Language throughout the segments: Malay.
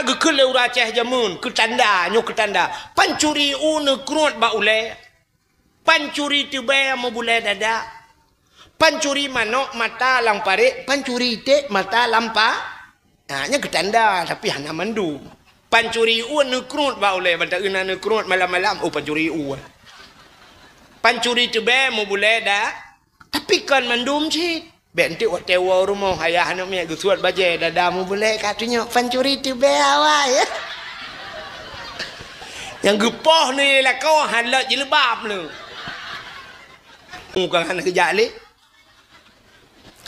maka gekele uraceh jamun ketanda nyo ketanda pancuri une krut ba ule pancuri tebe mo bule dada pancuri manok mata lang pare pancuri te mata lampa nya ketanda tapi hana mandu pancuri une krut ba ule banta una ne krut malam-malam pancuri pancuri tebe mo bule da tapi kan mandum sih benti tewa rumah ayah anak mek gesuat baje dadamu boleh katanya pancuri tu beawa ya yang gepoh ni lah kau halat jilbab lu bukan anak kerja le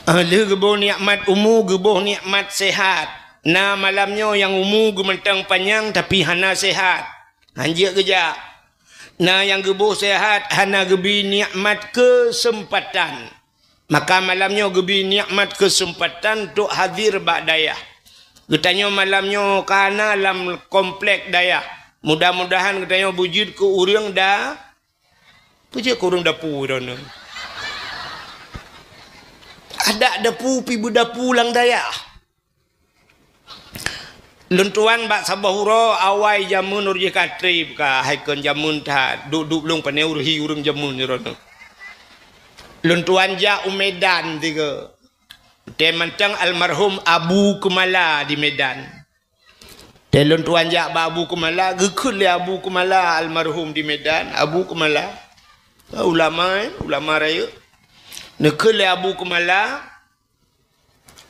ahli geboh nikmat geboh nikmat sehat na malamnya yang gementang panjang tapi hana sehat hanjia kerja na yang geboh sehat hana gebi nikmat kesempatan. Maka malamnya gebi nikmat kesempatan untuk hadir ba'dayah. Katanya malamnya kana dalam komplek dayah. Mudah-mudahan katanya wujud ke urang dah. Wujud ke urang dapu dah. Ada dapu pi budapu lang dayah. Luntuan bak sabahura awai jamun urji katrib ka haikon jamun ta duduk belum paneu urhi urang jamun ni rono. Luntuan ja Medan tiga. Temantang almarhum Abu Kumala di Medan. Luntuan ja Abu Kumala gekul le Abu Kumala almarhum di Medan. Abu Kumala ulama raya. Nekul le Abu Kumala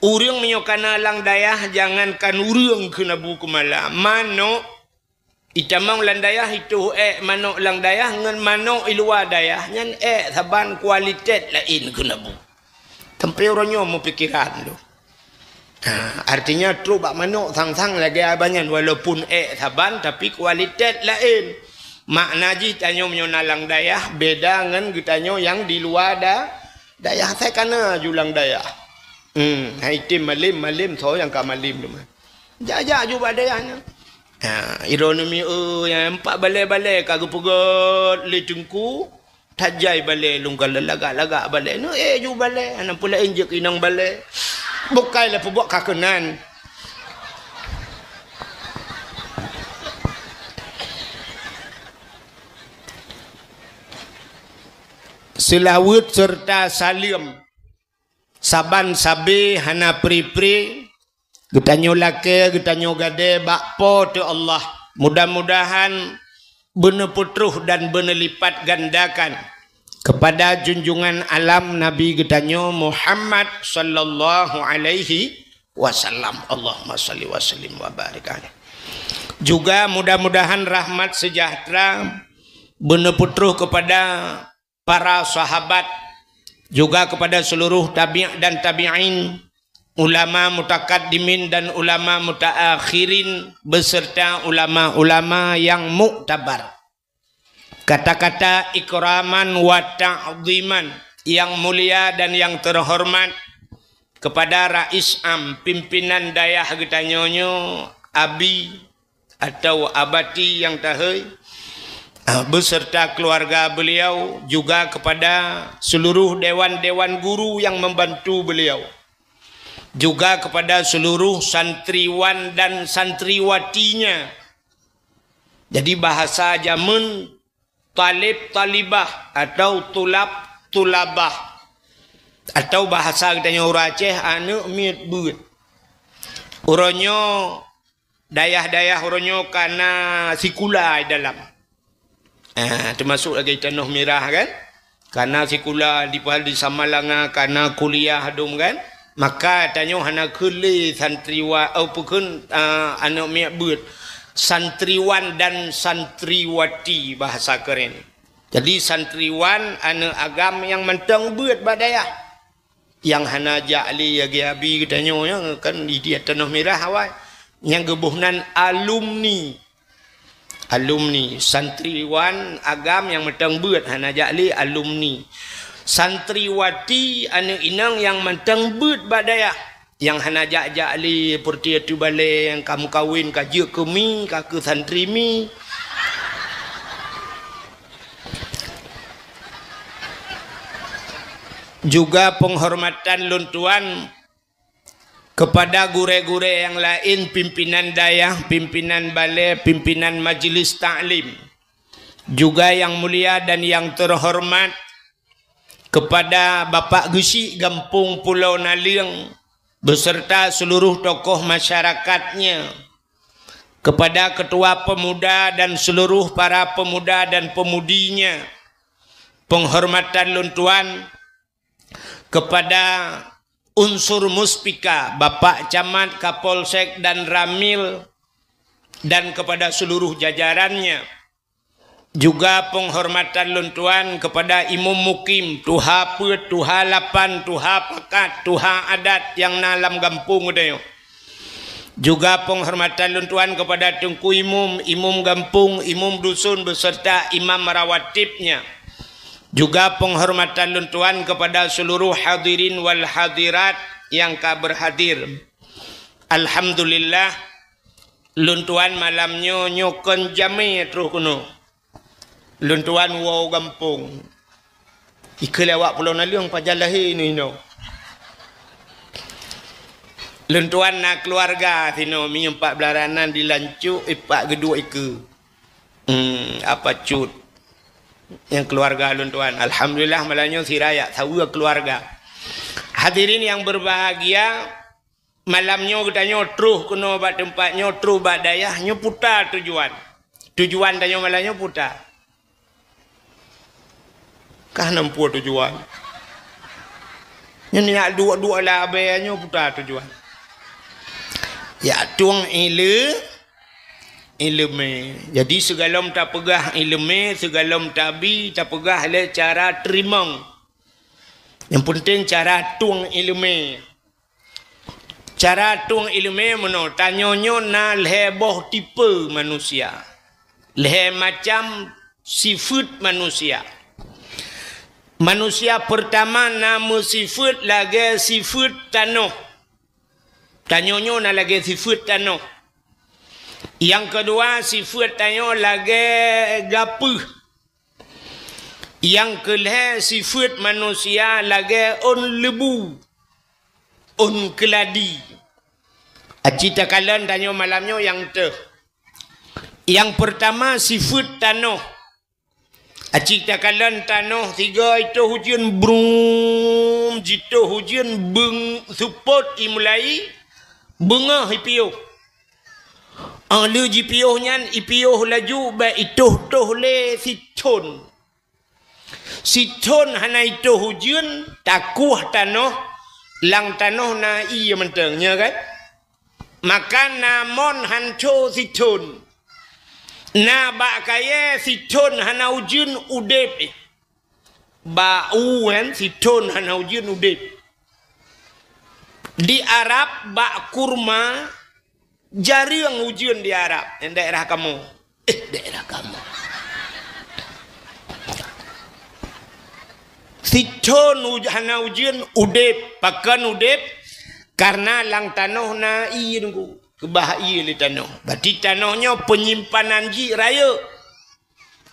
urang menyokana lang dayah jangankan urang ke Abu Kumala. Mano itamang landayah itu manok lang dayah ngan manok iluar dayah nyan saban kualitas lain guna bu tempe orangnya mau pikiran tu artinya tru bak manok sang-sang lagi abanyan walaupun saban tapi kualitas lain makna ji tanyo menyona lang dayah beda ngan gitanyo yang di luar dayah saya kana julang dayah hai tim malim so yang ka malim tu jaja juga dayahnya. Ironomi yang empat balai-balai kagak pegot le tengku tajai balai lunggal lagak-lagak balai no ju balai anak pula injek inang balai bukailah pebok kakenan selawat serta salim saban sabi hana pri-pri getanyo lake, getanyo gade, bakpo tu Allah. Mudah-mudahan benar putruh dan benar lipat gandakan kepada junjungan alam Nabi getanyo Muhammad sallallahu alaihi wasallam. Allahumma salli wa sallim wa barik alaihi. Juga mudah-mudahan rahmat sejahtera benar putruh kepada para sahabat, juga kepada seluruh tabi' dan tabi'in, ulama mutakaddimin dan ulama mutaakhirin beserta ulama-ulama yang muktabar. Kata-kata ikraman wa ta'ziman yang mulia dan yang terhormat kepada Rais Am pimpinan dayah getanyonyo abi atau abati yang tahai beserta keluarga beliau, juga kepada seluruh dewan-dewan guru yang membantu beliau, juga kepada seluruh santriwan dan santriwatinya. Jadi bahasa jamun talib-talibah atau tulab-tulabah, atau bahasa katanya orang Aceh anu miet buat. Uronyo dayah-dayah uronyo kana sikula dalam. Termasuk lagi tanah merah kan? Karena sikula di Samalanga kana kuliah dum kan? Maka tanya hana kuli santriwa pukun anak miak buat santriwan dan santriwati bahasa keren. Jadi santriwan anak agam yang mentang buat badayah, yang hana ja'li ya giabi tanya yang kan di dia tanah merah awal yang gebuhnan alumni santriwan agam yang mentang buat hana ja'li alumni. Santriwati anu inang yang mentang but badaya yang hana jak-jak li perti tu balik yang kamu kawin kaje kemi kaku santri mi. Juga penghormatan luntuan kepada gure-gure yang lain, pimpinan dayah, pimpinan balai, pimpinan majlis ta'lim, juga yang mulia dan yang terhormat, kepada Bapak Gesi Gampung Pulau Naliang beserta seluruh tokoh masyarakatnya, kepada ketua pemuda dan seluruh para pemuda dan pemudinya, penghormatan luntuan kepada unsur muspika, Bapak Camat, Kapolsek dan Ramil, dan kepada seluruh jajarannya. Juga penghormatan luntuan kepada Imam Mukim, Tuha Pet, Tuha Lapan, Tuha Pakat, Tuha Adat yang nalam gampung udah. Juga penghormatan luntuan kepada Tengku Imam, Imam Gampung, Imam Dusun beserta imam rawatibnya. Juga penghormatan luntuan kepada seluruh hadirin wal hadirat yang berhadir. Alhamdulillah, luntuan malamnya nyokon jami terus kuno. Luntuan wow Gampung. Ikelawak Pulau Naliang pajalahi ini no. Luntuan nak keluarga sino menyempat belaranan di lancuk ipak kedua ike. Apa cut yang keluarga luntuan. Alhamdulillah malamnya si rakyat sawa keluarga. Hadirin yang berbahagia, malamnya kita nyotruh kuno bat tempat nyotruh bat dayah nyoputar tujuan. Tujuan tanya malamnya putar. Kah nampu tujuan. Nyak dua lah bayarnya putar tujuan. Ya tuang ilmu. Jadi segalam tak pegah ilmu, segalam tabi tak pegah le cara terima. Yang penting cara tuang ilmu. Cara tuang ilmu mana? Tanyonyo na leboh tipe manusia. Leh macam sifat manusia. Manusia pertama nama sifat lagi sifat tanah. Tanyonyo na lagi sifat tanah. Yang kedua sifat tanah lagi gapuh. Yang kelih sifat manusia lagi on lebu. On keladi. Acita kalian tanya malamnya yang tu. Yang pertama sifat tanah. Acik takalan tanah tiga itu hujan brum, jitu hujan beng support imulai bunga hipio. Lu jipio nyan ipio laju ba itu toh le siton. Siton hana itu hujan takuh tanah lang tanah na iya mentengnya kan. Makan namon hanco siton. Na ba kaya siton hana ujun udep. Ba uan siton hana ujun udep. Di Arab ba kurma jarang ujun di Arab. Yang daerah kamu. Daerah kamu. Siton hana ujun udep. Pakan udep. Karena lang tanah na iya nunggu. Kebahaya li tanah. Berarti tanahnya penyimpanan ji raya.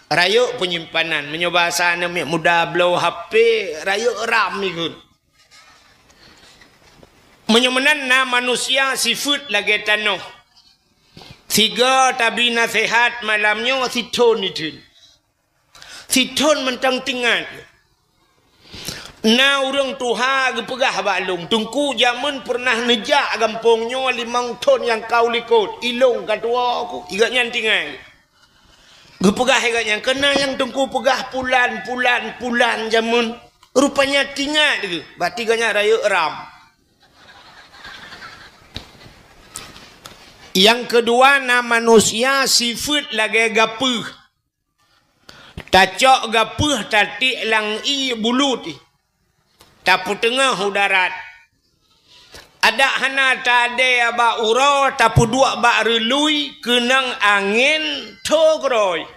Raya penyimpanan. Menyoba sana muda blow HP raya ram ikut. Menyemenan na manusia sifat lagi tanah. Tiga tabi nasihat malamnya siton itu. Siton mentang tinggal. Na orang tuha gepegah balung tungku zaman pernah nejak gampungnya 5 ton yang kau likut ilung katua aku igaknya tinggal gepegah igaknya kena yang tungku pegah pulan zaman rupanya tinggal ke berarti igaknya raya ram. Yang kedua na manusia sifat lagi gapuh tacok gapuh tatik lang i bulut tapu tengah udarat. Ada hana tade ba uro tapu dua ba relui kenang angin togroy.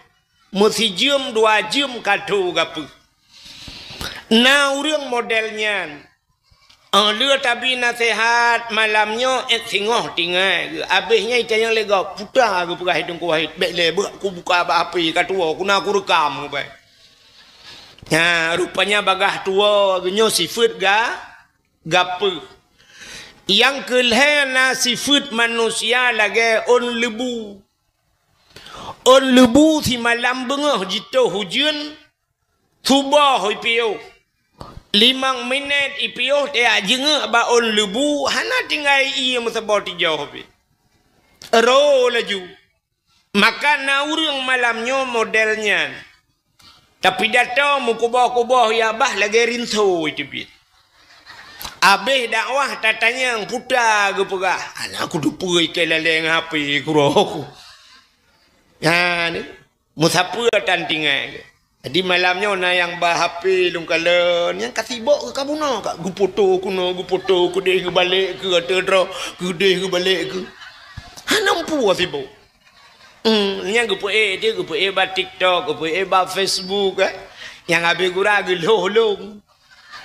Mesti jam 2 jam katu gapu. Na urang modelnya. Lu tapi nasihat malamnya singoh tinggal. Habisnya itu yang lega putar aku pegah hidung ku wahid. Baik lebih aku buka apa katua aku nak aku rekam baik. Ya, rupanya bagah tua genyo sifat gape. Yang kelihana sifat manusia lagi on lebu. On lebu thì malam bengah jito hujan. Subuh hoi piu. 5 minit ipiu dia jengah ba on lebu. Hana tinggal iya musaboti jauh pi. Ro laju. Maka na urang malamnya modelnya. Tapi datang mukubah-kubah ya bah lagi rinso itu pi. Abih dakwah tatanya yang putar ke pegah. Anak aku dupui ke leleng api kuroku. Ya ni. Musapa tantingan. Jadi malamnya na yang bah api lung kalen. Yang kasih bok ke kamu nak. Gu foto ku deh ke balik ke terdro. Ku deh ke balik ke. Hanampu kasih bok. Yang gu dia gu ba TikTok, gu ba Facebook. Yang abih gura gu loh.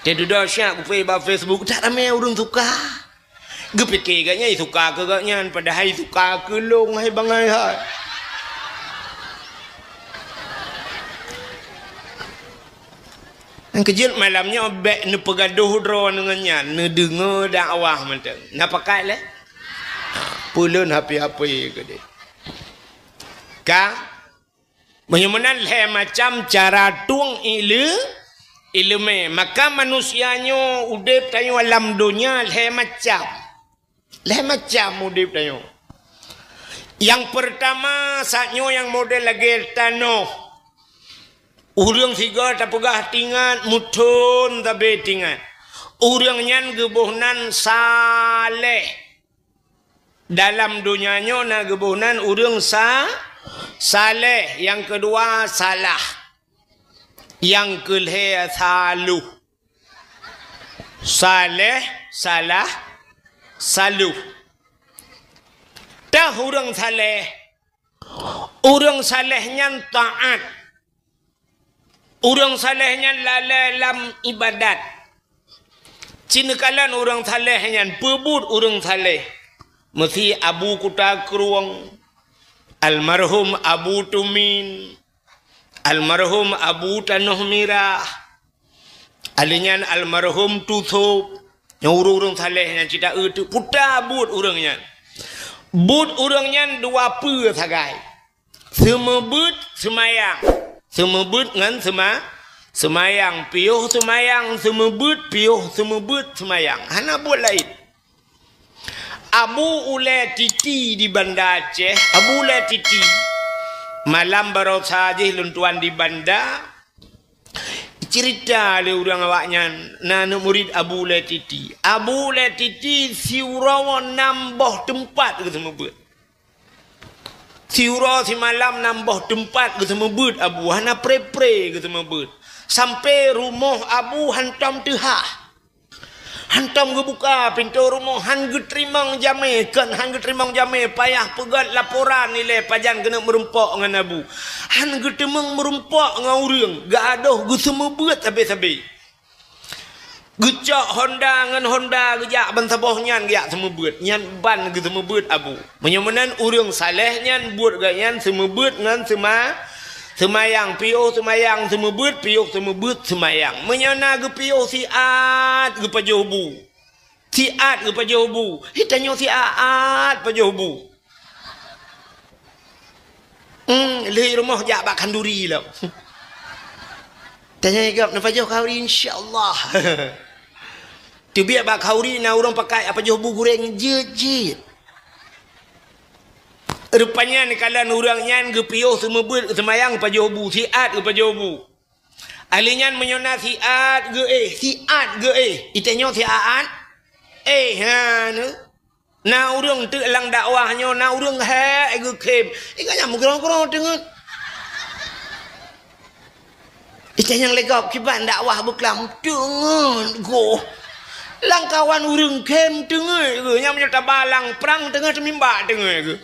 Dia duduk syak ku ba Facebook tak ramai orang suka. Ge fikir gaknya suka ke gaknya padahal suka ke long hai bangai hai. Yang kejut malamnya bek ne pegaduh dro dengannya, ne dengar dakwah mentang. Na pakai le. Pulun hapi-hapi ke dia. Ka menyemenan le macam cara tuang ilmu, maka manusianya udip tayo alam dunia le macam udip tayo. Yang pertama saatnya yang model lagi tanah. Urang tiga tapugah tingan mutun tabe tingan. Urang nyan gebuhnan saleh. Dalam dunianya na gebuhnan urang saleh. Yang kedua salah. Yang kelih saluh. Saleh, salah, saluh. Dah orang saleh. Orang salehnya taat. Orang salehnya lalai dalam ibadat. Cina kalan orang salehnya pebut orang saleh. Mesti Abu Kuta Keruang. Almarhum Abu Tumin. Almarhum Abu Tanuh Mirah. Alinyan almarhum Tutup. Yang urung saleh yang tidak itu putar but urangnya. But urangnya dua pe sagai. Semebut semayang. Semebut ngan semayang. Piuh semayang. Semebut piuh semebut semayang. Hana buat lain. Abu Ulai Titi di Banda Aceh. Abu Ulai Titi. Malam baru saja luntuan di Banda. Cerita le orang awaknya nana murid Abu Latiti. Abu Latiti siurawa nambah tempat ke semua buat. Siura si malam nambah tempat ke semua buat Abu hana pre-pre ke semua buat. Sampai rumah Abu hantam tehah. Hantam ke buka pintu rumah han ge terimang jame kan han ge terimang jame payah pegat laporan nilai pajan kena merempak dengan Abu. Han ge temang merempak dengan urang gadoh ge semua buat habis-habis. Gecak Honda dengan Honda gejak ban sabah nyan gejak semua buat. Nyan ban ge semua buat Abu. Menyemenan urang saleh nyan buat gak nyan semua buat dengan semayang piuh semayang semua buat piuh semua buat semayang. Menyana ge piuh siat ge pajobu. Siat ge pajobu. Hitanyo siat pajobu. Leh rumah jak bak kanduri lah. Tanya gap na pajoh kauri insyaallah. Tu biar bak kauri na orang pakai apa jobu goreng jejit. Rupanya ni kalan orangnya ge piuh semua buat semayang pajobu siat ge pajobu. Alinyan menyona siat ge Itanyo siat ha nu. Na urang tu lang dakwahnya na urang he ge kem. Ikanya mugrong-grong dengan. Itanyo legap kiban dakwah beklam dengan go. Lang kawan urang kem dengan ge nya menyata balang perang dengan semimba dengan ge.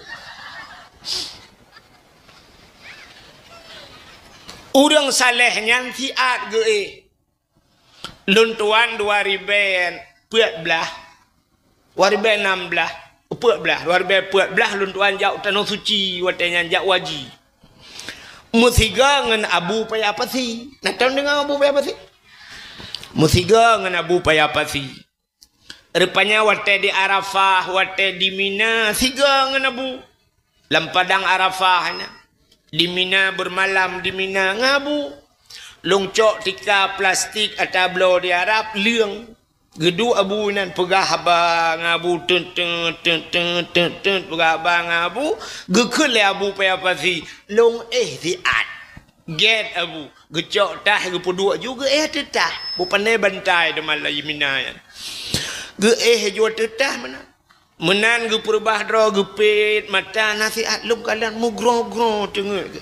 Urang salehnya siat ge luntuan 2014 luntuan jauh tanah suci watanya jak waji musiga ngan Abu Payapasi. Nak tahu dengan Abu Payapasi? Musiga ngan Abu Payapasi Rupanya wate di Arafah, wate di Mina, tiga ngabu. Lampadang Arafah na. Di Mina bermalam di Mina ngabu. Longcok tika plastik atablo di Arab liang. Gedu abu nan pegah abang ngabu pegah abang ngabu. Gekul le abu paya pasi long diat. Get abu gecok tah gepuduk juga tetah. Bupane bantai demal la Mina yan. Ge jua tetah mana. Menan ge perbah dro ge pet mata nasihat lum kalan mu gro tengok.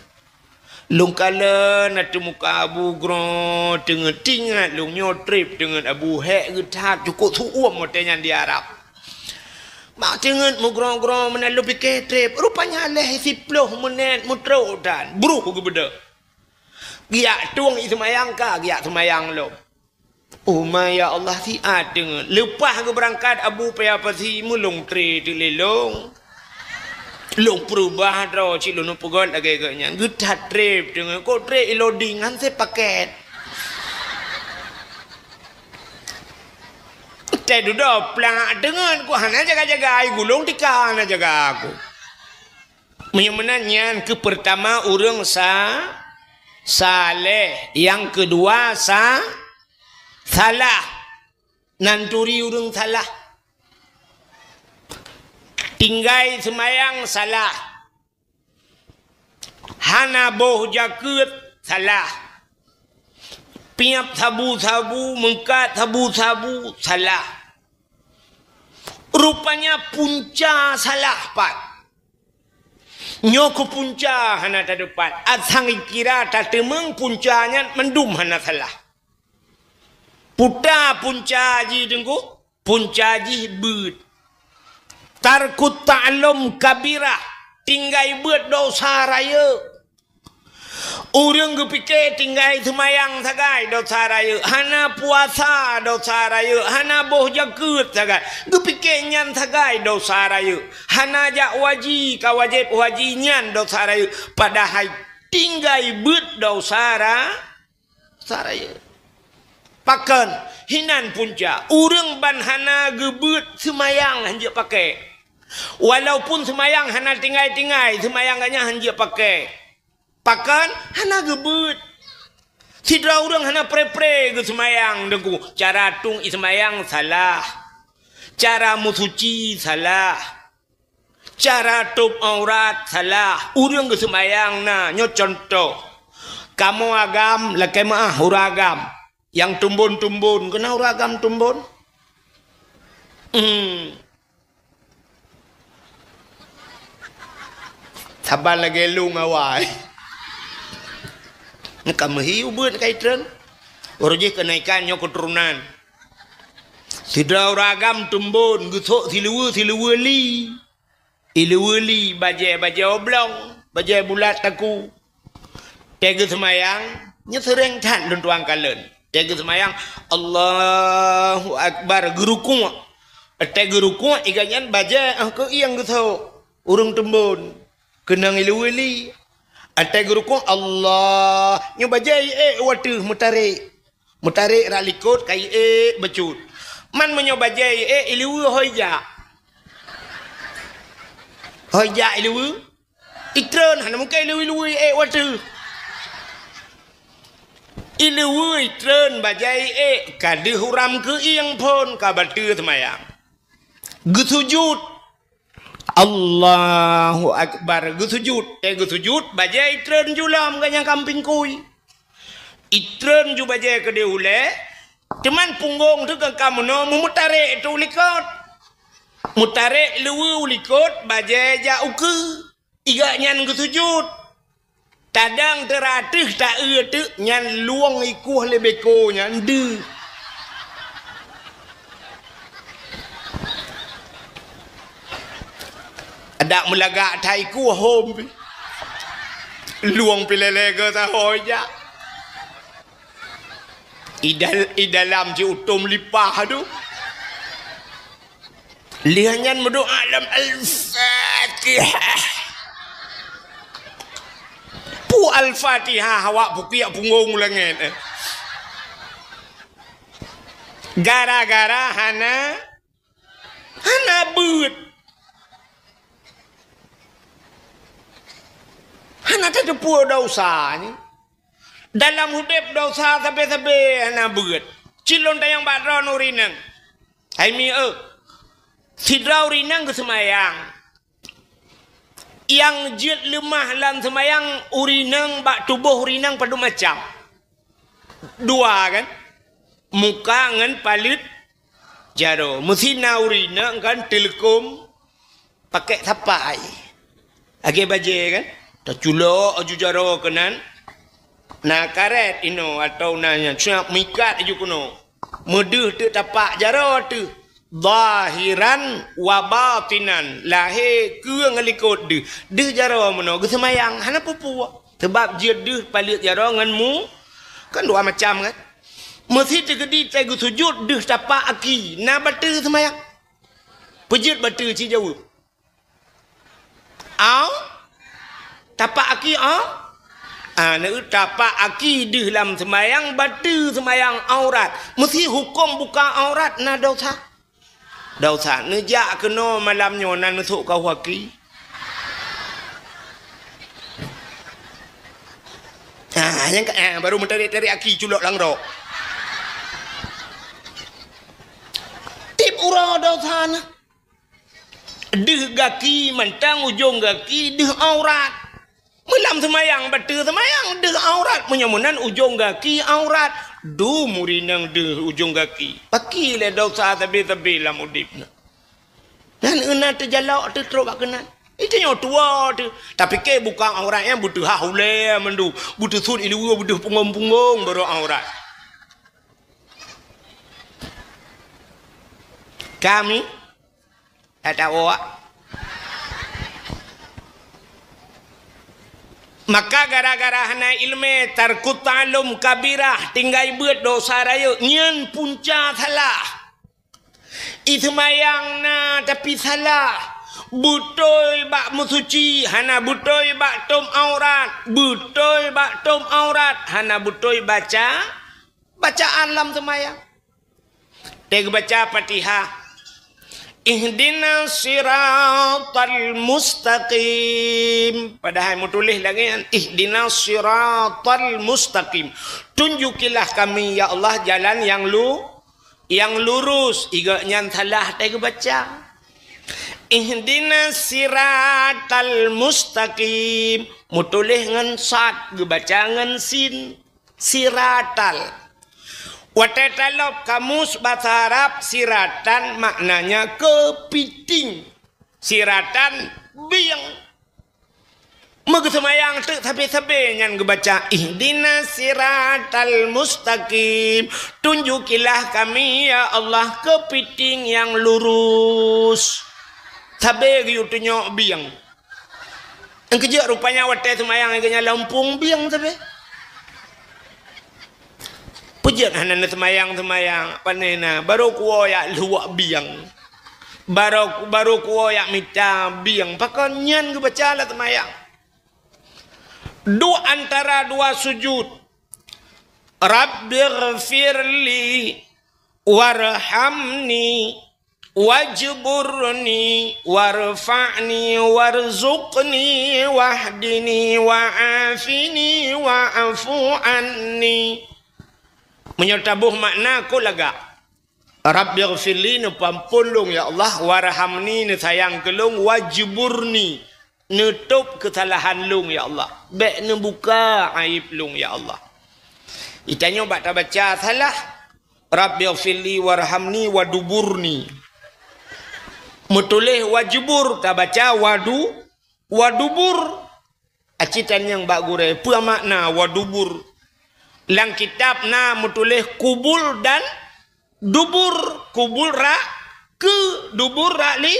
Lum kalan atu muka abu gro tengok tingat lum nyotrip dengan abu hek ge tat cukup suum motenyan di Arab. Mak tengok mu gro menan lu pikir trip rupanya leh siploh menet mutro dan bruh ge beda. Giak tuang ismayang ka giak semayang lo. Oh ya Allah siat dengan lepas ke berangkat abu paya pasi mulung tre tu lelong long perubah draw cik lu pegol agak-agaknya getat trip dengan kok tre loadingan saya paket teh duduk pelang dengan ku hana jaga-jaga ai gulung tika hana jaga aku menyemenannya ke pertama urang saleh yang kedua salah nanturi urung salah tinggai semayang salah hana boh jakut salah piap sabu-sabu mengkat sabu-sabu salah rupanya punca salah pat nyoko punca hana tadepat asang kira tatemeng puncanya mendum hana salah puta puncaji dengku puncaji beut tarkut ta'lum kabirah tinggai beut dosa raya urang gepike tinggai semayang sagai dosa raya hana puasa dosa raya hana boh jakut sagai gepike nyan sagai dosa raya hana jak waji ka wajib waji nyan dosa raya padahal tinggai beut dosa raya pakan hinan punca urang ban hana gebut semayang hanja pakai walaupun semayang hana tinggai-tinggai semayang ganya hanja pakai pakan hana gebut sidra urang hana pre-pre ke semayang dengku cara tung semayang salah cara musuci salah cara tup aurat salah urang ke semayang na nyo contoh kamu agam lakai maah uragam yang tumbun-tumbun, kena ragam tumbun? Sabar lagi lu ngawai. Nak mahiu buat kaitan. Orangnya kenaikannya keturunan. Sidra ragam tumbun, gusok siluwa li. Iluwa li, baje oblong, baje bulat taku. Tega semayang, nya sering tan tuang kalen. Tega semayang Allahu Akbar gerukung teh gerukung ikanyan baja ke yang gitu urung tembun kenang iluwili teh gerukung Allah nyo baja watu mutarik ralikot kai becut man menyo baja iluwi hoja iluwi itron hana muka iluwi watu iluwi tren bajai kadi huram ke iyang pon kabatu semayang gesujud Allahu Akbar gesujud gesujud bajai tren julam ganya kamping kui itren ju bajai ke deule cuman punggung tu ke kamu no mutare itu likot mutare luwi likot bajai jauh ke iga nyan gesujud tadang teratih tak tu nyan luang ikuh lebeko nyan de ada melaga thai ku hom luang pilele ke ta hoja idalam ji utum lipah tu lihanyan mendoa alam al-fatihah Al-Fatihah awak pukiak punggung langit gara-gara hana hana beut hana tak pua dosa ni dalam hidup dosa tabe-tabe hana beut cilon tayang badron urinang hai mi sidrau rinang ke semayang yang jit lemah dalam semayang urinang bak tubuh urinang padu macam dua kan muka ngan palit jaro mesti naurina kan telekom pakai tapai age baje kan tak culo aju jaro kenan na karet ino atau nanya siap mikat aju kuno medeh tu tapak jaro tu zahiran wa batinan lahir ke ngalikot de jaro meno ge semayang hana pupu sebab dia de palit jaro nganmu kan dua macam kan mesti tegedi tegu sujud de tapak aki na batu semayang pejit batu ci jauh tapak aki na tapak aki de dalam semayang batu semayang aurat mesti hukum buka aurat na dosa nejak kena malam nyonan untuk kau haki yang baru mentari-tari aki culok langrok tip ura dosa na deh gaki mentang ujung gaki deh aurat malam semayang batu semayang deh aurat menyamunan ujung gaki aurat du murinang deh ujung kaki paki le dosa tabi-tabi lam udipna dan ena terjalak tu teruk bak kenan itu yang tua tu tapi ke bukan aurat yang butuh haule mendu butuh sud ilu butuh punggung-punggung baru aurat kami ada awak maka gara-gara hana ilmu tarkut ta'lum kabirah tinggai beut dosa raya nyen punca salah ismayang na tapi salah butoi bak musuci hana butoi bak tom aurat butoi bak tom aurat hana butoi bacaan lam semayang teg baca Fatihah Ihdina siratal mustaqim. Padahal mau tulis lagi Ihdina siratal mustaqim. Tunjukilah kami ya Allah jalan yang lurus. Igaknya salah tak baca. Ihdina siratal mustaqim. Mau tulis dengan sad, baca dengan sin. Siratal. Watetalop kamus bahasa Arab siratan maknanya kepiting. Siratan biang. Megesemayang tu sabi-sabi yang kebaca Ihdina siratal mustaqim. Tunjukilah kami ya Allah kepiting yang lurus. Sabi gitu tunjuk biang. Yang kejap rupanya watet semayang yang lampung biang sabi. Pejat hana semayang panena baru kuo ya luak biang baru kuo ya mita biang pakai nyan ke baca lah semayang dua antara dua sujud Rabbighfirli warhamni wajburni warfa'ni warzuqni wahdini wa'afini wa'afu anni. Menyertabuh makna ku laga Rabbighfirli ni pampulung ya Allah warhamni ni sayang kelung wajburni nutup kesalahan lung ya Allah baik ni buka aib lung ya Allah. Itanya baca salah Rabbighfirli warhamni waduburni mutulih wajbur tak baca wadubur acitan yang bak gure apa makna wadubur. Lang kitab na mutulih kubul dan dubur. Kubul ra ke dubur ra li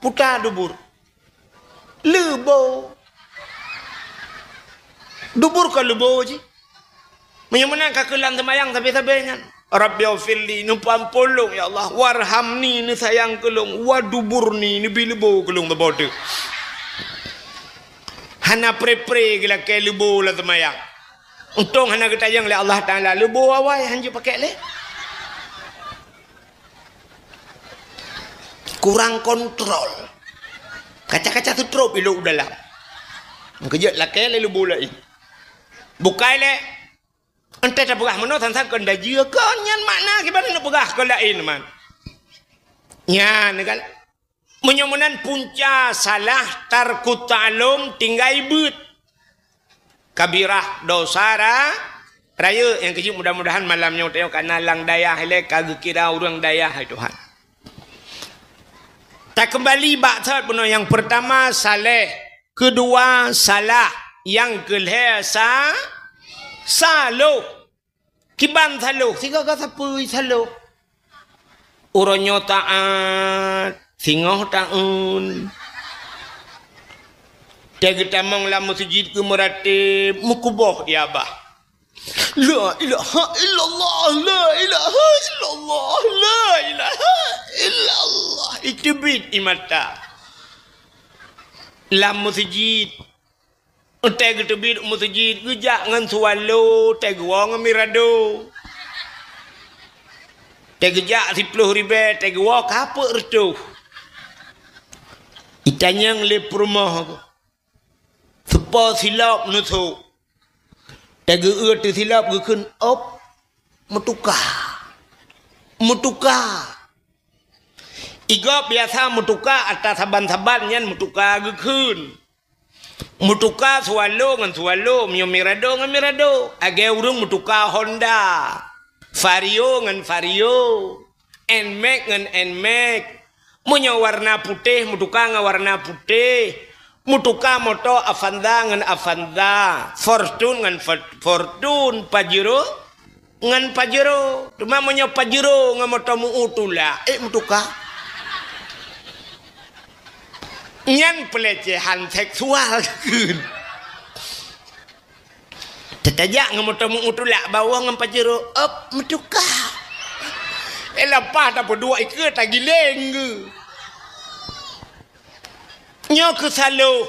putar dubur lebo dubur ke lebo je menyemana kakelan semayang tapi-tabinya Rabbighfirli ni pampolong ya Allah warhamni ni sayang kelung waduburni ni bilebo kelung tebode hana pre-pre gila ke lebo lah semayang. Untung hana kita yang le Allah Taala lebu awai hanya pakai le. kurang kontrol. Kaca-kaca tu trop iluk dalam. Kejut lah ke lalu bulai. Bukai le. Entah tak pegah mana tentang kena dia kan nyan makna gimana nak pegah ke lain man. Nyan kan. Menyomunan punca salah tarku ta'lum tinggai but. Kabirah dosara raya yang kecil mudah-mudahan malamnya tengok kana lang dayah le kagak kira orang dayah hai Tuhan. Tak kembali bakat benar yang pertama saleh, kedua salah, yang kelima salo. Kiban salo, tiga kata pui salo. Uronyo taat, singoh taun. Jaga tamang lah masjid ke meratib, mukuboh ya bah. La ilaha illallah, la ilaha illallah, la ilaha illallah. Itu bit imata. La masjid. Teg tu bit masjid gejak ngan sualo, teg wong mirado. Teg gejak 10,000, teg wong apa retu. Itanyang le rumah. Sepa silap nusu. Tega tu silap gekun op mutukah. Iga biasa mutukah atas saban-saban nyan mutukah gekun. Mutukah swallow ngan swallow, mio mirado ngan mirado. Age urung mutukah Honda. Vario ngan Vario. Nmax ngan Nmax. Munyo warna putih mutukah ngan warna putih. Mutuka moto Avanza ngan Avanza, Fortune ngan Fortune, Pajero ngan Pajero. Cuma menyo Pajero ngan moto muutula. Mutuka. Nyan pelecehan seksual kun. Tetajak ngan moto muutula bawah ngan Pajero. Mutuka. Lapah tak berdua ikut tak gileng. Nyo ke salo,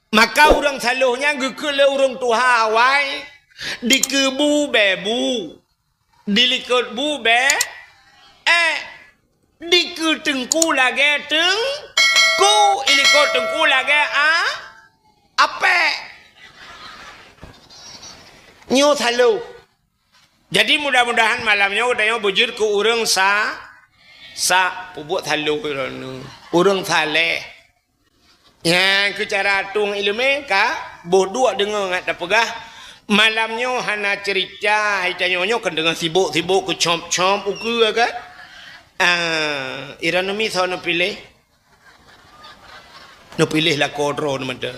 maka orang salonya gekele orang tuha awai, dikebu bebu, dilikut bu be, diketengku lagi tengku, ilikut tengku lagi apa? Nyo salo. Jadi mudah-mudahan malamnya udahnya bujur ke orang sa pupuk salo orang saleh. Yang ke cara tung ilmu ka bodoh dengar ngat pegah malamnya hana cerita hitanya kan dengan sibuk-sibuk ke comp-comp uku kan iranumi so no pilih lah kodro namanya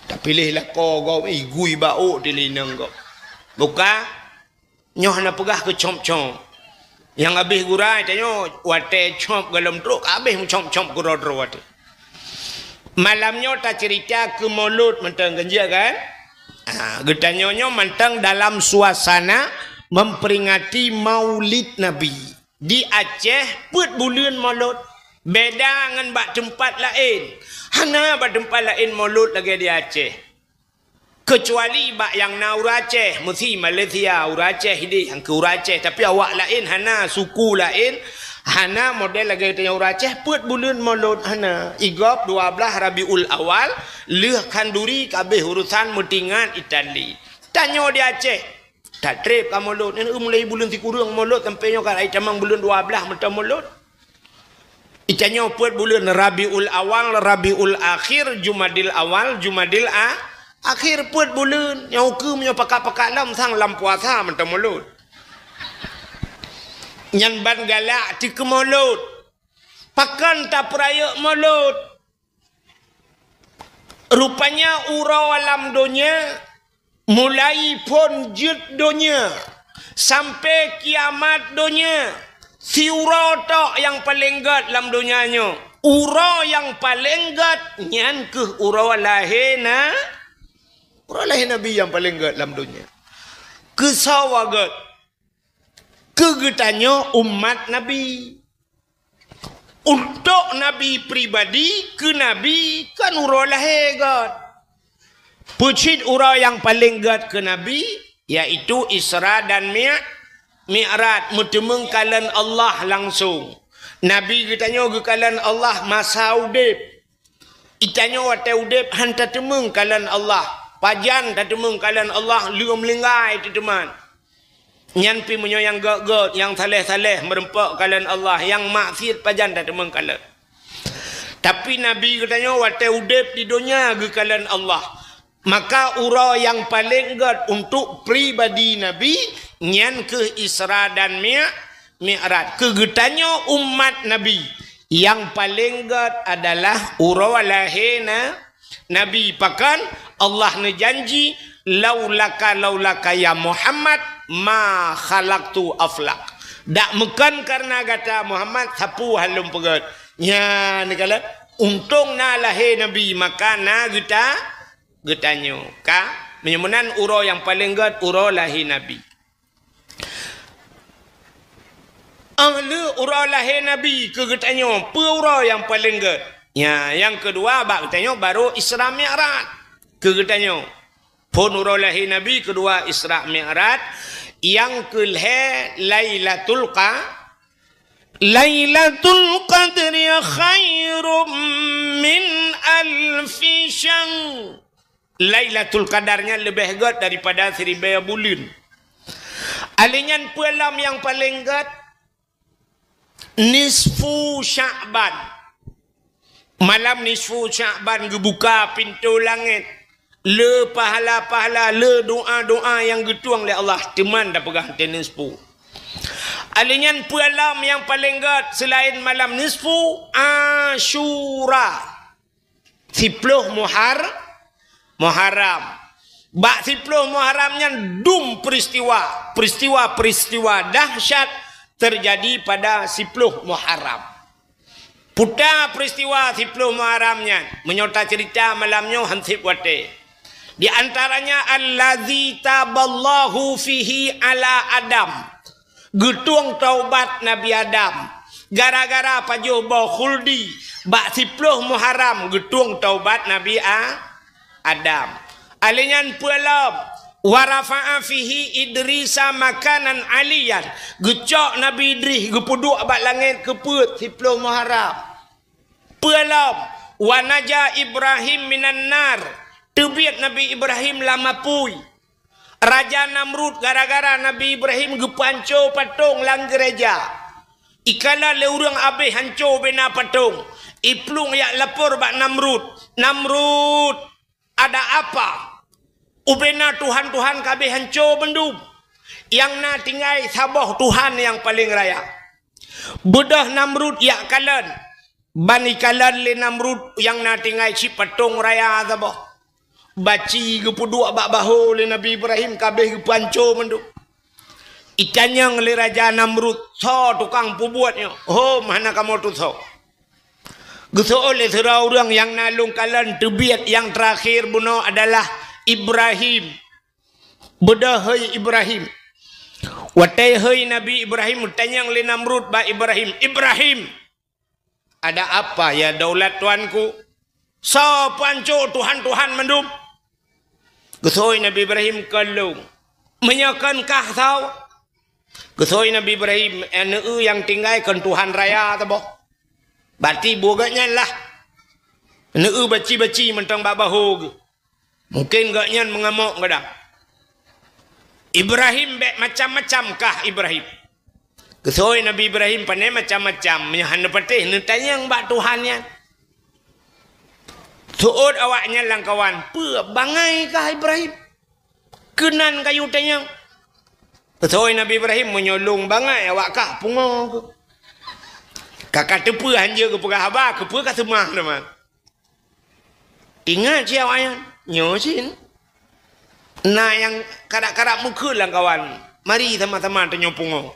tak pilih lah kau gui bau di linang kau buka nyoh hana pegah ke comp-comp yang habis gurai tanya wate comp galam truk habis comp-comp kodro wate. Malamnya tak cerita ke mulut mentang genja kan? Getanyonyo mentang dalam suasana memperingati Maulid Nabi di Aceh put bulan mulut beda dengan bak tempat lain. Hana bak tempat lain mulut lagi di Aceh. Kecuali bak yang na Aceh, mesti Malaysia Aceh ini yang ke Aceh tapi awak lain hana suku lain. Hana model lagi tanya Aceh put bulan mulut hana igop 12 Rabiul Awal leh kanduri kabeh urusan metingan Itali tanya di Aceh tak trip ka mulut ni mulai bulan tikurang mulut sampai nyo ka ai tamang bulan 12 mata mulut itanyo put bulan Rabiul Awal Rabiul Akhir Jumadil Awal Jumadil akhir put bulan nyau ke nyo pakak-pakak lam sang lam puasa mata mulut nyan ban galak di kemulut pakan tak perayuk mulut rupanya urau alam dunia mulai pun jut dunia sampai kiamat dunia si urau tok yang paling gat dalam dunianya urau yang paling gat nyan ke urau lahir Nabi yang paling gat dalam dunia kesawagat kegetanya umat Nabi untuk Nabi pribadi ke Nabi kan urau lahir God pucit urau yang paling God ke Nabi yaitu Isra dan Mi'raj mutemeng kalian Allah langsung Nabi kitanya gekalan Allah masa udip. Itanya wate udip hanta temeng kalan Allah. Pajan tak temeng kalan Allah lium linggai tu teman. Nyan pi menyo yang gak yang saleh-saleh merempak kalan Allah, yang maksiat pajan tak temeng kalan. Tapi Nabi katanya wate udip di dunia gekalan Allah. Maka ura yang paling gad untuk pribadi Nabi nyan ke Isra dan Mi'raj. Kegetanya umat Nabi yang paling gad adalah ura lahirna Nabi. Pakan Allah nejanji laulaka ya Muhammad ma khalaqtu aflak. Dak mekan karena kata Muhammad sapu halum pegat. Ya ni kala untung na lahir Nabi maka na getanyo ka menyemunan uro yang paling gad uro lahir Nabi. Ahli uro lahir Nabi ke getanyo pe uro yang paling gad. Ya yang kedua bak getanyo baru Isra Mi'raj ke getanyo. Pun uro lahir Nabi kedua Isra Mi'raj yang kelhe Lailatul Qadri khairum min alfi syahr. Lailatul Qadarnya lebih gad daripada 1000 bulan. Alinyan pulam yang paling gad nisfu Sya'ban. Malam nisfu Sya'ban gebuka pintu langit. Le pahala-pahala, le doa-doa yang getuang oleh Allah. Teman dah pegang nisfu. Alinyan pulam yang paling gad selain malam nisfu Asyura. 10 Muharram. Bak 10 Muharramnya dum peristiwa dahsyat terjadi pada 10 Muharram. Putar peristiwa 10 Muharramnya menyerta cerita malamnya hansip wate. Di antaranya allazi taballahu fihi ala Adam. Getuang taubat Nabi Adam. Gara-gara pajuh bau khuldi. Bak 10 Muharram getuang taubat Nabi Adam. Alinyan pulam warafa'a fihi Idrisa makanan aliyan. Gecok Nabi Idris gepuduk abad langit keput 10 Muharram. Pulam wanaja Ibrahim minan nar. Tebiat Nabi Ibrahim lama pui. Raja Namrud gara-gara Nabi Ibrahim gepanco patung lang gereja. Ikala le urang abe hanco bena patung. Iplung yak lapor bak Namrud. Namrud ada apa? Ubena Tuhan-Tuhan kabeh hanco bendum. Yang na tinggai sabah Tuhan yang paling raya. Bedah Namrud yak kalan. Bani kalan le Namrud yang na tinggai si patung raya sabah. Baci gepuduk bak bahu le Nabi Ibrahim kabeh gepanco menduk. Itanyang le Raja Namrud so tukang pubuatnya. Oh mana kamu tu so? Geso oleh serau orang yang nalung kalan tebiat yang terakhir bunuh adalah Ibrahim. Bedahai Ibrahim. Watai hai Nabi Ibrahim tanyang le Namrud ba Ibrahim. Ibrahim ada apa ya daulat tuanku? So panco Tuhan-Tuhan mendum. Gesoi Nabi Ibrahim kalau menyakankah tahu? Gesoi Nabi Ibrahim NU yang tinggal kan Tuhan raya tahu? Berarti boganya lah. NU baci-baci mentang babahu. Mungkin gaknya mengamuk kadang. Ibrahim macam-macam kah Ibrahim? Gesoi Nabi Ibrahim pandai macam-macam. Menyahan petih netanya yang bak Tuhannya. Suud awaknya lang kawan. Bangai kah Ibrahim? Kenan kayu tanya. Kesoi Nabi Ibrahim menyolong bangai awak kah pungo ke. Kakak tepu hanja ke pegah habah. Ke pegah semah teman. Ingat si awaknya. Nyosin. Nah yang karak-karak muka lang kawan. Mari sama-sama tanya pungo.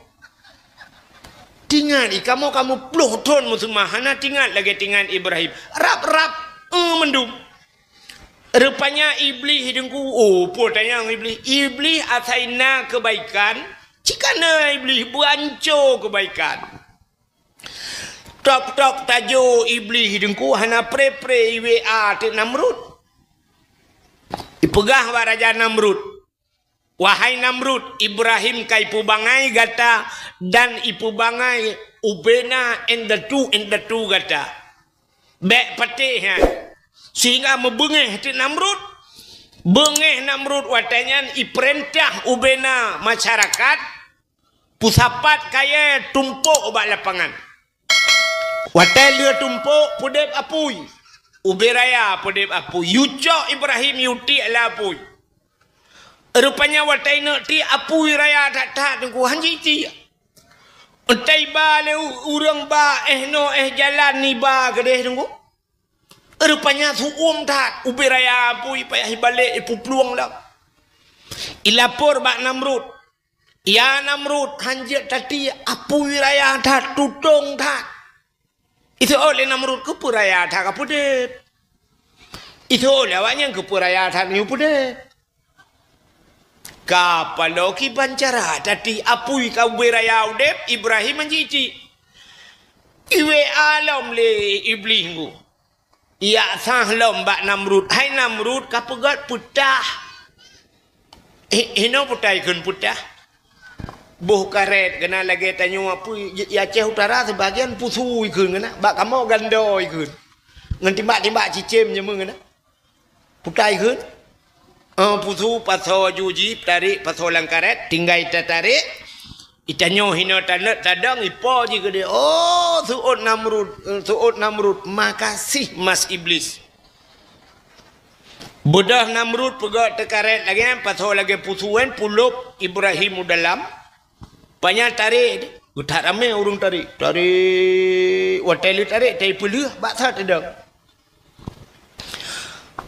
Tinggal kamu peluh ton musuh hana tinggal lagi tinggal Ibrahim. Rap-rap. Mendum. Rupanya iblis hidungku. Oh, potanya iblis. Iblis asaina kebaikan. Cikana iblis buanco kebaikan. Tok-tok tajo iblis hidungku. Hana pre-pre IWA ti Namrud. Dipegah wa Raja Namrud. Wahai Namrud, Ibrahim kai ipu bangai gata dan ipu bangai ubena and the two gata. Bek patih ha. Sehingga membengeh ti Namrud. Bengeh Namrud watanya iperintah ubena masyarakat pusapat kaya tumpuk bak lapangan. Watai lua tumpuk pudep apui. Uberaya pudep apui. Yucok Ibrahim yuti ala apui. Rupanya watai nak ti apui raya tak tunggu hanji ti. Entai ba le urang ba no jalan ni ba kedeh tunggu. Rupanya suum tak ubi raya apui payah balik ipu peluang dah. Ilapor bak Namrud. Ya Namrud hanji tadi apui raya tak tutung tak. Itu oleh Namrud ke puraya tak kapudep. Itu oleh awaknya ke puraya tak ni pudep. Kapaloki bancara tadi apui kau beraya udep Ibrahim menjici. Iwe alam le iblis. Ya sahlom bak Namrud. Hai Namrud kapegat putah. Hino putah ikun putah. Buh karet kena lagi tanya apa ya Aceh Utara sebagian pusu ikun kena. Bak kamu gando ikun. Ngan timbak cicim je mengena. Putah ikun. Pusu paso juji tarik paso langkaret tinggal ita tarik itanyo hino tanat tadang ipo je gede. Oh suut Namrud makasih mas iblis. Budah Namrud pegat tekaret lagi paso lagi pusuan pulup Ibrahim dalam banyak tarik utak ramai urung tarik wateli tarik tai peluh baksa tadang.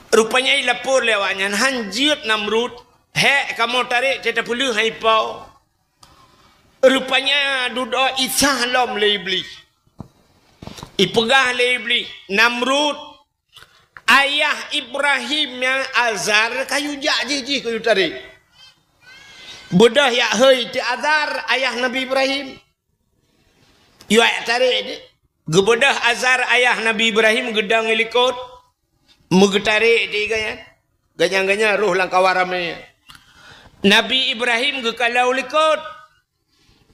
Rupanya ilapur lewatnya hanjut Namrud. Hek kamu tarik cerita puluh hai pau. Rupanya duduk isah lom le iblis. Ipegah le iblis. Namrud ayah Ibrahim yang Azar kayu jak jiji kayu tarik. Budah ya hei ti Azar ayah Nabi Ibrahim. Yu ayat tarik ni. Gebedah Azar ayah Nabi Ibrahim gedang ilikot. Megetarik di ganyang roh langkawarame. Nabi Ibrahim gekalau likut.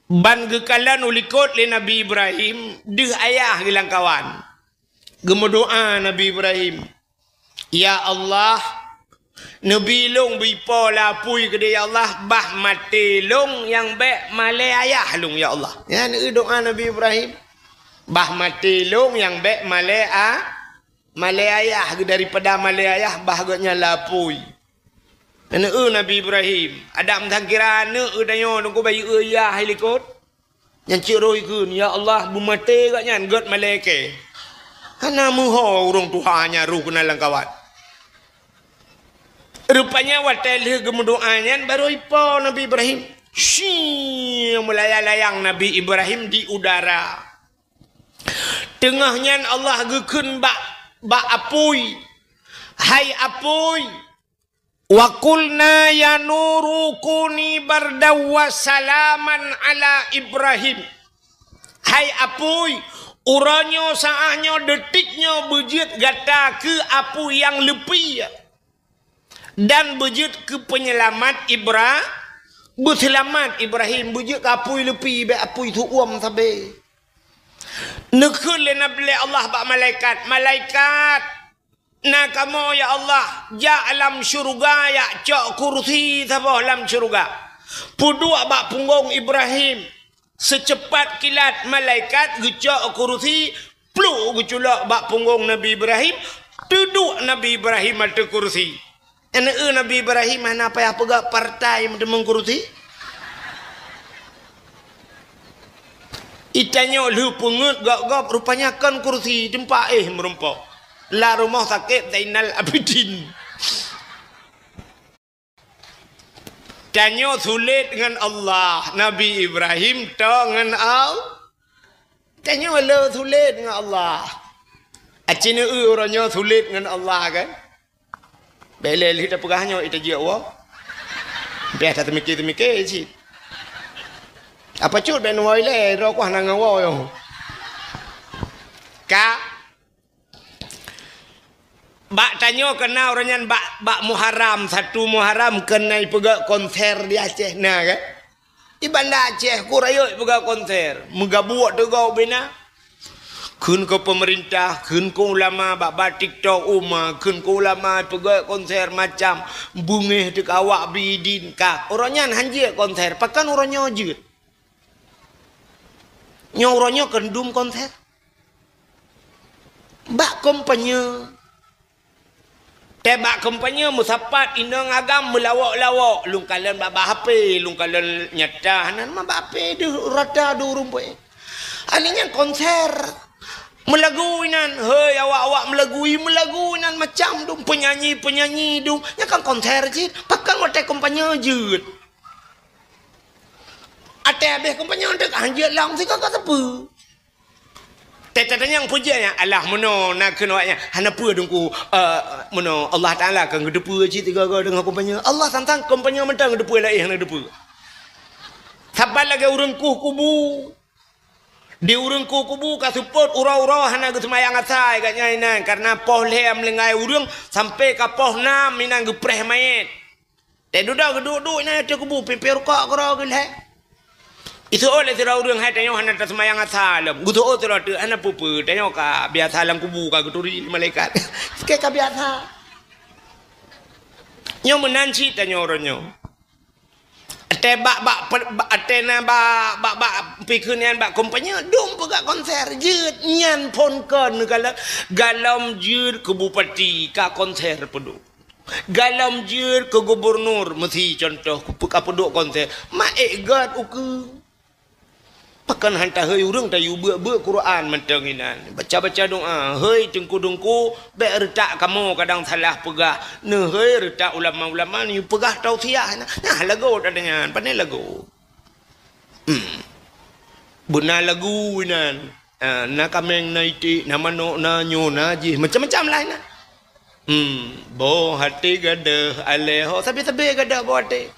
Ban gekalan ulikut le Nabi Ibrahim deh ayah gilang kawan. Gemodoa Nabi Ibrahim. Ya Allah, Nabi long bipo lapui gede ya Allah bah mati long yang bek male ayah long ya Allah. Ya ni doa Nabi Ibrahim. Bah mati long yang bek male ayah daripada male ayah bahagiannya lapui. Nabi Ibrahim ada mentangkira danyo nunggu bayi ayah helikot yang ciroi kun ya Allah bumate katnya god maleke kana muho urung Tuhannya ruh kenalang kawan. Rupanya watel gemudoanya baru ipo Nabi Ibrahim melayang Nabi Ibrahim di udara. Tengahnya Allah gekun bak apui. Hai apui. Wa qulna ya nuru kuni bardaw salaman ala Ibrahim. Hai apui, uranyo saahnya detiknya bejit gata ke apu yang lepi dan bejit ke penyelamat berselamat Ibrahim bejit ke apu lepi be apu itu sampai nekul nabi Allah bak malaikat na kamu ya Allah ja alam syurga ya cok kursi sabah alam syurga puduk bak punggung Ibrahim secepat kilat malaikat gecok kursi plu geculak bak punggung Nabi Ibrahim duduk Nabi Ibrahim ada kursi Nabi Ibrahim mana apa gak partai mendemeng kursi. Itanya lu pungut gak rupanya kan kursi tempat merumpok. La rumah sakit Zainal Abidin. Tanya sulit dengan Allah. Nabi Ibrahim dengan Allah. Tanya lu sulit dengan Allah. Acina orangnya sulit dengan Allah kan. Bila kita pegahnya itu je Allah. Biar tak temikir sih. Apa cut ben woi le ro kwa nang wo yo ka Bak tanya kena orangnya bak Muharram, 1 Muharram kena pergi konser di Aceh nah kan. Di Bandar Aceh ku raya pergi konser. Megabuat tu kau bina. Kun ke pemerintah, kun ke ulama bak TikTok umma, kun ke ulama pergi konser macam bungih dek awak bidin ka. Orangnya hanjir konser, pakan orangnya je. Nya orangnya kendum konser. Bak kompanya tebak kampanye musapat indang agam melawak-lawak lung kalian baba HP lung kalian nyata hanan ma bape du rata du rumpai aninya konser melaguinan hei awak-awak melaguinan macam dong penyanyi dong nya kan konser jit pakan wate kampanye jut ate habis kampanye dek anjir lang sih kakak sepu tetanya yang pujiannya Allah mono nak kenawanya hana pu dongku mono Allah Taala kan gedepu ji tiga dengan kompanya Allah tantang kompanya mentang gedepu lai hana gedepu sabal lagi urangku kubu di urangku kubu ka support ura-ura hana ge semayang asai katnya inan karena poh lem lengai urang sampai ka poh 6 minang ge preh mayit te duda geduk ina te kubu pipir ka kra ge le itu oleh tira urang hai tanyo hana semayang asalam gutu o tira tu hana pupu tanyo ka biasa lang kubu ka guturi malaikat ke ka biasa nyo menanci tanyo ronyo ate bak atena bak pikunian bak kompanya dum pegak konser jeut nyan pon kon galam jeut ke bupati ka konser pedu galam jeut ke gubernur mesti contoh ka peduk konser maek gad uku pakan hantar hei urang tayu be Quran mentang inan baca doa hei tengku-dengku be retak kamu kadang salah pegah ne hei retak ulama-ulama ni pegah tausiah nah lagu adanya pandai lagu benar lagu inan na kameng naiti nama no na nyo na ji macam-macam lain nah bo hati gadah aleho sabi-sabi gadah bo hati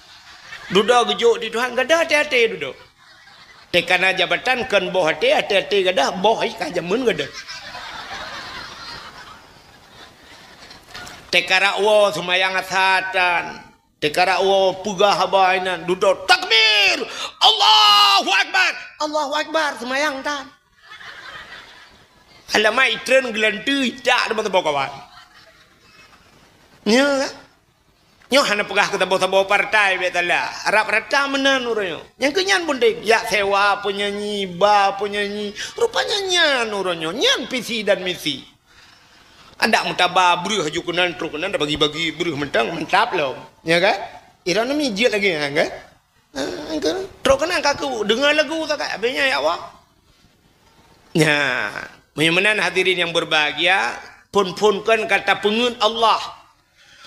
duduk gejuk di Tuhan gadah hati-hati duduk tekana jabatan kan boh hati gadah boh ka jamun gadah tekara wo sumayang asatan tekara wo pugah habainan duduk takbir Allahu akbar sumayang tan alamai tren gelantu tak ada kawan nya nyo hana pegah ke tabo-tabo partai betala Arab rata menan uranyo yang kenyan bunding ya sewa penyanyi rupanya nyan uranyo nyan visi dan misi ada mutaba beruh hajukunan trukunan dah bagi-bagi beruh mentang mentap lo ya kan irana mijit lagi ya kan kan trukunan kaku dengar lagu tak kak abenya ya awak ya menan hadirin yang berbahagia pun-punkan kata pengun Allah.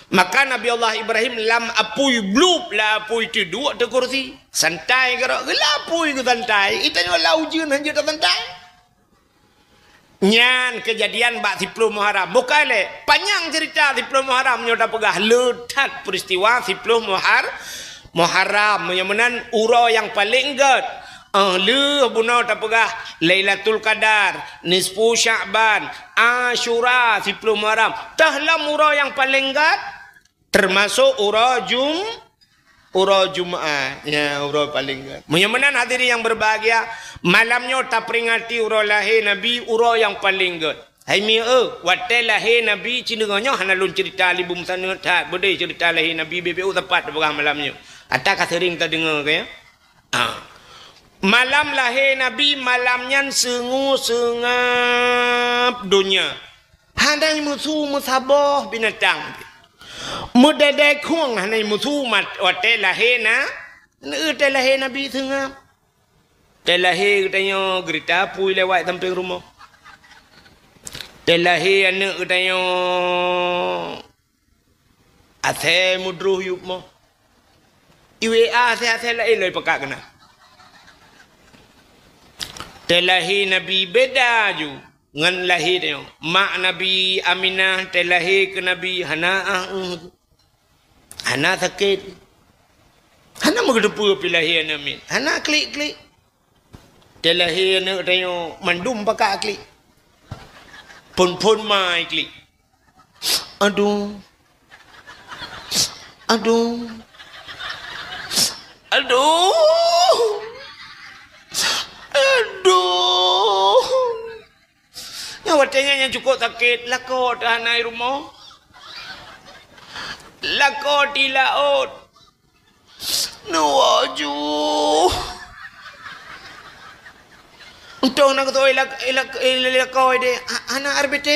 Maka Nabi Allah Ibrahim lam apui blub la apui tu dua tu kursi santai gerak gelapui ke santai itanya la ujian hanya santai nyan kejadian bak 10 Muharram bukale panjang cerita 10 Muharram nyoda pegah letat peristiwa 10 Muharram menyamanan uro yang paling ged le buno ta pegah Lailatul Qadar nisfu Sya'ban Asyura 10 Muharram tahlam uro yang paling ged termasuk ura Jumaat ya ura paling gad menyamanan hadirin yang berbahagia malamnya tak peringati ura lahir Nabi ura yang paling gad hai mi wate lahir Nabi cindengannya hana lun cerita libum sana tak berdai cerita lahir Nabi BBU tepat berang malamnya atak sering tak dengar ke ya malam lahir Nabi malamnya sengap dunia handai musuh musabah binatang mudadai kuang hanai musuh mat wate lahir na te lahir Nabi sengap te lahir katanya gerita pui lewat samping rumah te lahir anak katanya ase mudruh yup mo iwa ase lai loi pakak kena te lahir Nabi beda ju ngan lahir dia mak Nabi Aminah te lahir ke Nabi hana sakit hana menggedepu pi lahir Amin hana klik te lahir nak tengok mandum pakak klik pun mai klik Aduh. Aduh. Aduh. Aduh. Nyawatnya yang cukup sakit. Lako tahanai rumah. Lako di laut. Nuwaju. Untuk nak tahu lako ide. Anak RBT.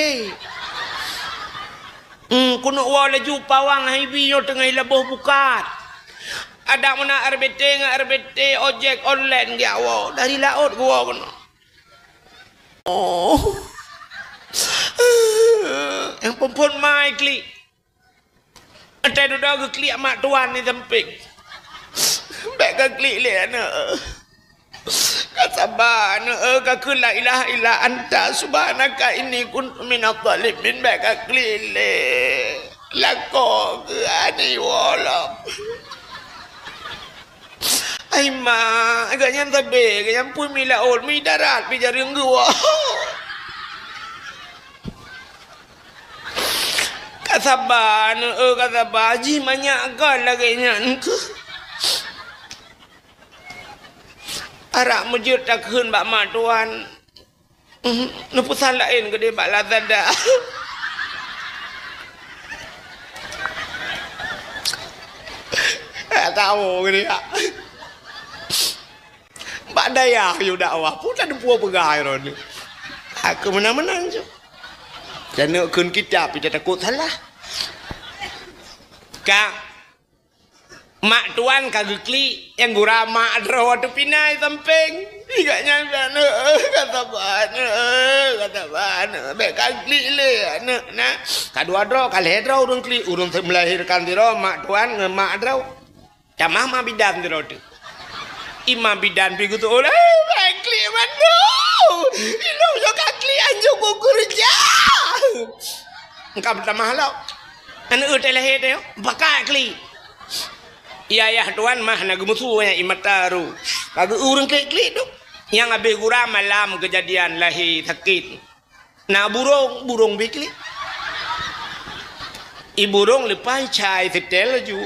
Kuno wala ju pawang hibi yo tengah labuh bukat. Ada mana RBT ojek online dia awo dari laut gua kono. Oh. Yang perempuan mai klik. Ada duduk ke klik mak tuan ni semping. Baik ke klik le ana. Kasabar ana ka la ilaha illa anta subhanaka inni kuntu minadh dhalimin baik ke klik le. Lako ke ani wala. Ai ma agaknya tabe agaknya pun mila ol mi darat pi jari gua. Kasabar kasabar ji banyak kan laganya ke. Arak mujud tak keun bak mak tuan. Nupu salain ke dia bak lazada. Tak tahu ke dia. Bak daya you dakwah pun tak ada puas pegai ron. Aku menang-menang je. Jangan keun kitab kita takut salah. Kak mak tuan kagak kli yang gura mak draw tu pinai samping igaknya kata ban be kagli le nak kadua draw kali draw urung kli urung melahirkan diro mak tuan ngemak draw camah ma bidan diro tu imam bidan pi gitu oleh be kli mano ilo yo kagli anjo kerja engkau tamah lo anu uteleh teh bakal kli. Iya tuan mah nak musuh yang imataru. Kagak urang klik tu. Yang habis gura malam kejadian lahir sakit. Nah burung bikli. Burung lepas cai setel ju.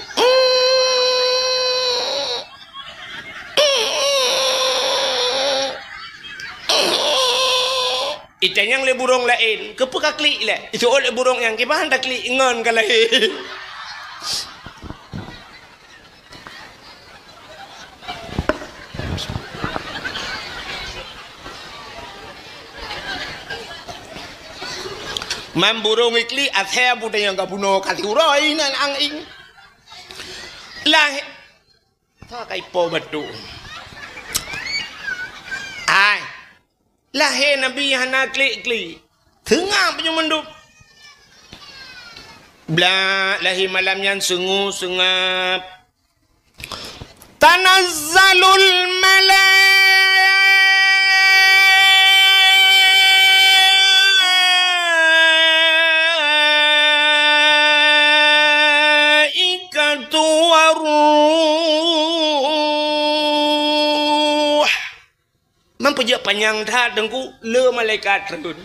Itanya yang le burung lain. Kepeka klik lah. Itu oleh burung yang kibahan tak klik ngon ke lahir. Mamburung ikli athe buta yang kabuno katuroi nan anging lah ta kai po batu ai lah he nabi hana kli tengah punya menduk bla lahi malam yang sungu sungap tanazzalul Mampu panjang dah dengku le malaikat turun.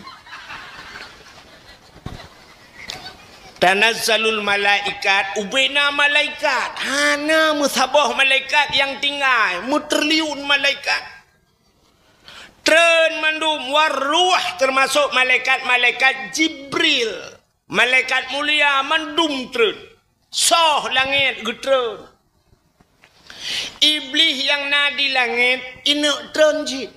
Tanazzalul malaikat ubena malaikat hana musabah malaikat yang tinggal mutriliun malaikat tren mandum waruh termasuk malaikat Jibril malaikat mulia mandum tren soh langit getren iblis yang nadi langit ini tren jin.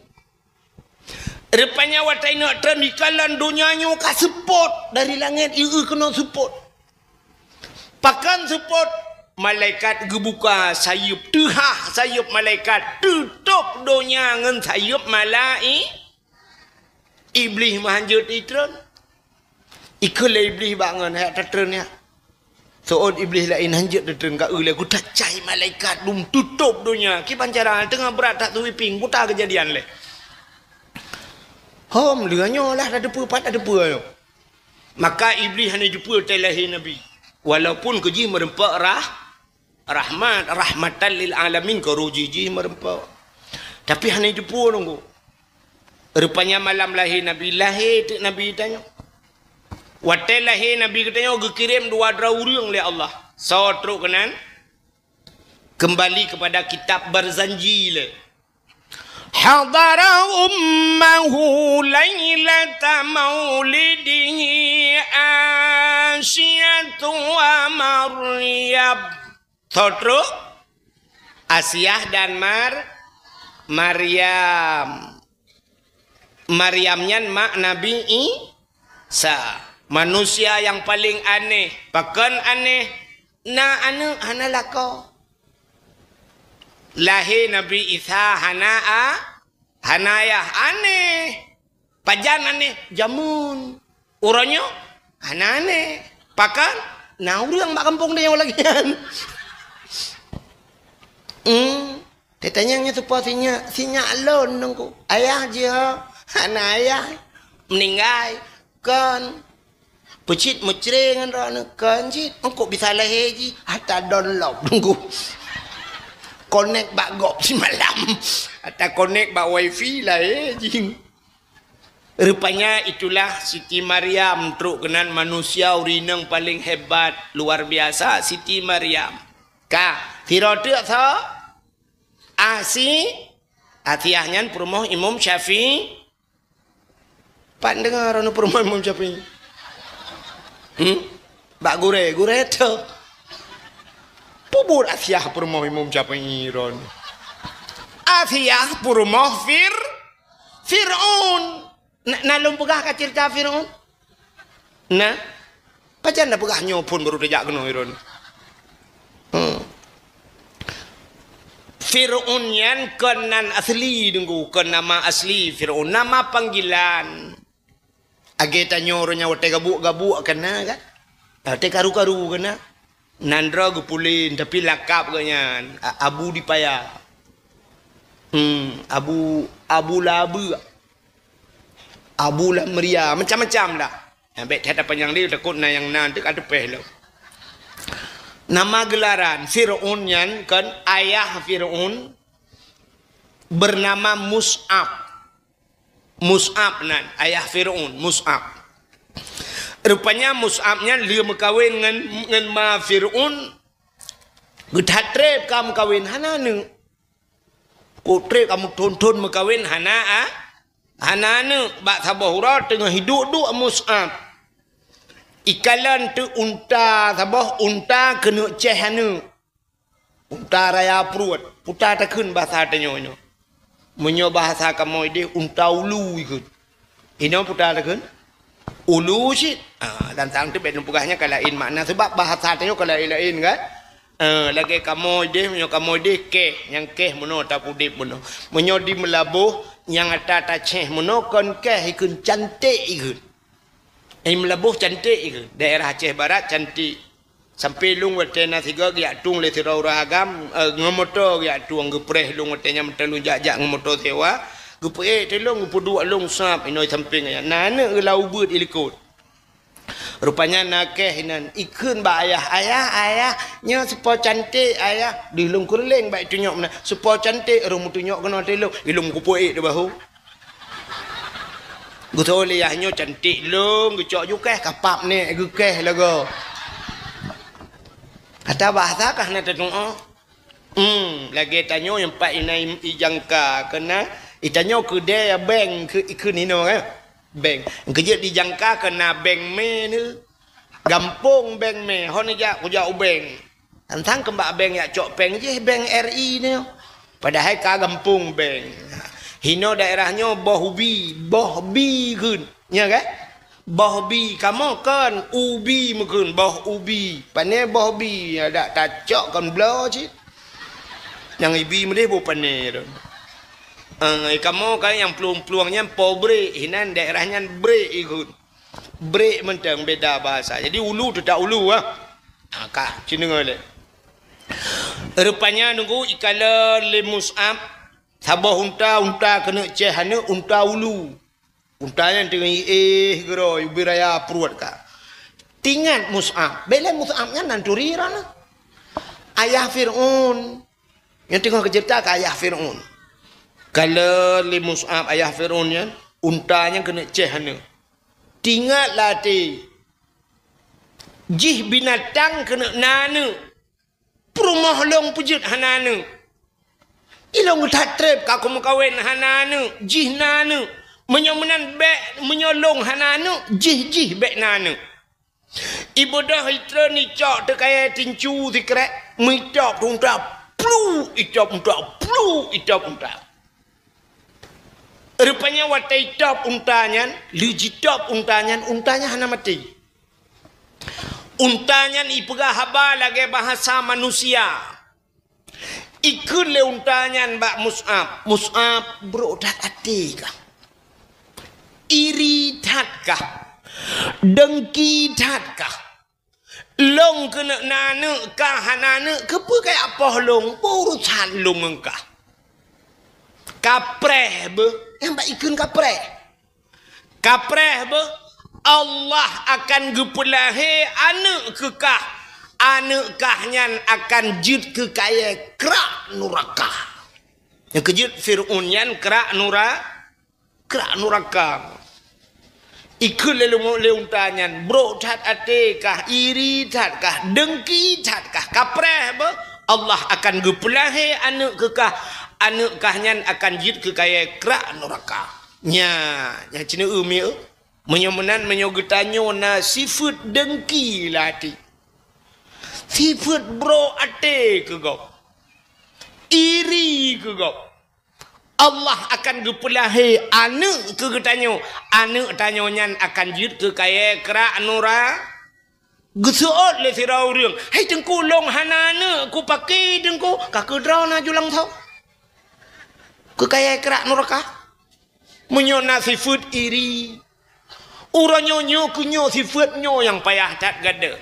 Rupanya watai nak tren di kalan dunianya ka support dari langit ieu kena support. Pakan support malaikat gebuka sayup tehah sayup malaikat tutup dunia ngan sayup iblis mahanjut itren. Ikul iblis bangun hak tetrennya. Soal iblis lain hanjut tetren ka eule ku tacai malaikat dum tutup dunia. Ki pancara tengah berat tak tu ping buta kejadian le. Hom lianyo lah ada pat ada apa. Maka iblis hanya jumpa telahi Nabi. Walaupun keji merempak rahmatan lil alamin kerujiji merempak. Tapi hanya jumpa nunggu. Rupanya malam lahir Nabi tu Nabi tanya. Watai lahir Nabi katanya kirim dua draurung oleh Allah. So teruk kenan kembali kepada kitab berzanji le. Hadara ummahu lailata maulidihi Asyatu wa Maryam. So teruk Asyah dan Maryam. Maryamnya mak Nabi Isa. Manusia yang paling aneh. Bahkan aneh. Hana lako. Lahir Nabi Isa Hanayah aneh. Pajan aneh. Jamun. Uranya aneh. Bahkan orang mak kampung dia yang lagi. Dia tanya supaya sinya alon nunggu. Ayah dia. Anak ayah. Meninggal. Kan. Pecit mencering kan cik. Engkau bisa lahir je. Hatta download nunggu. Connect bak gop si malam. Hatta connect bak wifi lah je. Rupanya itulah Siti Maryam. Teruk kenan manusia urinang paling hebat. Luar biasa Siti Maryam. Tiro tu so. Atiyahnya perumahan Imam Syafi'i. Pak dengar orang perumahan Imam Syafi'i. Bak gure tu. Pubur Asiyah purmoh Imam Syafi'i ron. Asiyah purmoh Fir'aun. Nalum pegah ka cerita Fir'aun? Nah. Pajan dah pegah nyopun baru dejak kena ron. Fir'aun yan kenan asli dengku, ken nama asli Fir'aun, nama panggilan. Age tanyo ronya wate gabuk kena kan? Wate karu kena. Nandra gepulin tapi lakap kanya Abu Dipaya. Abu Labu. Abu Lamria macam-macam lah. Ambek tiada panjang dia takut na yang nanti ada peh lah. Nama gelaran Fir'aun yan kan ayah Fir'aun bernama Mus'ab. Mus'ab nan ayah Fir'aun Mus'ab. Rupanya Mus'abnya dia berkahwin dengan ma Fir'aun. Gedatrep kamu kawin hana nu. Kotre kamu tonton berkahwin hana nu bak sabahura tengah hidup du Mus'ab. Ikalan tu unta sabah unta kena ceh hana. Unta raya perut. Putar takun bahasa tanya. Menyo bahasa kamu dia unta ulu ikut. Ini putar takun. Ulu sih. Dan sang tu bedung pugahnya kalain makna sebab bahasa tanya kalain kan. Lagi kamu dia menyo kamu dia keh yang keh mono tak pudip mono. Menyo di melabuh yang ada taceh mono kon keh ikut cantik ikut. Melabuh cantik ikut. Daerah Aceh Barat cantik. Sampai lung watena tiga dia tung le tirau ragam ngomoto dia tuang gepreh lung watenya mentelung jajak ngomoto sewa gepreh telung gepuduk lung sap inoi samping ya nana lau beut ilikut rupanya nakeh nan ikun ba ayah nya sepo cantik ayah di lung kurleng baik tunyok mana sepo cantik rum tunyok kena telung ilung kupuik de bahu gutole yahnya cantik lung gecok jukeh kapap ni gekeh lago. Kata bahasa kah nak tengok? Lagi tanya yang pak inai dijangka kena itanya ke dia bank ke nino kan? Bank. Kerja dijangka kena bank me ni. Gampung bank me. Hon ja ku ja bank. Tantang kembak bank ya cok bank je bank RI ni. Padahal ka gampung bank. Hino daerahnya Bohbi kun. Ya kan? Bohbi kamu kan ubi mungkin boh ubi pane bohbi ada tacok kan blo cik yang ibi mendeh bu pane kamu kan yang peluang-peluangnya pobre hinan daerahnya bre ikut bre mentang beda bahasa jadi ulu tu tak ulu kak cina ngale rupanya nunggu ikala le Mus'ab sabah unta kena cehana unta ulu. Untanya dengan gero biraya perut ka. Tingat Mus'ab. Bela Mus'abnya nanturi rana. Ayah Fir'aun. Yang tengah kecerita ke ayah Fir'aun. Kalau li Mus'ab ayah Fir'aun yan, untanya kena cehana. Tingatlah ti Jih binatang kena nana. Perumah long pujut hanana. Ilong tatrep kaku mengkawin hanana. Jih nana. Menyomenan bek menyolong hanana. Jih bek nana. Ibu dah hitra ni cok terkaya tincu tikrek. Mitap tuntap. Plu itap untap. Plu itap untap. Rupanya watai top untanyan. Liji top untanyan. Untanya hana mati. Untanya ipegah haba lagi bahasa manusia. Ikut le untanya mbak Mus'ab. Mus'ab bro dah hati kah? Iri tat kah? Dengki tat kah? Long kena nana kah hanana kepa kaya apa long? Urusan long engkah. Kapreh be. Yang mbak ikun kapreh. Kapreh be. Allah akan gepulahi anak kekah. Anak kahnya akan jid ke kaya kerak nuraka. Yang kejut Fir'unyan kerak nuraka. Ikut leuntanyan. Bro cat ate kah, iri cat kah, dengki cat kah, kapreh apa? Allah akan gepulahi anak kekah. Anak kahnya akan jid ke kaya kerak nuraka. Yang cina umi menyomenan menyogetanyo na sifat dengki lati. Sifat bro ate ke kau. Iri ke kau. Allah akan gepulahi anak ke getanyo. Anak tanyonya akan jid ke kaya kerak nura. Gesuot le sirau riang. Hai dengku long hanana ku pakai dengku. Kakak draw na julang tau. Ke kaya kerak nuraka. Menyona sifat iri. Urang nyo kunyo sifatnyo yang payah tak gada.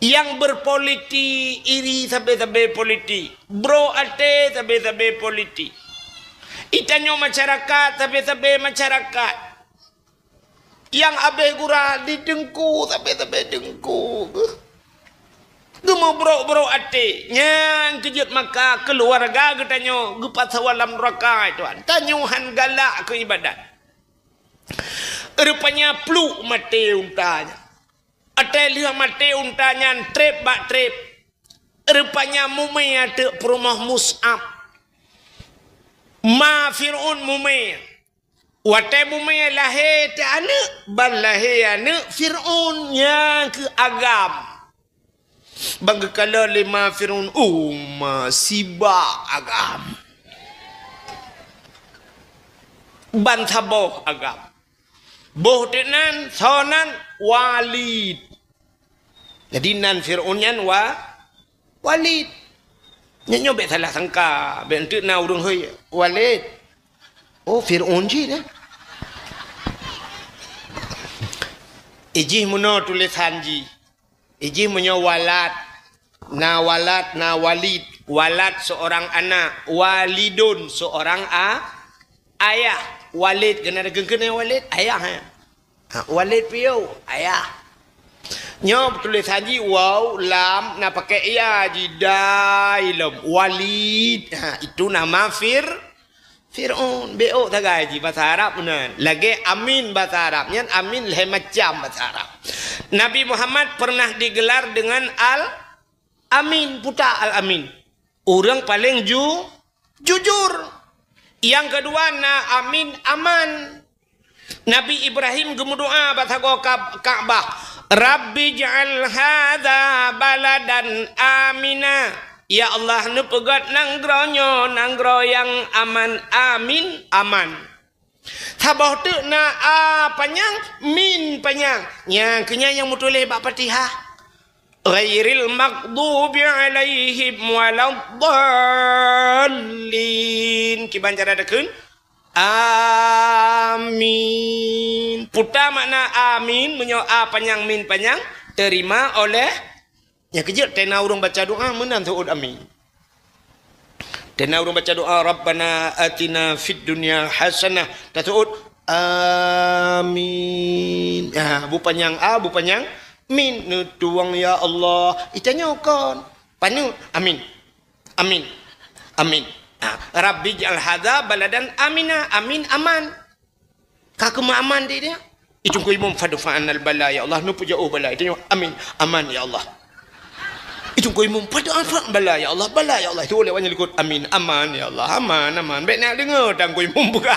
Yang berpolitik iri sampai politik. Bro ate sampai politik. Itanyo masyarakat sampai masyarakat. Yang abe gura didengku sampai dengku. Gemo bro ate. Yang kejut maka keluarga getanyo gepat sawalam neraka tuan. Tanyuhan galak ke ibadat. Rupanya pluk mati untanya. Ada lihat mati untanya trip bak trip. Rupanya mumi ada perumah Mus'ab. Ma Fir'un mumi. Watai mumi lahir tak anak. Ban lahir anak Fir'un yang ke agam. Bagi kalau lima Fir'un. Siba agam. Ban taboh agam. Boh tenan sonan Walid. Jadi nan Fir'unyan Walid. Nyanyo bet salah sangka. Bet entuk na urung hoi Walid. Oh Fir'un je dah. Ijih muno tulisan ji. Ijih munyo walad. Na walad na walid. Walad seorang anak. Walidun seorang ayah. Walid kena ada gengkena Walid ayah Walid piu ayah nyo tulis haji waw lam na pakai iya jidailum Walid itu nama Fir'un bo tagaji bahasa Arab benar lagi amin bahasa Arabnya amin leh macam bahasa Arab. Nabi Muhammad pernah digelar dengan Al-Amin puta Al-Amin orang paling jujur. Yang kedua na amin aman. Nabi Ibrahim gemudoa batago Ka'bah. Rabbi ja'al hadza baladan amina. Ya Allah nu pegat nanggronyo nanggro yang aman amin aman. Sabah tu na panjang min panjang. Yang kenya yang mutuleh bak Fatihah. Ghairil maghdubi alaihim waladdallin. Kiban cara dekun amin. Puta makna amin menyo panjang min panjang terima oleh ya kejut tena urang baca doa menan tuud amin. Tena urang baca doa Rabbana atina fid dunya hasanah tatuud amin. Bu panjang bu panjang min tuang ya Allah itanya kon panu amin amin amin Rabbi ja'al hadza baladan amina amin aman kakuma aman dia Itu ko imam fadfa'an al bala ya Allah, nu pujau bala. Itu amin, aman ya Allah. Itu ko imam fadfa'an bala ya Allah, bala ya Allah. Itu oleh wanya likut amin, aman ya Allah, aman, aman. Baik nak dengar tang ko imam buka.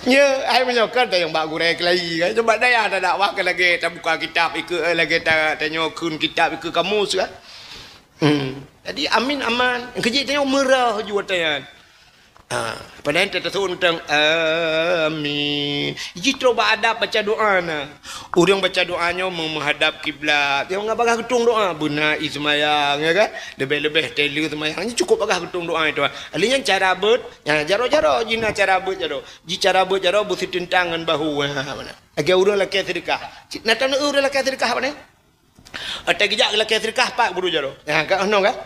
Nya ai menyokan ta yang bak gurek lagi kan. Sebab daya tak dakwah lagi tak buka kitab ikut lagi tak nyokun kitab ikut kamus kan. Jadi amin aman. Kerja tengok merah juga tayan. Padahal kita tahu tentang amin. Jadi coba adab baca doa na. Orang baca doanya menghadap kiblat. Dia enggak bagah ketung doa buna ismayang ya kan. Lebih-lebih telu semayang. Ini cukup bagah ketung doa itu. Alinya cara bet, ya jaro-jaro jina cara bet jaro. Ji cara bet jaro busi tentangan bahu mana. Agak orang laki sedekah. Natan orang laki sedekah mana? Ada kejak laki sedekah pak buru jaro. Ya kan ono kan?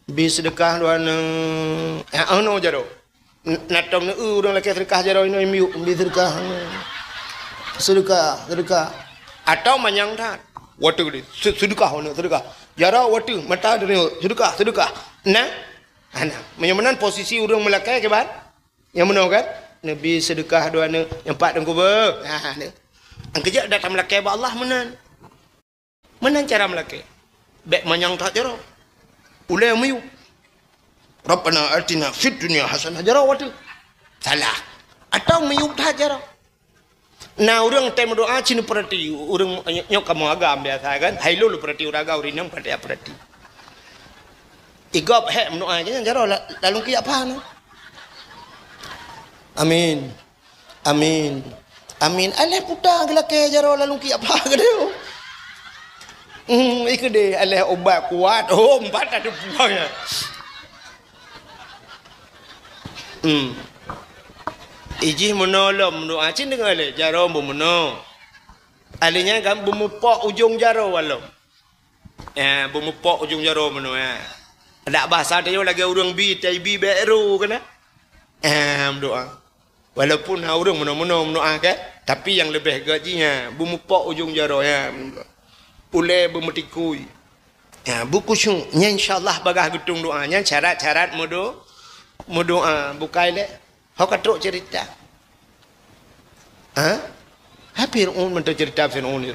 Bis sedekah doana. Ya ono jaro. Natam orang laki sedekah jaro ini miu bis sedekah. Sedekah. Atau manyang tat. Watu gede. Sedekah ono sedekah. Jaro watu mata dari sedekah. Nah. Ana, menyamanan posisi orang melakai ke ban? Yang mana kan? Nabi sedekah doana yang pak dengku ber. Nah, ni. Ang kejak datang melakai ba Allah menan. Menan cara melakai. Bek manyang tat jaro. Ulai miu. Rabbana atina fid dunya hasanah jaro watu. Salah. Atau miu tat jaro. Nah orang tem doa cina perhati orang nyok kamu agam biasa kan. Hai lu perhati orang agam orang yang perhati. Igop hek doa aja jaro lalu ki apa na. Amin. Amin. Amin. Aleh putar gelake jaro lalu ki apa ke dia. Ikut deh aleh obat kuat. Oh 4 ada buahnya. Iji menolom doa cin dengan ale jaro bumono. Alinya kan bumupok ujung jaro walau. Bumupok ujung jaro meno ya. Ada bahasa dia lagi orang bi tai beru kena. Doa. Walaupun orang meno doa kan, tapi yang lebih gajinya bumupok ujung jaro ya. Ule bumetikui. Buku syung nya insyaallah bagah getung doanya syarat-syarat doa bukai le. Hak katruk cerita. Fir'aun mentah cerita Fir'aun ni.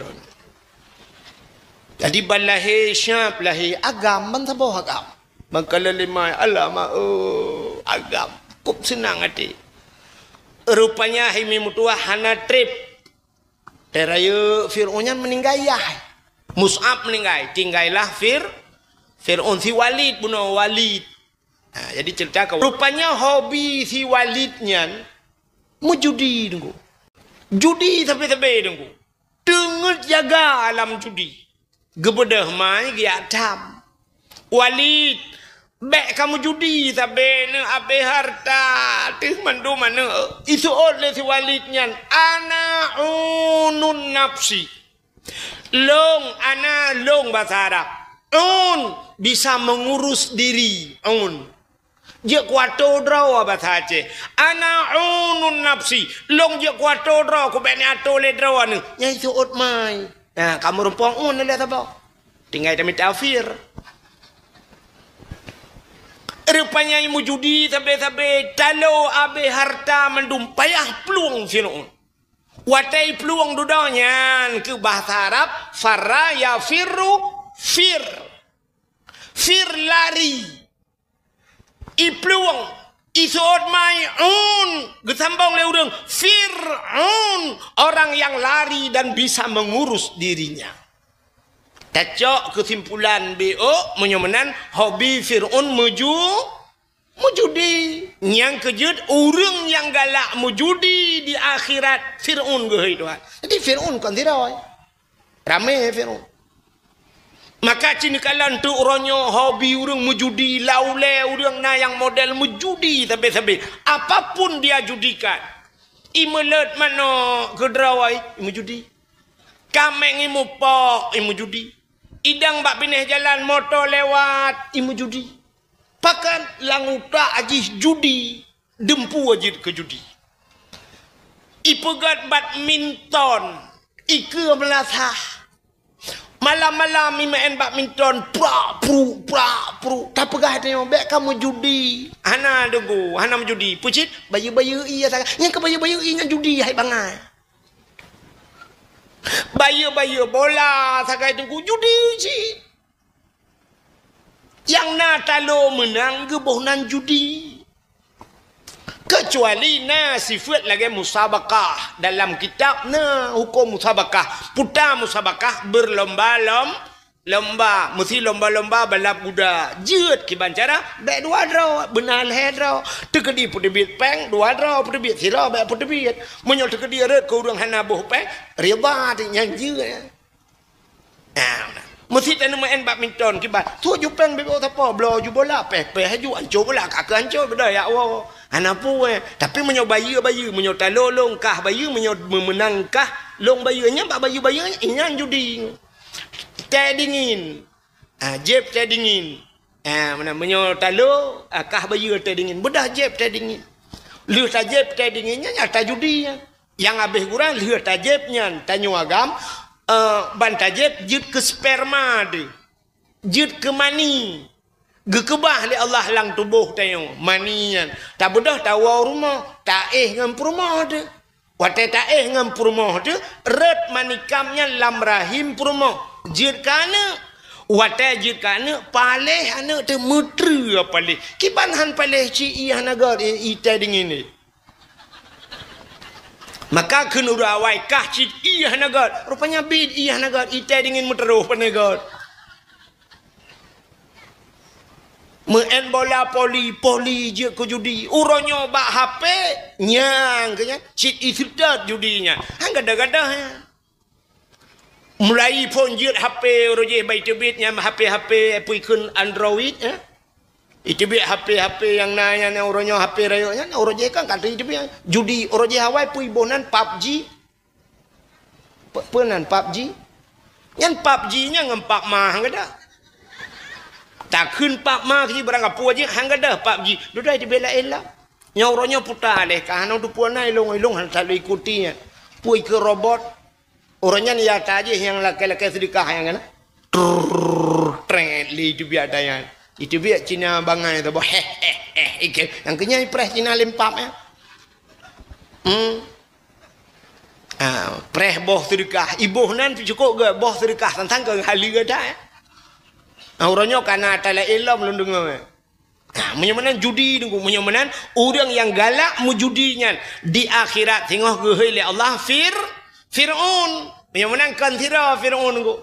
Jadi balahi syab lahi agam mentabo agam. Maka limai alama agam. Kup senang hati. Rupanya himi mutua hana trip. Teraya Fir'aunnya meninggal yah. Mus'ab meninggal. Tinggallah Fir'aun si Walid bunuh Walid. Jadi cerita kau. Rupanya hobi si Walidnya mujudi dengku. Judi sampai dengku. Dengar jaga alam judi. Gebedah mai dia tam. Walid, bek kamu judi sampai ne abe harta. Tih mandu mana? Itu oleh si Walidnya. Ana unun nafsi. Long bahasa Arab. Bisa mengurus diri. Dia kuato draw bahasa Aceh. Ana unun nafsi. Long dia kuato draw. Ku bani ato le draw ni. Yang itu mai. Nah, kamu rumpang le tabau. Tinggal demi tafsir. Rupanya imu judi sampai talo abe harta mendum payah peluang Fir'aun. Watai peluang dudanya ke bahasa Arab farra ya firru fir lari. I peluang isod mai gesambang le urang Fir'aun orang yang lari dan bisa mengurus dirinya. Tacok kesimpulan BO menyamanan hobi Fir'aun mujudi. Yang kejut orang yang galak mujudi di akhirat Fir'aun gehoi Tuhan. Jadi Fir'aun kan tidak ramai Fir'aun. Maka cini kalan tu orangnya hobi orang mujudi, laule orang na yang model mujudi sampai apapun dia judikan. Imelet mana kedrawai mujudi. Kameng imu pok mujudi. Idang bak pineh jalan motor lewat mujudi. Pakan languta ajih judi, dempu ajih ke judi. Ipegat badminton, ike melasah. Malam-malam main badminton, pra perut tak pegah tengok baik kamu judi hana dugu hana judi pucit bayu-bayu iya tak yang ke bayu-bayu iya judi hai bangai bayu-bayu bola sakai dugu judi cik yang natalo menang gebohnan judi kecuali sifat lagi musabakah dalam kitab hukum musabakah putar musabakah lomba mesti lomba balap kuda jeut kiban cara baik dua draw benar he draw tekedi putebit peng dua draw putebit sira baik putebit menyol tekedi ret ke urang hana boh peng riba yang jeut mesti tanah main badminton kiban tu ju peng bebo apa blo ju bola peh haju ancur bola kak ancur beda ya Allah anak pu tapi menyo bayu menyo talolong kah bayu menyo memenangkah long bayunya bak bayu inyan judi teh dingin jeb teh dingin mana menyo talo kah bayu teh dingin bedah jeb teh dingin lu ta jeb teh dinginnya nyata judi yang habis kurang lu ta jebnya tanyo agam ban ta jeb jut ke sperma de jut ke mani gekebah li Allah lang tubuh tayong manian tak bedah tawa rumah tak ngam rumah de wate tak ngam rumah de ret manikamnya lam rahim rumah jir kana wate jir kana paleh anak te mutru paleh kiban han paleh ci iya nagar ite dingin ni maka kenura awai kah ci iya nagar rupanya bid iya nagar ite dingin mutru panegar meen bola poli je ke judi uronyo bak HP nyang kenya cik isirdat judinya hang gadah-gadah ya mulai pun je HP roje bai tebitnya HP puikeun Android ya itebit HP yang nanya uronyo HP rayonya uroje kan kata itebit judi uroje hawai pui bonan PUBG penan PUBG yang PUBG nya ngempak mah gadah tak kun pak ma ki barang apa je hang gadah pak ji dudai di bela elak nyauronya putar leh kan du puana ilong han tak ikuti nya pui ke robot orangnya ni ya taje yang laki-laki sedekah yang kana tren li tu biar dayan itu biar Cina bangai tu ike yang kenya pres Cina lempap ya pres boh sedekah ibuh nan cukup ke boh sedekah tentang ke hali gadah ya orangnya karena tala ilam lu dengar. Menyamanan judi nunggu menyamanan orang yang galak mujudinya di akhirat tengok gehoi le Allah Fir'aun menyamanan kan tira Fir'aun nunggu.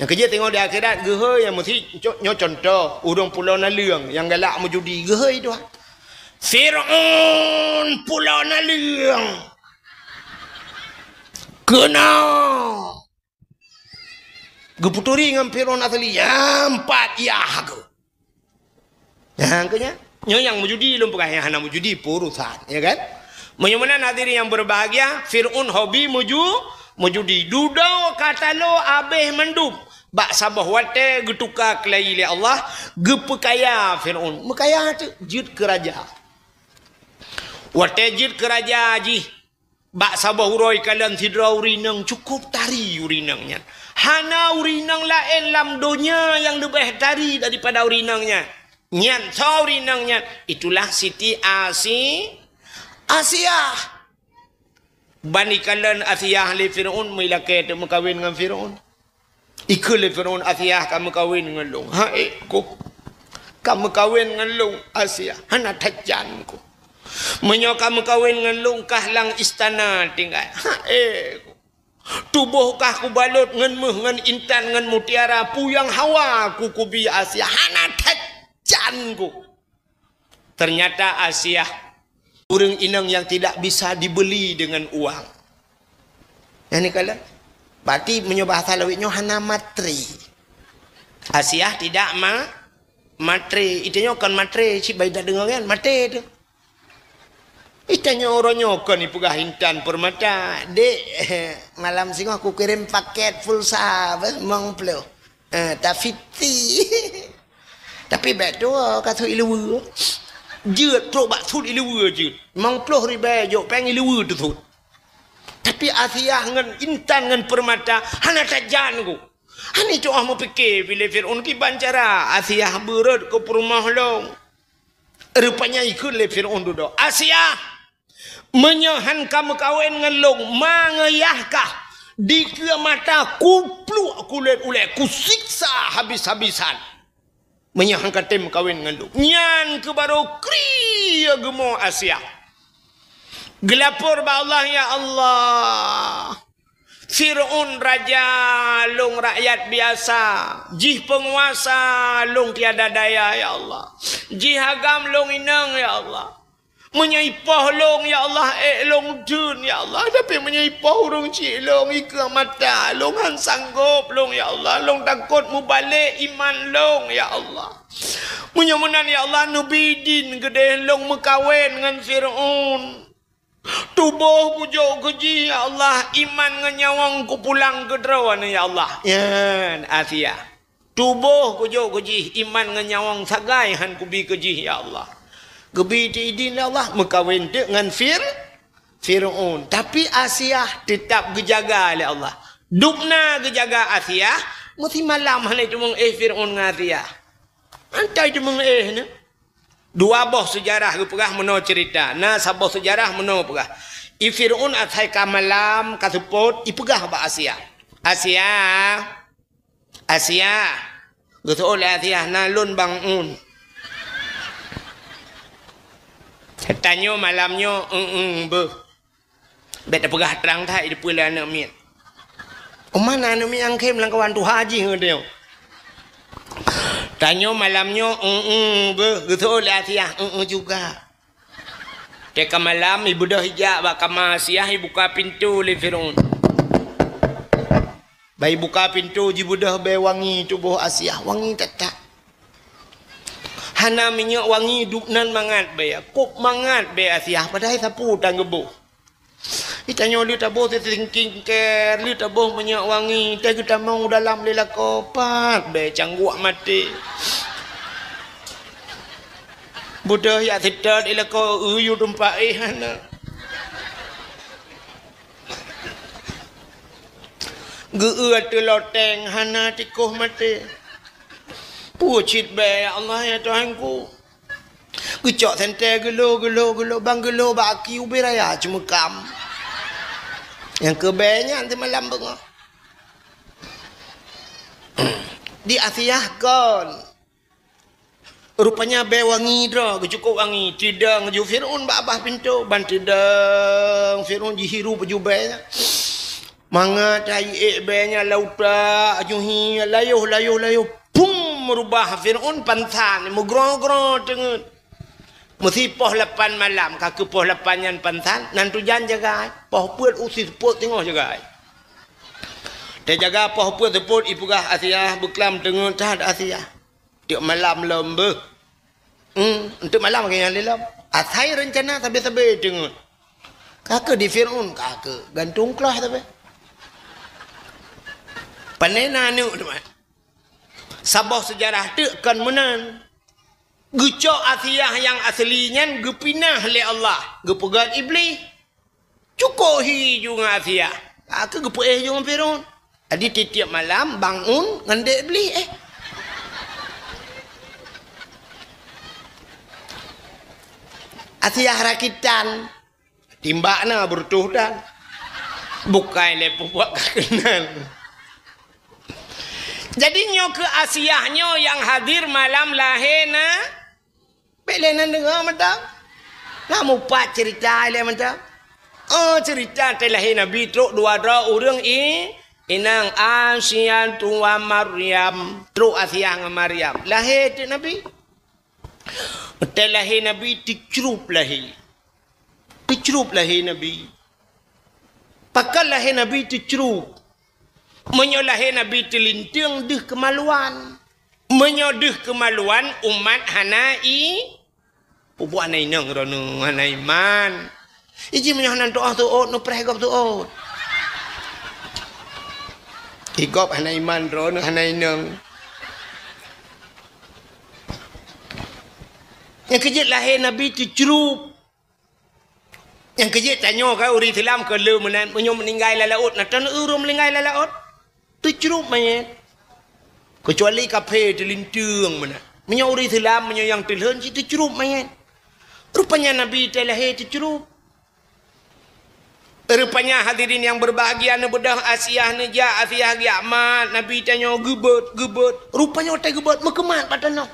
Yang kerja tengok di akhirat gehoi yang mesti nyo contoh orang pulau Naliang yang galak mujudi gehoi tu. Fir'aun pulau Naliang. Kenal geputuri ngam Fir'aun asli empat ya ke yang kenya yang mujudi lumpur yang hana mujudi purusan ya kan menyamanan hadirin yang berbahagia Fir'aun hobi mujudi dudau kata lo abeh mendub bak sabah wate getuka kelai li Allah gepekaya Fir'aun mekaya tu jid keraja wate jid keraja ji bak sabah uroi kalian tidra urinang cukup tari urinangnya hana urinang lain lam dunia yang lebih tari daripada urinangnya nyan so urinangnya itulah Siti Asia bani kalian Asia li Fir'aun milake tu mekawin dengan Fir'aun ikut li Fir'aun Asia kamu kawin dengan long kamu kawin dengan long Asia hana tajanku menyo kamu kawin dengan long kahlang istana tinggal tubuhkah ku balut ngan meh ngan intan ngan mutiara puyang hawa ku kubi Asia hana tajan ku ternyata Asia urang inang yang tidak bisa dibeli dengan uang yani kala berarti menyo bahasa lawitnya hana matri Asia tidak matri itunya kan matri si baida dengar kan mate tu itanya orangnya kan ipugah intan permata dek malam singgo aku kirim paket pulsa mengplo tafiti tapi betul kata ilu jeut pro bak thut ilu jeut mengplo riba jo peng ilu tu thut tapi Asia ngan intan ngan permata hana tajan ku Hani tu mau fikir bila Fir'aun ki bancara Asia berat ke rumah long. Rupanya ikut le Fir'aun duduk. Asia menyahan kamu kawin dengan long mangayahkah di ke mata kupluk kulit ulet kusiksa habis-habisan. Menyahan katim kawin dengan long. Nyan ke baru kri gemo Asia. Gelapur ba Allah ya Allah. Fir'aun raja, long rakyat biasa. Jih penguasa, long tiada daya ya Allah. Jih agam long inang ya Allah. Menyaipah long ya Allah, long dun ya Allah. Tapi menyaipah urung cik long ika mata. Long han sanggup long ya Allah. Long takut mu balik iman long ya Allah. Menyamunan ya Allah nubidin gede long mekawin dengan Fir'aun. Tubuh pujuk keji ya Allah, iman ngenyawang ku pulang ke derawan ya Allah. Ya Asia. Tubuh pujuk keji, iman ngenyawang sagai han ku bi keji ya Allah. Gebi tidin ya Allah mekawin dengan Fir'aun. Tapi Asia tetap gejaga oleh Allah. Dukna gejaga Asia, mesti malam hale cuma Fir'aun dengan Asia. Antai cuma ni. Dua boh sejarah ke pegah meno cerita. Nah sabah sejarah meno pegah. I Fir'aun atai kamalam kasupot i pegah ba Asia. Asia. Betul Asia nalun bangun. Tanyo malamnya be. Bet pegah terang thai di pula anak miet. Mana anak miet angkem lang kawan tu haji ngedeu. Tanya malamnya betul Asia juga. Teka malam ibu dah hijab bakama Asia buka pintu le Fir'aun. Bai buka pintu ibu dah be wangi tubuh Asia wangi tetap. Hana minyak wangi duknan mangat be kop mangat be Asia padahal sapu tanggebu. Ditanya lu tabuh thinking care lu tabuh minyak wangi teh kita mau dalam lela kopat be cangguak mati. Budak ya tidak ila ko uyu tempat hana. Geuat tu loteng hana tikuh mati. Pucit be Allah ya Tuhanku. Gucok sente gelo bang gelo baki ubiraya cuma kam. Yang kebenya nanti malam bengok. Di Asia kon. Rupanya be wangi dah, cukup wangi. Tidak ngeju Fir'aun babah pintu. Ban tidak Fir'aun jihiru pejubenya. Manga cai benya lauta ajuhi layuh. Pum merubah Fir'aun pantan. Mugrong-grong tengut. Mesti poh 8 malam, kaki poh 8 yang pantan, nanti jangan jaga, poh puat usi seput tengok jaga. Dia jaga poh puat seput, ibu kah Asia berkelam tengok tak Asia. Tiap malam lembe, untuk malam kaya lelap. Asai rencana sabi tengok. Kakak di Fir'aun kakak gantung kelah tapi. Panena ni teman. Sabah sejarah tu kan menan. Gucok Asia yang aslinya gepinah oleh Allah. Gepegat iblis. Cukup hi juga Asia. Aku gepuh juga Fir'aun. Jadi tiap malam bangun ngendek iblis Asia rakitan. Timbakna bertuh dan. Bukan lepuh buat kenal. Jadi nyo ke Asianya yang hadir malam lahirna. Belenan dengar mentang. Namu pat cerita ile mentang. Cerita telahir Nabi truk dua orang inang Asia tua Maryam, truk Asia dengan Maryam. Lahir tu Nabi. Telahir Nabi dicrup lahir. Dicrup lahir Nabi. Pakal lahir Nabi dicrup. Menyolahir Nabi telintung deh kemaluan. Menyodeh kemaluan umat hanai. Pupuan nai nang rono hanai man. Iji menyohanan doa tu ot no prehgop tu ot. Higop hanai man rono hanai nang. Yang kejut lahir Nabi dicerup. Yang kejut tanya kau uri Islam ke lu meninggal la laut. Nak tan uru meninggal la laut. Dicerup mayat. Kecuali kafe terlintung mana. Menyuri Islam menyayang telhon situ cerup main. Rupanya Nabi telah cerup. Rupanya hadirin yang berbahagia na bedah Asia neja Asia giamat Nabi tanya gebet. Rupanya otak gebet mekemat patana.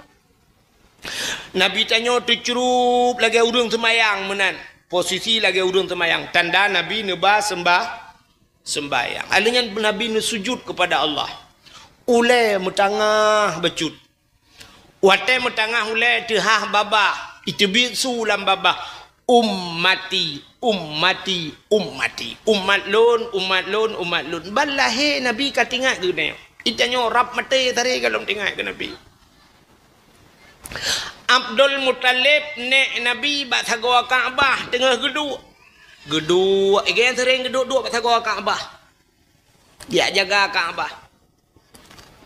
Nabi tanya tercerup lagi urang semayang menan. Posisi lagi urang semayang. Tanda Nabi neba sembayang. Alanya Nabi sujud kepada Allah. Ulai metangah becut. Wate metangah ulai tehah babah. Itu bisu lam babah. Ummati. Umat lun. Balahe Nabi katingat ke ni. Itanya rap mati tadi kalau tinggal ke Nabi. Abdul Muttalib nek Nabi bak thagoa Kaabah tengah geduk. Igen sering geduk bak thagoa Kaabah. Dia jaga Kaabah.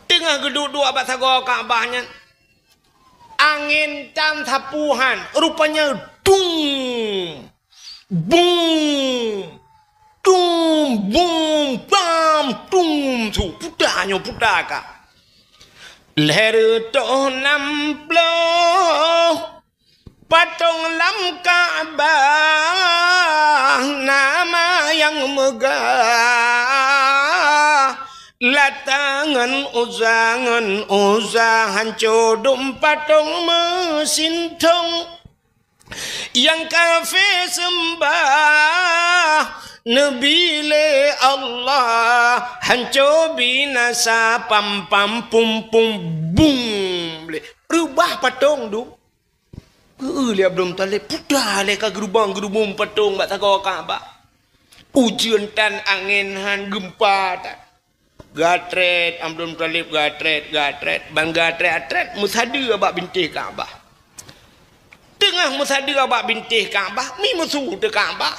Tengah geduk bak thagoa Kaabahnya. Angin tam tapuhan rupanya dung bam tu pudaka leher to namplo patung lam Ka'bah nama yang megah latangan uzahan codum patung mesin tong yang kafir sembah Nabi le Allah hancur binasa pam pum bung le rubah patung tu le Abdul Muttalib pudah le ka gerubang patung bak tago Kaabah ujian tan angin han gempa tak gatret Abdul Muttalib gatret bang gatret musada bak bintih Kaabah tengah musada bak bintih Kaabah mi musuh de Kaabah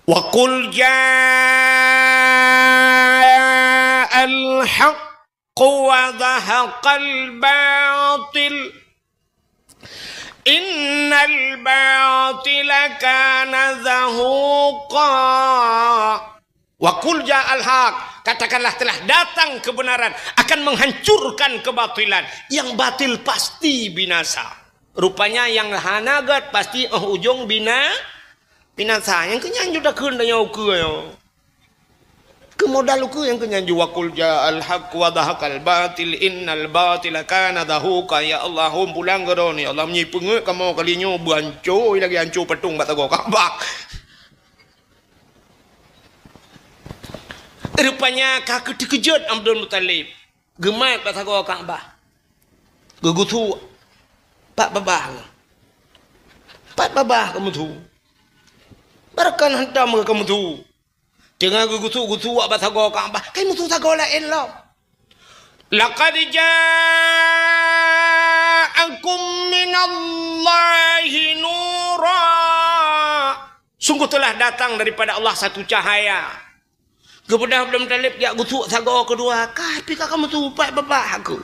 wa qul ja'al haqq wa dhahaqal batil innal batila kana zahuqa wa qul ja'al haqq katakanlah telah datang kebenaran akan menghancurkan kebatilan. Yang batil pasti binasa. Rupanya yang hanagat pasti ujung binasa. Yang kenyanju dah kena yang ukur ya. Kemodal ukur yang kenyanju wakul ja'al haq wa dhahaqal batil innal batila kana dhahuqa. Ya Allah pulang geroni. Allah menyipeng kamu kalinya bancoy lagi hancur patung batago Kaabah. Rupanya kakak dikejut Abdul Muttalib. Gemai kat tago Kaabah. Gegutu Pak babah kamu tu. Barakan hentam kamu tu. Tengah gegutu kat tago Kaabah. Kamu tu tago lain lah. Laqad ja'akum minallahi nura. Sungguh telah datang daripada Allah satu cahaya. Kepada Abdul Muttalib dia gutuk sago kedua. Tapi kamu tu upai babah aku.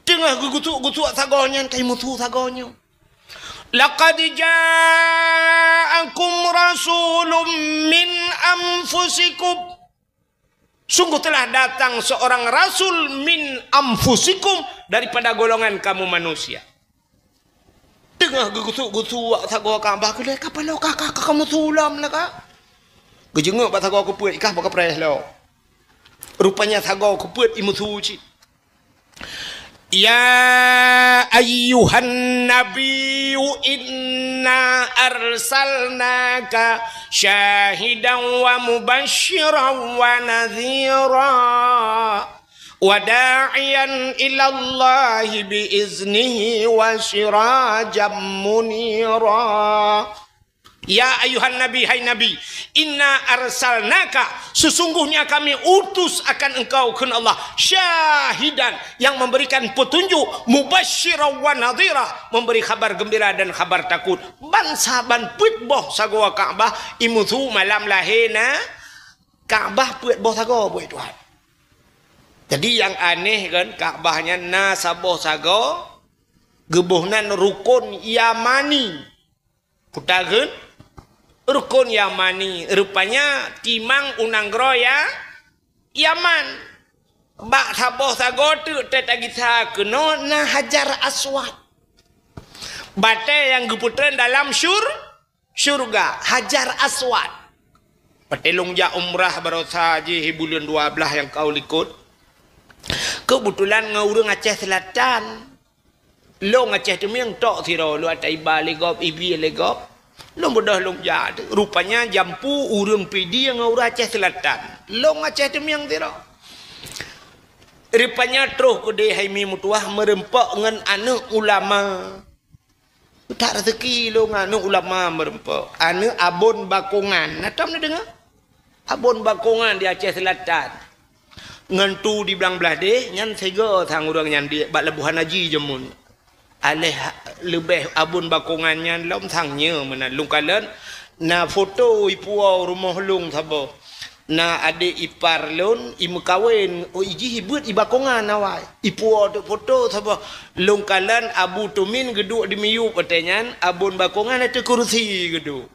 Tengah gutuk sagonya kai mutu sagonya. Laqad ja'akum rasulun min anfusikum. Sungguh telah datang seorang rasul min anfusikum daripada golongan kamu manusia. Tengah gutuk sago Kaabah ke kapal kakak kamu tulam lah kak. Kejenguk bat sagau keput ikah baka pres lo. Rupanya sagau keput imutu ci. Ya ayyuhan nabiyyu inna arsalnaka syahidan wa mubasysyiran wa nadhira wa da'iyan ila Allah bi iznihi wa sirajan munira. Ya ayuhan nabi, hai nabi, inna arsalnaka, sesungguhnya kami utus akan engkau ke Allah syahidan, yang memberikan petunjuk, mubasysyiran wa nadhira, memberi kabar gembira dan kabar takut. Bansaban putboh sagoa Kaabah imutu malam lahirna Kaabah putboh sagoa boy Tuhan. Jadi yang aneh kan Kaabahnya nasaboh sago gebuhnan rukun Yamani. Putagen rukun Yamani, rupanya timang unanggro ya Yaman. Bak saboh sago tu tetagita kena na Hajar Aswad. Batai yang geputren dalam syurga Hajar Aswad. Petelung ja umrah barosa haji bulan 12 yang kau likut. Kebetulan ngurung Aceh Selatan. Long Aceh tu yang tok siro lu atai ba legop ibi legop. Long bodoh long ja. Rupanya jampu urung pidi yang ngurung Aceh Selatan. Long Aceh tu yang siro. Rupanya terus kode haimi mutuah merempak dengan anak ulama. Tak rezeki lo nganu ulama merempak. Anak Abon Bakongan. Natam ni dengar? Abon Bakongan di Aceh Selatan. Ngantu di belang belah deh, nyan sega sang orang nyan di bak lebuhan haji jemun. Aleh lebih Abon Bakongan nyan lom sangnya mana lung kalen na foto ipuau rumah lung sabo. Na adik ipar lun imu kawin iji hibut ibakongan awai ipu ada foto sapa long kalan Abu Tumin geduk di miyu katanya Abun Bakongan ada kursi geduk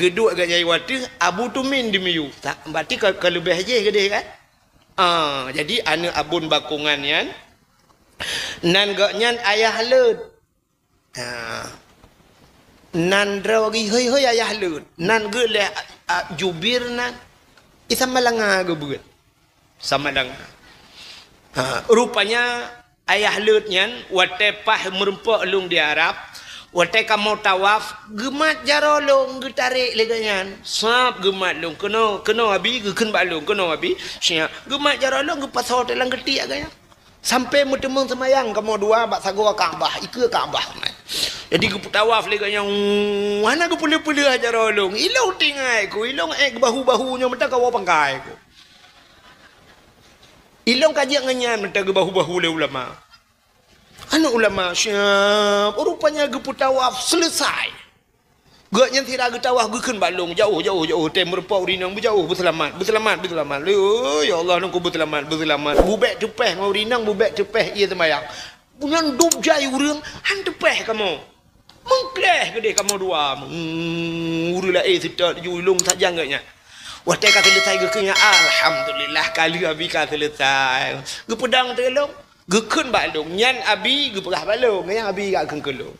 geduk agak jai watu Abu Tumin di miyu tak berarti kalau lebih aja gede kan jadi anak Abun Bakongan yan nan gak nyan ayah lut nan dragi hoi ayah lut nan gele jubir nan sama langa gebut sama langa rupanya ayah lut nyan wate pah merempak lung di Arab wate kamu tawaf gemat jarolong getarik leganyan sap gemat lung kena abi geken balung kena abi sia gemat jarolong gepas hotel lang getik agaknya sampai mutemung semayang kamu dua bak sagor Kaabah ikut Kaabah. Jadi ku tawaf lagi yang mana ku pulih-pulih aja rolong. Ilong tingai ku, ilong bahu-bahunya mentah kau pangkai ku. Ilong kajian nganyan mentah ke bahu-bahu le ulama. Anak ulama siap, rupanya ku tawaf selesai. Gak yang tidak tawaf guken balong jauh tem merpau rinang berjauh berselamat. Ya Allah nunggu berselamat. Bubek tepeh ngau rinang bubek tepeh ia sembayang. Bukan dub jai urang han tepeh kamu. Mengkleh gede kamu dua. Urula sedap julung saja enggaknya. Wah teka selesai gekenya alhamdulillah kali abi ka selesai. Ge pedang telong geken balong nyan abi ge perah balong yang abi gak kengkelong.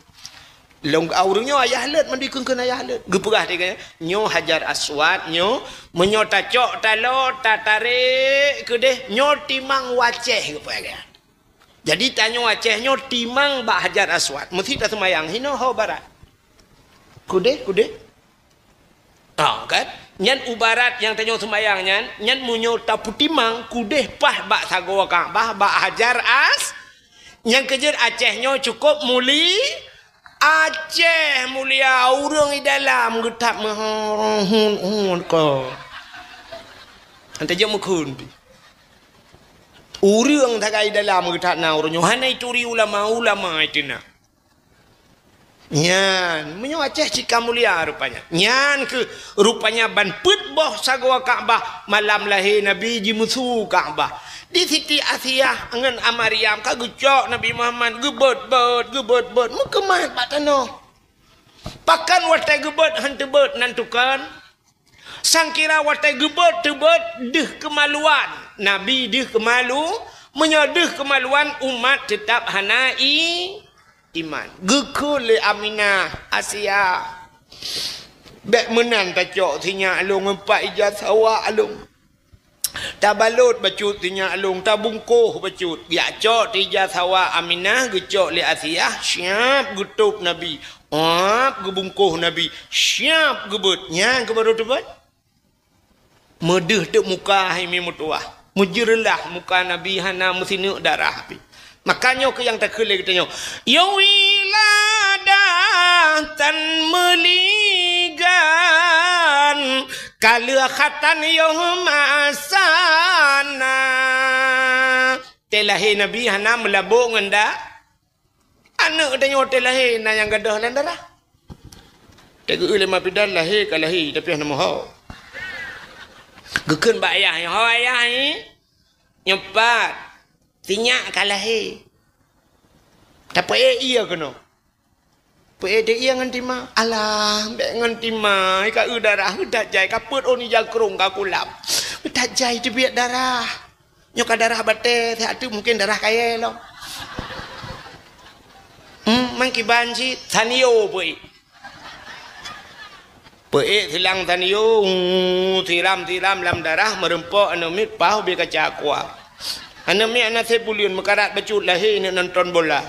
Long aurungnya ayah let mandi kengken ayah let. Geperah dia nyo Hajar Aswad nyo menyo tacok talo tatare kedeh nyo timang waceh geperah. Jadi tanya Aceh nyo timang bak Hajar Aswad mesti tak semayang hino ho barat. Kude. Kan? Nyan ubarat yang tanya semayang nyan munyo tapu timang kude pah bak sago Kaabah bak Hajar Yang kejar Aceh nyo cukup muli Aceh mulia urang di dalam getap mahon ko. Ante je mukun. Urang tagai dalam getap na urang hanai turi ulama itu na. Nyan, menyo Aceh cika mulia rupanya. Nyan ke rupanya ban put boh sagwa Kaabah malam lahir Nabi ji musuh Kaabah. Di Siti Asiyah dengan Amariam ka gecok Nabi Muhammad gebet mukemat pak tano. Pakan watai gebet hentebet nantukan. Sangkira watai gebet tebet deh kemaluan. Nabi deh kemalu menyodeh kemaluan umat tetap hanai iman. Gekul le Aminah Asia. Bek menan tacok sinya alung empat ijazah awak alung. Tak balut bacut tinya alung tak bungkuh bacut ya cok tija sawa Aminah gecok li Asiyah siap gutup Nabi gebungkuh Nabi siap gebutnya kebaru tebat medeh tek muka himi mutuah mujirlah muka Nabi hana mesinu darah makanya ke yang tak kelih katanya ya wiladah tan meligan Kala khatan yom asana telahi Nabi hana melabuk ngenda anak tanya telahi na yang gadah lan darah tegu ulama bidan lahir kalahi tapi hana moho geken ba ayah ho ayah ni nyepat tinyak kalahi tapi iya kena Pede ia ngantima alah mbek ngantima ka darah dak jai kaput oni jakrung ka kulap dak jai tu biak darah Nyok darah bate tu mungkin darah kaya lo. Mangki banji tanio boy. Boy hilang tanio tiram lam darah merempok anomit pau bi kaca aqua. Anomit anak sebulion mekarat becut lahir ni nonton bola.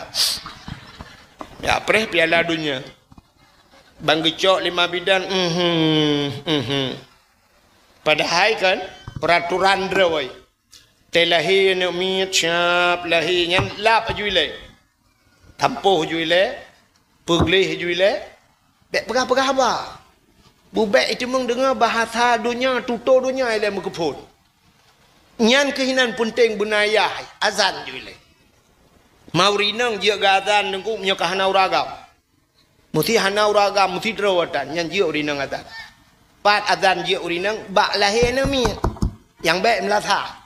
Ya preh piala dunia. Bang gecok 5 bidan. Padahal kan peraturan drawai. Telahi ni mit siap lahi nyan lap ajuile. Tampuh ajuile, peglih ajuile. Bek pegah-pegah apa? Bubek itu mung dengar bahasa dunia, tutur dunia ile mekepun. Nyan kehinan penting bunayah azan ajuile. Maurinang dia azan nengku nyok hanau ragam. Musti hanau ragam, musti drawatan nyan dia urinang azan. Pat azan dia urinang bak lahir ni mit. Yang bek melatah.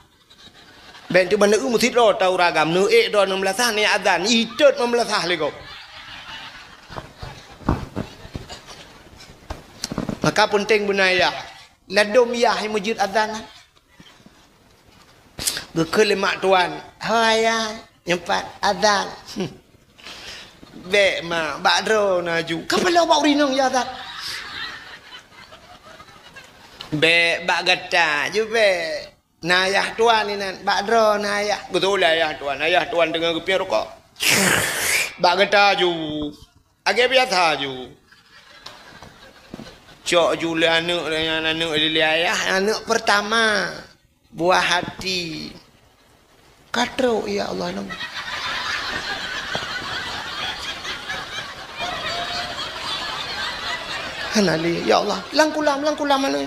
Ben tu mana mesti ro tau ragam nu ro nom lasah ni adzan itot mem lasah lego. Maka penting bunaya. Ladom ya hai masjid adzan. Gekele mak tuan. Haya nyempat adzan. Be ma bakro naju. Kapalo bau rinong ya adzan. Be bak gata ju be. Nayah tuan ni nan bakro nayah betul ayah tuan dengan kepian rokok bak geta ju agak biasa ju cok ju le anak dengan anak lili ayah anak pertama buah hati katro ya Allah nama hanali ya Allah langkulam mana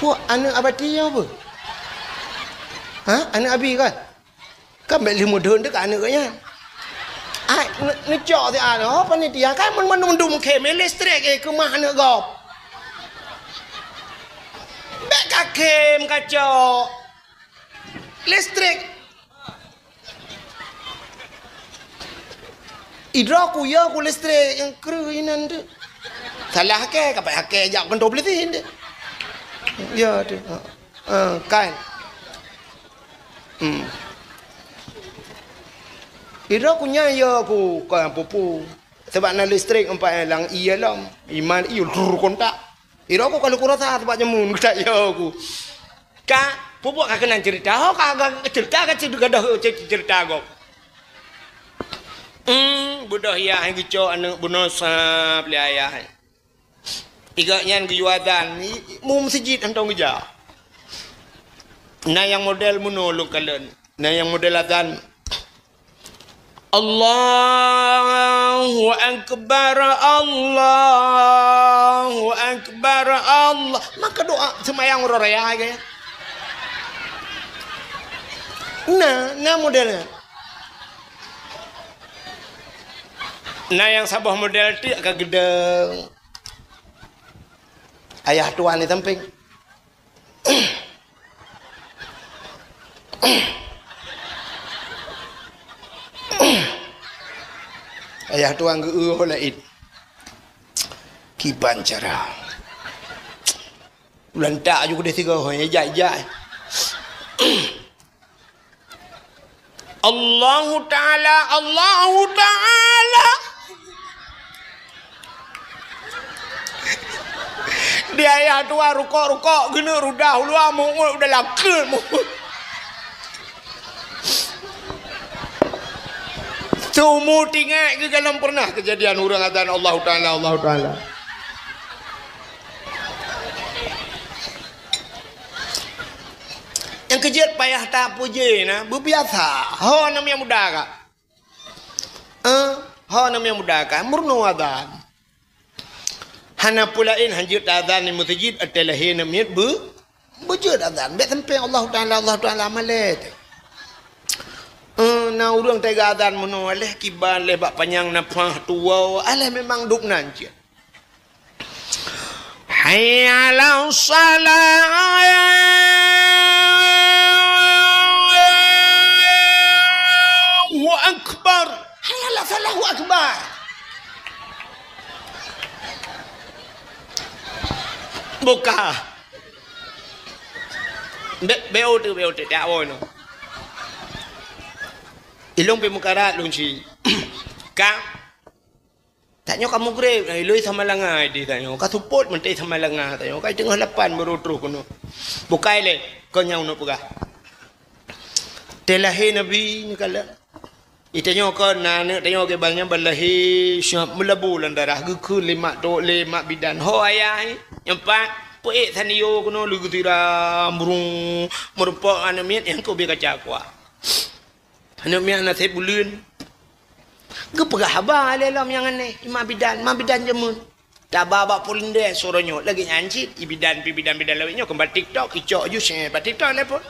puak anak abadi apa? Ha? Anak abi kan? Kan bek 5 tahun dekat anak nya. Ai ngecok ti ano panitia kan mendum kem listrik ke mah anak gop. Bek ka kem kacok. Listrik. Idraku ya ku listrik yang kerinan tu. Salah ke kapai hake jak kan 12 tin dia. Ya tu. Kan. Ira kunya ya aku kan pupu. Sebab nak listrik empat lang iya lam. Iman iyo dur kontak. Ira aku kalau kurasa sebab nyemun tak ya aku. Ka pupu ka kena cerita. Ho ka cerita ka cerita go. Budak ya yang gicok anak bunosa beli ayah. Tiga nyan kejuadan mu masjid antong geja. Nah yang model menolong kalian. Nah yang model azan. Allahu akbar Allahu akbar Allah. Maka doa semayang raya ya. Nah modelnya. Nah yang sabah model tu agak gedeng. Ayah tuan ni samping. Ayah tuan geuh lain. Kiban cara. Bulan tak juga dia tiga orang jai. Allahu Ta'ala. Dia ayah tua rukok gini rudah lu amu udah laker mu. Semua tinggal ke dalam pernah kejadian orang azan Allah Ta'ala. Yang kejadian payah tak puji na berbiasa. Ho namanya muda kak. Ho namanya muda kak murnu azan. Hana pulain hanjut azan di masjid adalah hina miat bujud azan. Bet sampai Allah Ta'ala malet. Na urang tega azan mono aleh kiban leh bak panjang napah tua aleh memang duk nanti. Hayya 'ala shalah. Allahu akbar. Hayya 'ala salah Allahu akbar. Buka Beo tu tak awal no. Ilong pe mukarat long si. Ka. Tanya kamu grep, iloi sama langa di tanya. Ka support mentai sama langa tanya. Kai tengah 8 baru terus kono. Bukai le kau nyau no pegah. Telahi Nabi ni kala. Itanya kau nana tanya ke banyak balahi syab melabu landarah geku lemak bidan. Ho ayah ni nyempat poek sanio kono lu gutira murung merupak anak miat yang kau biar kaca kuah. Anak miat nak saya bulun. Ke pegah abah dalam yang aneh. Mak bidan jemun. Tak babak polinde suruhnya. Lagi nyancit. Bidan lawiknya. Kembali TikTok. Icok je share. Bat TikTok lah pun.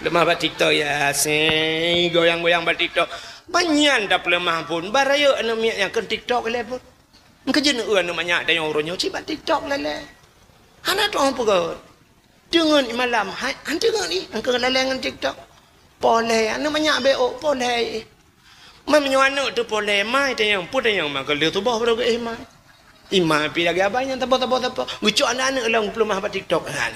Lemah bat TikTok ya. Seng. Goyang-goyang bat TikTok. Banyak tak lemah pun. Baraya anak miat yang ke TikTok lah pun. Kerja nak anak banyak. Dan yang orangnya. Cik bat TikTok lah lah. Anak tu orang pegat. Dengar ni malam. Han dengar ni. Han kena lalang dengan TikTok. Boleh. Anak banyak beok. Boleh. Mai menyuana tu boleh mai tayang pun tayang mak kalau tu bah baru ke mai. Imai pi lagi abang yang tapa. Gucok anak-anak lang belum mah TikTok kan.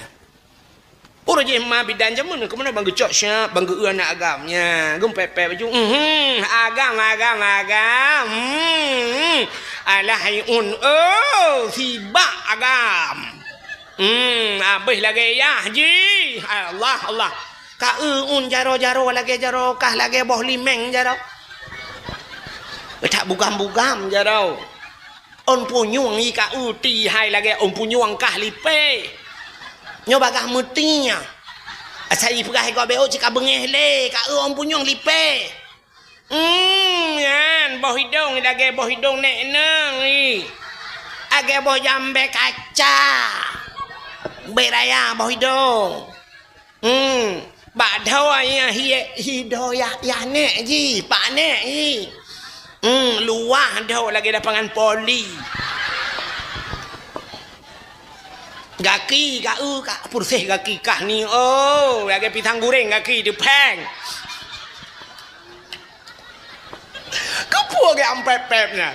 Orang je mai bidan jamun ke mana bang gucok syap bang geu anak agamnya. Gum pepe baju. Agam. Alahaiun sibak agam. Abih lagi ya ji. Allah. Ka jaro lagi jaro kah lagi boh limeng jaro. Tak bugam jarau. On punyuang i ka uti hai lagi on punyuang kah lipe. Nyo bagah mutinya. Asai pegah ko beo cika bengeh le ka on punyuang lipe. Yan boh hidung lagi boh hidung nek nang i. Age boh jambe kaca. Beraya boh hidung. Bak dau ya hido ya nek ji, pak nek ji. Luah dah lagi lapangan poli. Gaki kau kak pursih gaki kah ni lagi pisang goreng gaki dipeng. Kau puas ke ampep-pepnya.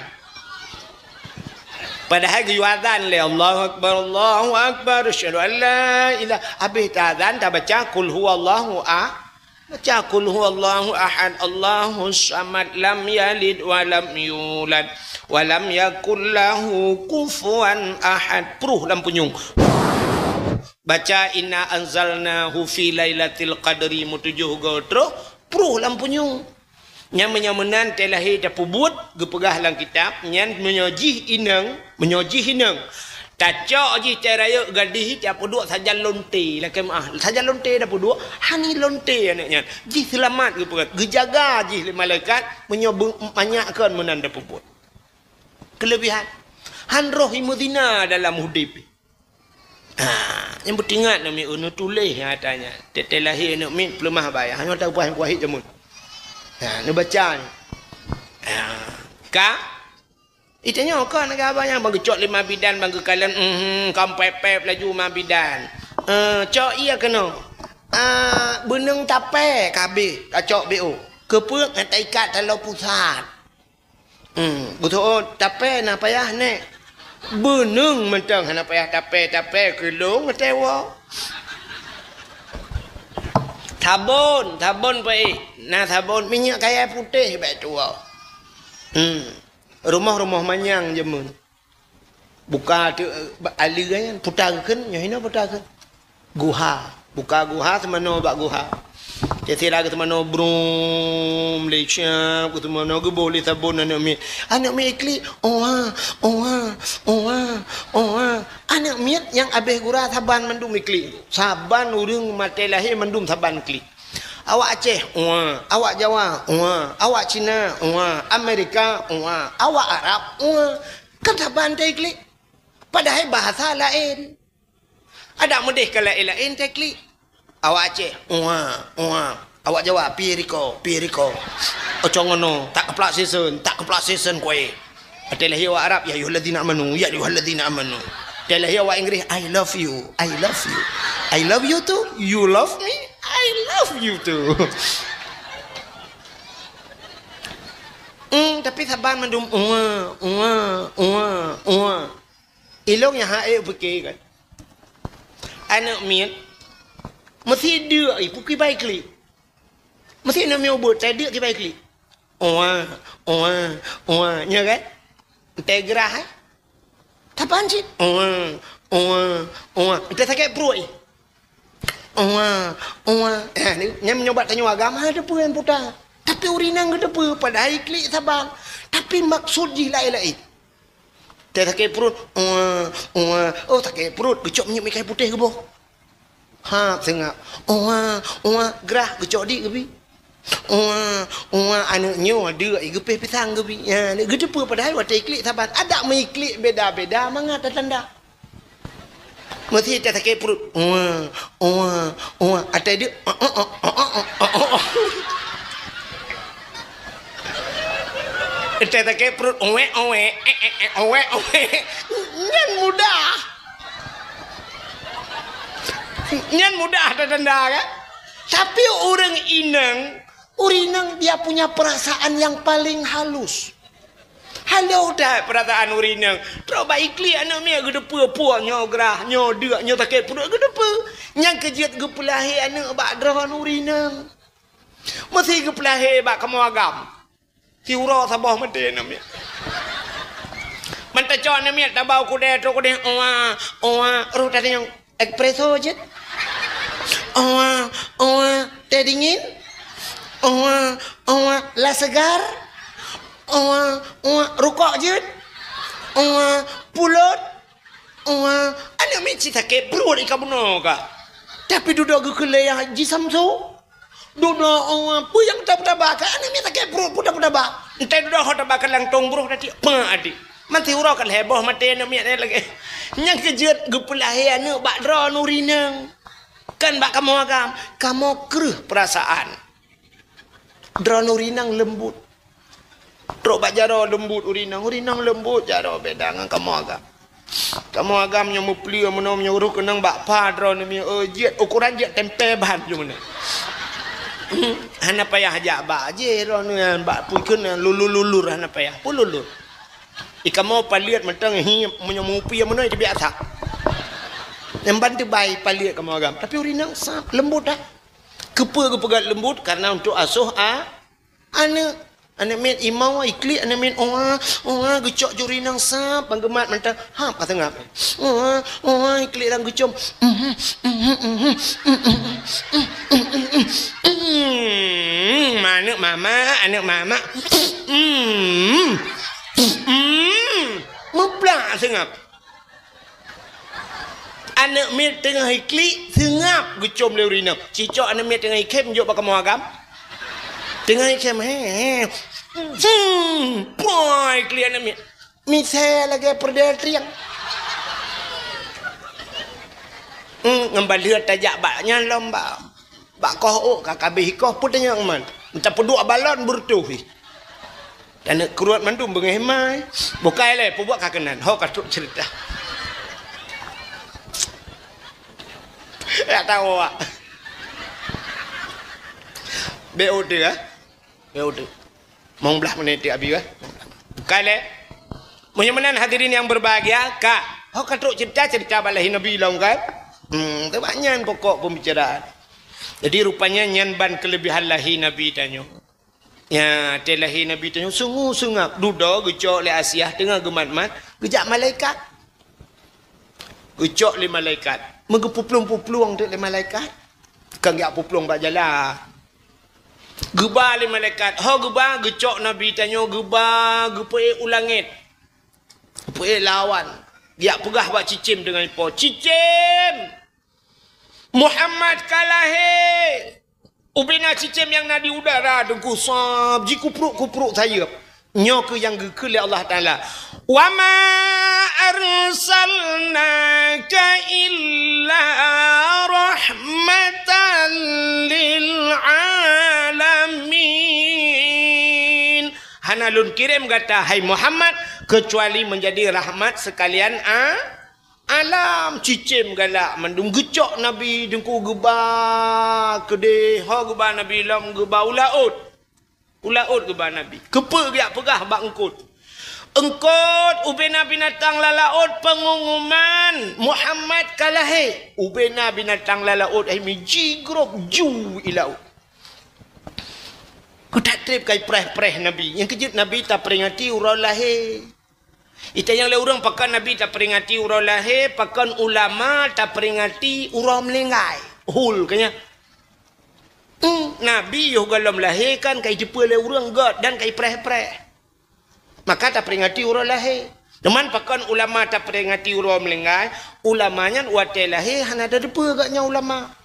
Padahal giwazan le Allahu akbar asyhadu an la ilaha habis azan tak baca qul huwallahu ahad. Baca qul huwallahu ahad Allahus samad lam yalid wa lam yulad wa lam yakul lahu kufuwan ahad. Peruh dalam punyung. Baca inna anzalnahu fi lailatul qadri mutujuh gotro peruh dalam punyung. Yang menyamenan telahi dapu buat gepegah dalam kitab yang menyojih inang Tacok je caraya gadih tiap dua saja lonte lah kemah. Saja lonte dah dua. Hani lonte anaknya. Ji selamat ke perat. Gejaga ji malaikat menyobung banyakkan menanda puput. Kelebihan. Han roh imudina dalam hudip. Yang bertingat nami unu tulis katanya. Tetelahi nak min pelemah bayar. Hanya tahu puas kuahit jamun. Ni baca ni. Ka itanya kau nak apa yang bang cok 5 bidan bang kalian kampep laju 5 bidan. Cok iya kena. Benung tape kabe cok BO. Kepuk ngan ikat dalam pusat. Betul tape nak payah nek. Benung mentang nak payah tape kelong tewa. Sabun baik. Nah sabun minyak kayak putih baik tua. Rumah-rumah manyang jemun. Buka tu aliran putakan, yang ini putakan. Guha, buka guha semana bak guha. Jadi lagi semana brum Malaysia, semana boleh sabun anak mi ikli. Anak mi yang abeh gura saban mendum ikli. Saban urang mati lahir mendum saban ikli. Awak Aceh, awak Jawa, awak Cina, Amerika, awak Arab, kan saban teklik. Padahal bahasa lain. Ada mudih ke lain teklik. Awak Aceh, awak Jawa, piriko. Ocongono, tak keplak season kue. Adalah awak Arab, ya yuhalladzina amanu, ya yuhalladzina amanu. Adalah awak Inggeris, I love you. I love you too. You love me? I love you too. Tapi saban mendum Ilong yang hae fikir kan. Anak miat Mesti dia pukul baik klik. Mesti nak meu buat saya dia ke baik klik. Nya kan? Integrah Tapaan sih? Kita sakit perut. Ni menyobat tanya agama ada apa yang putar. Tapi urinang ada apa? Padahal klik sabar. Tapi maksud je lain-lain. Dia sakit perut. Sakit perut. Gecok minyak ikan putih ke boh? Sengap. Gerah gecok di ke bi? Anaknya ada gepih pisang ke bi? Gede apa padahal waktu iklik sabar. Ada mengiklik beda-beda mana tanda. Mesti dia sakit perut. Ada dia. Dia sakit perut. Nyan mudah. Nyan mudah tanda kan? Tapi orang Urinang dia punya perasaan yang paling halus. Halau dah perasaan urinang. Terus ikli anak mia gedepa puak nyo gerah nyo dia nyo takut perut gedepa. Yang kejut gepelahi anak bak drahan urinang. Mesti gepelahi bak kamu agam. Si uro sabah mati anak mia. Mentacon anak mia tabau kuda tro kuda ro tadi yang espresso je. Teh dingin. La segar. Rukuk je. Pulut. Anak meci sakit perut ikan benar kak. Tapi duduk ke kelai yang Haji Samsu. Duduk puyang tabak kak. Anak meci sakit perut pun tabak. Entah duduk hot tabak langtong buruh tadi. Adik. Mati urau kan heboh mati anak meci lagi. Yang kejut gepelahi anak bak dra nurinang. Kan bak kamu agam. Kamu keruh perasaan. Dra nurinang lembut. Trok bak jaro lembut urinang lembut jaro beda dengan kamu agam. Kamu agam yang mupli menom yang uruk kenang bak padro ni jet ukuran jet tempe bahan je mana. Hana payah ajak bak je ro ni bak pukun lulur hana payah pululur. Ikamu paliat mentang hi menyomupi mana dia biasa. Yang bantu baik paliat kamu agam. Tapi urinang sap lembut dah. Kepegat lembut karena untuk asuh anak main imau iklik anak main gecok juri nang sap panggemat mentang kata ngap iklik lang gecom anak mama meplak sengap anak main tengah iklik sengap gecom le urinam cicok anak main tengah ikem jok pakai muagam tengah ikem boy kalian ni misal lagi perdana triang ngembalian tajak baknya lomba bak koh kakabih koh putanya man macam peduk balon bertuh dan keruat mandu bengehmai bukai le buat kakenan ho katuk cerita tak tahu ah BOD BOD mau belah menit abi kan kale munyamanan hadirin yang berbahagia kak katuk cerita balahi nabi long kan tu banyak pokok pembicaraan jadi rupanya nyanban kelebihan lahi nabi tanyo ya telahi nabi tanyo sungguh dudo gecok le Asia tengah gemat-mat gejak malaikat gecok le malaikat mengepuplung-puplung tu le malaikat kang yak puplung bak jalan Geba le malaikat. Geba gecok Nabi tanyo geba gepue ulangit. Gepue lawan. Dia pegah buat cicim dengan ipo. Cicim. Muhammad kalahe. Ubina cicim yang nadi udara dengku sab ji kupruk saya. Nyo ke yang ke Allah Taala. Wa ma arsalnaka illa rahmatan lil alamin. Hanalun kirim kata hai Muhammad kecuali menjadi rahmat sekalian alam. Cicim galak mendung gecok Nabi dengku geba kede geba Nabi lam geba ulaut geba Nabi kepe dia pegah bak engkut Engkot ubena binatang lalaut pengumuman Muhammad kalahe. Ubena binatang lalaut ai mi jigrok ju ilau. Kau tak trip kai preh-preh Nabi. Yang kejut Nabi tak peringati urang lahir. Ita yang orang pakan Nabi tak peringati urang lahir, pakan ulama tak peringati urang melenggai. Hul kanya. Nabi yo galam lahir kan kai jepul le urang god dan kai preh-preh. Maka tak peringati urang lahir. Teman pakan ulama tak peringati urang melenggai, ulamanya wate lahir hana ada depa gaknya ulama.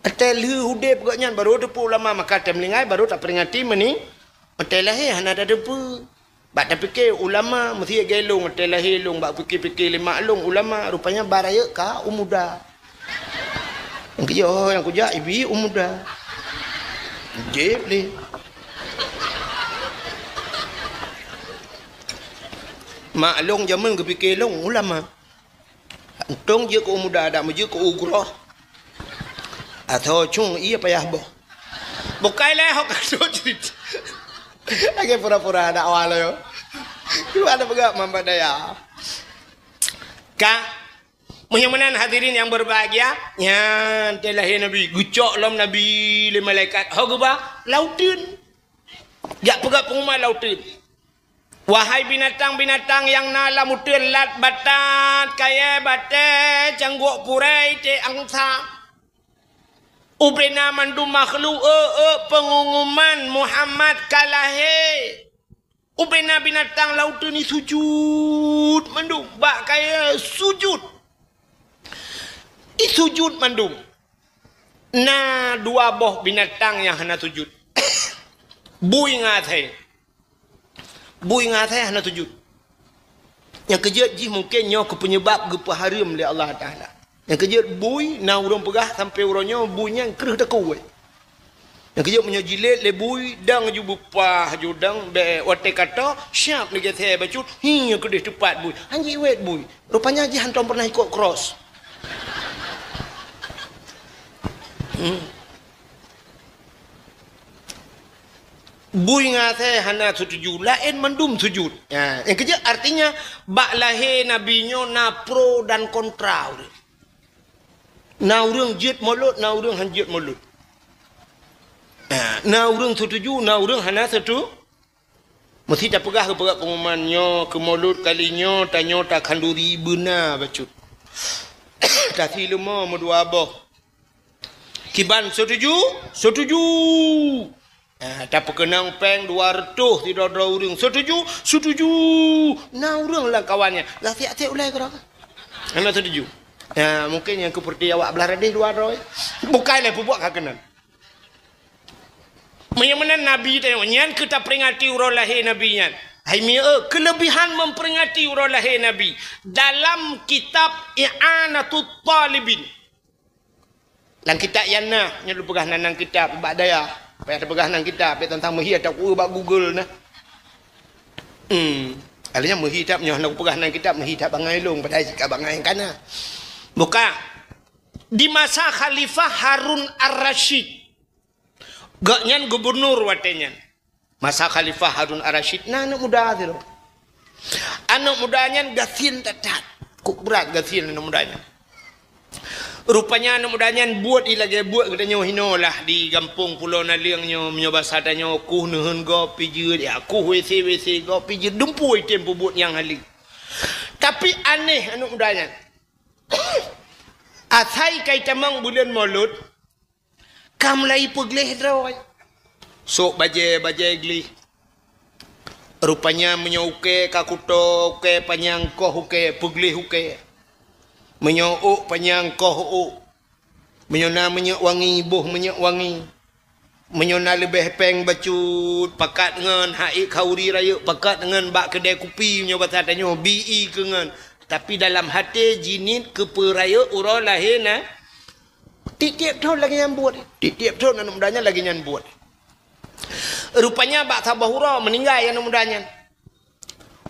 Atel hudep gaknya baru depa ulama, maka tak melenggai baru tak peringati meni. Atel lahir hana ada depa. Bak tak fikir ulama mesti gelong atel lahir long, bak fikir-fikir lima long ulama rupanya baraya ka umuda. Yang kerja yang kerja ibi umuda. Jep le. Mak long zaman ke fikir long ulama. Untung je ko muda ada meje ko ugrah. Atau cung ia payah boh. Bukailah hok kado cerita. Lagi pura-pura ada awal yo. Tu ada pegak mamba daya. Ka menyamanan hadirin yang berbahagia, nyan telahir Nabi, gucok lam Nabi le malaikat. Hok ba lautin. Jak pegak pengumuman lautin. Wahai binatang-binatang yang nala mutir lat batat kaya bate cangguk purai te angsa. Ubena mandu makhluk pengumuman Muhammad kalahe. Ubena binatang laut ni sujud mandu bak kaya sujud. Sujud mandu. Na dua boh binatang yang hana sujud. Bui ngatai. Bui ngatai hana sujud. Yang kejut ji mungkin nyo ke penyebab gepa haram oleh Allah Taala. Yang kejut bui na urang pegah sampai urangnya buinya kereh deku. Yang kejut menyo jilid le bui dang ju bupah ju dang be wate kata siap ni gethe bacut hi kedih tepat bui. Anji wet bui. Rupanya ji hantam pernah ikut cross. Bui ngate hana sujud lain mendum sujud. Ya, yang kerja artinya bak lahir Nabi nyo na pro dan kontra. Na urang jet mulut, na urang hanjet mulut. Na urang setuju, na urang hana setuju. Mesti tak pegah ke perak pengumumannya ke mulut kalinya tanya tak kanduri benar bacut. Tak silema medua abah. Kiban setuju? Setuju. Tak perkenang peng 200 tidak ada orang. Setuju? Setuju. Nah orang lah kawannya. Lah tiap-tiap ulai kerana. Anak setuju. Mungkin yang keperti awak belah radih 200. Bukanlah buat kak kenal. Menyamanan Nabi tanya. Nyan kita peringati urang lahir Nabi nyan. Hai kelebihan memperingati urang lahir Nabi. Dalam kitab I'anatul Talibin. Dalam kitab Yana. Yang lu pegah nanang kitab. Ibak daya. Payah ada pegah nang kitab tentang mehi atau bak Google nah. Alanya mehi tak nyoh nak pegah nang kitab mehi tak bangai long pada sikap bangai kana. Buka di masa Khalifah Harun Ar-Rasyid. Gaknyan gubernur watenyan. Masa Khalifah Harun Ar-Rasyid nah anak muda tu. Anak mudanya gasin tatat. Kuk berat gasin anak mudanya. Rupanya anak mudanya buat lagi buat katanya hino lah di kampung Pulau Naliangnya menyoba sadanya kuh nehen go pijir ya kuh WC go pijir dumpui tempo buat yang hali. Tapi aneh anak mudanya. Asai kai tamang bulan Maulud kamlai pegleh drawai. Sok baje gli. Rupanya menyauke kakuto ke panyangkoh ke pegleh ke. Menyok panyang koh menyona menyok wangi boh menyok wangi menyona lebih peng bacut pakat dengan hai kauri raya pakat dengan bak kedai kopi punya bahasa tanya bi kengan tapi dalam hati jinit ke peraya urang lahir na tiap tahun lagi yang buat tiap tahun anak mudanya lagi yang buat rupanya bak sabahura meninggal anak mudanya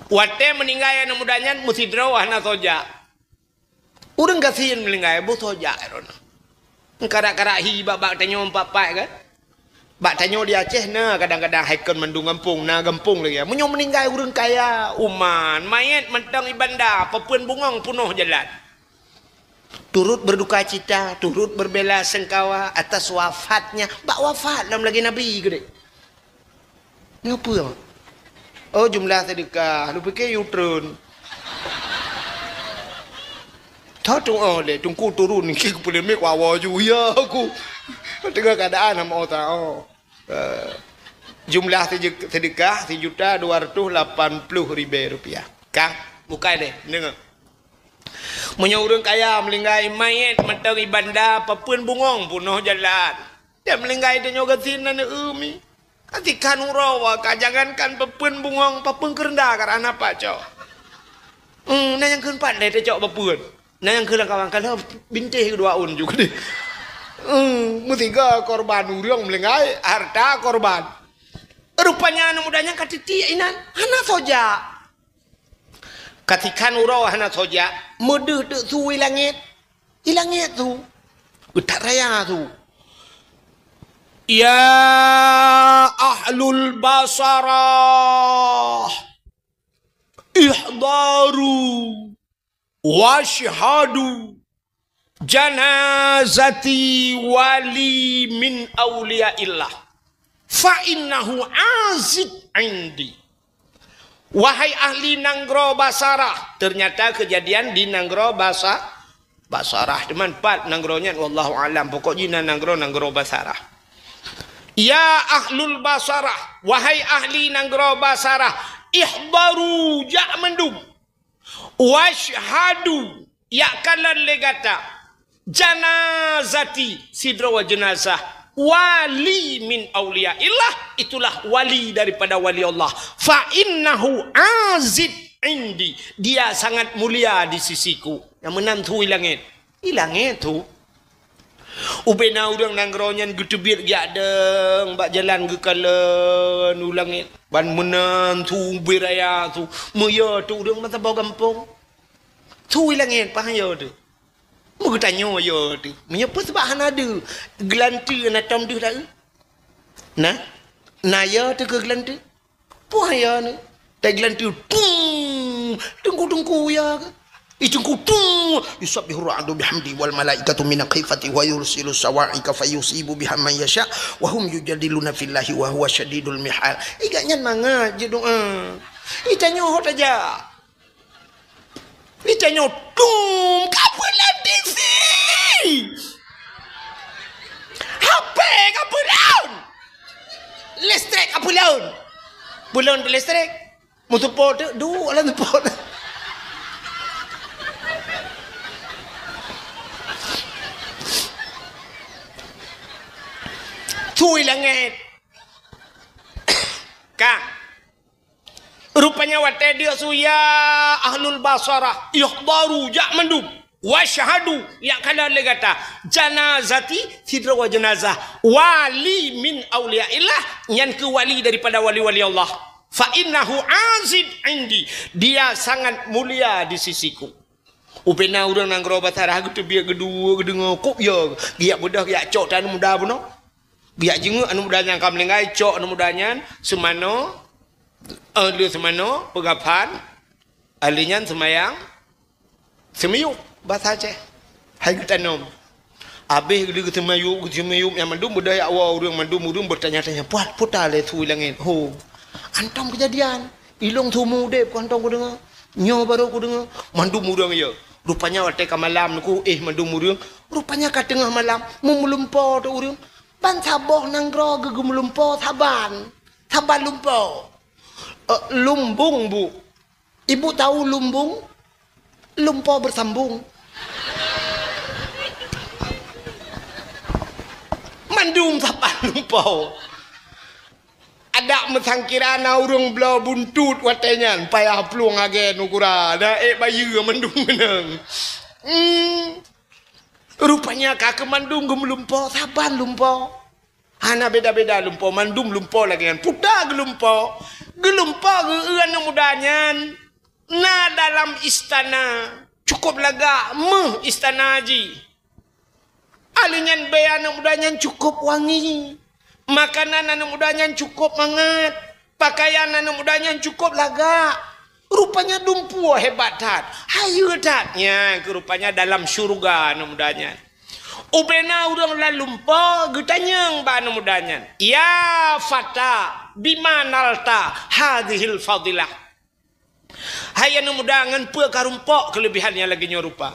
wate meninggal anak mudanya mesti drawah na soja. Urang kasihan melingkai bos tojak erona. Karak-karak hi babak tanya 4 kan. Bak tanya di Aceh na kadang-kadang haikal mandung gampung na gampung lagi. Menyo meninggal urang kaya uman mayat mentang ibanda papuen bungong punuh jalan. Turut berduka cita, turut berbela sengkawa atas wafatnya. Bak wafat dalam lagi Nabi gede. Ngapa ya? Oh jumlah sedekah, lu fikir U-turn. Tak tunggu le, tunggu turun ni aku boleh make wawa ju ya aku. Tengah keadaan sama orang. Jumlah sedekah Rp1.280.000. Kang, buka deh, dengar. Punya orang kaya melinggai mayat mentang ibanda papuen bungong punuh jalan. Dia melinggai dia nyoga sinan umi. Ketika nurawa kajangankan papuen bungong papuen kerendah karena apa cok? Nah yang keempat deh dia cok papuen. Nah yang kawan kalau bintih kedua juga deh. Mutiga korban urang melinggai harta korban. Rupanya anak mudanya katiti inan hana soja. Ketika nurawa hana soja, medeh dek tu ilangit tu, utak raya tu. Ya ahlul basarah, ihdaru washhadu janazati wali min awliyaillah fa innahu azid indi. Wahai ahli Nanggro Basarah, ternyata kejadian di Nanggro Basarah teman pat Nanggronya wallahu alam pokoknya Nanggro Basarah. Ya ahlul Basarah, wahai ahli Nanggro Basarah, ihdaru ja mendum washhadu ya kalan legata janazati sidra wa jenazah wali min awliyaillah, itulah wali daripada wali Allah. Fa innahu azid indi, dia sangat mulia di sisiku. Yang menantu ilangit tu. Ubena urang Nanggronya getebir giadeng bak jalan gekalen ulangit ban menantu beraya tu. Moyo tu urang mata bau gampung. Tu ilangit pahaya tu. Mu tanya yo tu. Menyapa sebab han ada gelanti na tom tu dah. Nah. Naya tu ke gelanti. Puaya ni. Tai gelanti tunggu ya ke. Itunggu yusabbihu ra'du bihamdi wal malaikatu min khifati wa yursilu sawa'ika fayusibu biha man yasha wa hum yujadiluna fillahi wa huwa syadidul mihal. Igaknya manga je doa. Itanya hot aja. Itanya kapulan DC. HP kapulan. Listrik kapulan. Bulan listrik. Mutupo du ala tupo. Tui langit. Kang. Rupanya wate dia suya ahlul basarah ihdaru ja mandub wa syahadu ya kala legata janazati sidra wa jenazah wali min awliyaillah, yang ke wali daripada wali-wali Allah. Fa innahu azid indi, dia sangat mulia di sisiku. Upena urang Nanggro Basarah gitu biar kedua kedengar kop ya dia mudah ya cok tan mudah puno. Biar jenga anu mudanya kam lengai cok anu mudanya semano dia semano pegapan alinya semayang semiyuk bahasa Aceh hai tanam habis dia semiyuk yang mandum budaya awal orang mandum bertanya-tanya puat putar le tu langit ho antam kejadian ilong tumu dep ku antam ku dengar nyo baru ku dengar mandum urang ya rupanya waktu ke malam ku mandum urang rupanya ke tengah malam memelumpo tu urang ban saboh Nanggro gegum lumpo saban lumpo. Lumbung bu, ibu tahu lumbung? Lumpo bersambung. Mandum sapa lumpo. Ada mesangkirana urung belau buntut watenya, payah peluang agen ukura. Ada bayu mandum meneng. Rupanya kakek mandum gum lumpo, saban lumpo. Hana beda-beda lumpo, mandum lumpo lagi kan. Puta gelumpo. Gelumpo geueun mudanya na dalam istana cukup lega istana haji alinyan bayan mudanya cukup wangi Makanan anak mudanya cukup mangat. Pakaian anak mudanya cukup lagak. Rupanya dumpu hebat tat. Hayu tatnya ke rupanya dalam syurga anak mudanya. Ubena urang lalumpa getanyang ba anak mudanya. Ya fata bimanalta hadhil fadilah. Hai anak muda ngan pe karumpok kelebihannya lagi nyorupa.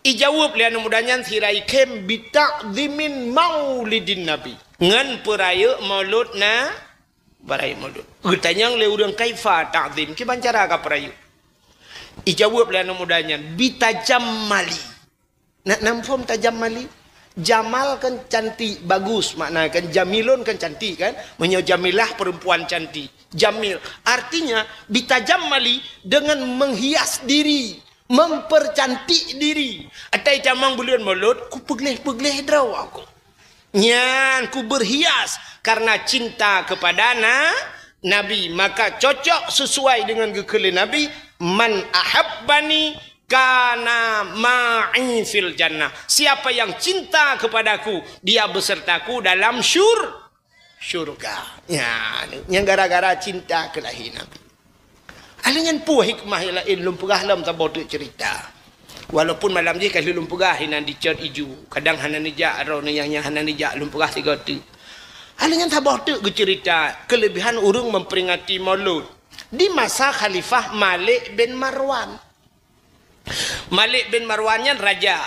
Ijawab lian mudanya sirai kem bitaqdimin maulidin nabi. Ngan peraya maulud na baraya maulud. Getanyang le urang kaifa ta'zim ki bancara ka peraya. Ijawab lian mudanya bitajamali. Nak namfom tajamali. Jamal kan cantik bagus, makna kan jamilun kan cantik kan, menyo jamilah perempuan cantik. Jamil artinya bitajamali dengan menghias diri, mempercantik diri. Atai camang bulan mulut ku pegleh-pegleh draw aku. Nyan ku berhias karena cinta kepada Nabi, maka cocok sesuai dengan gekele Nabi, man ahabbani kana ma'i fil jannah. Siapa yang cinta kepadaku, dia besertaku dalam syurga. Ya, yang gara-gara cinta kelahi Nabi. Alingan pu hikmah lain lumpugah lam tabotu cerita. Walaupun malam je kalau lumpugah hinan dicat iju, kadang hanan nijak ro yang hanan nijak lumpugah tiga tu. Alingan tabotu cerita kelebihan urung memperingati Maulud di masa Khalifah Malik bin Marwan. Malik bin Marwannya raja.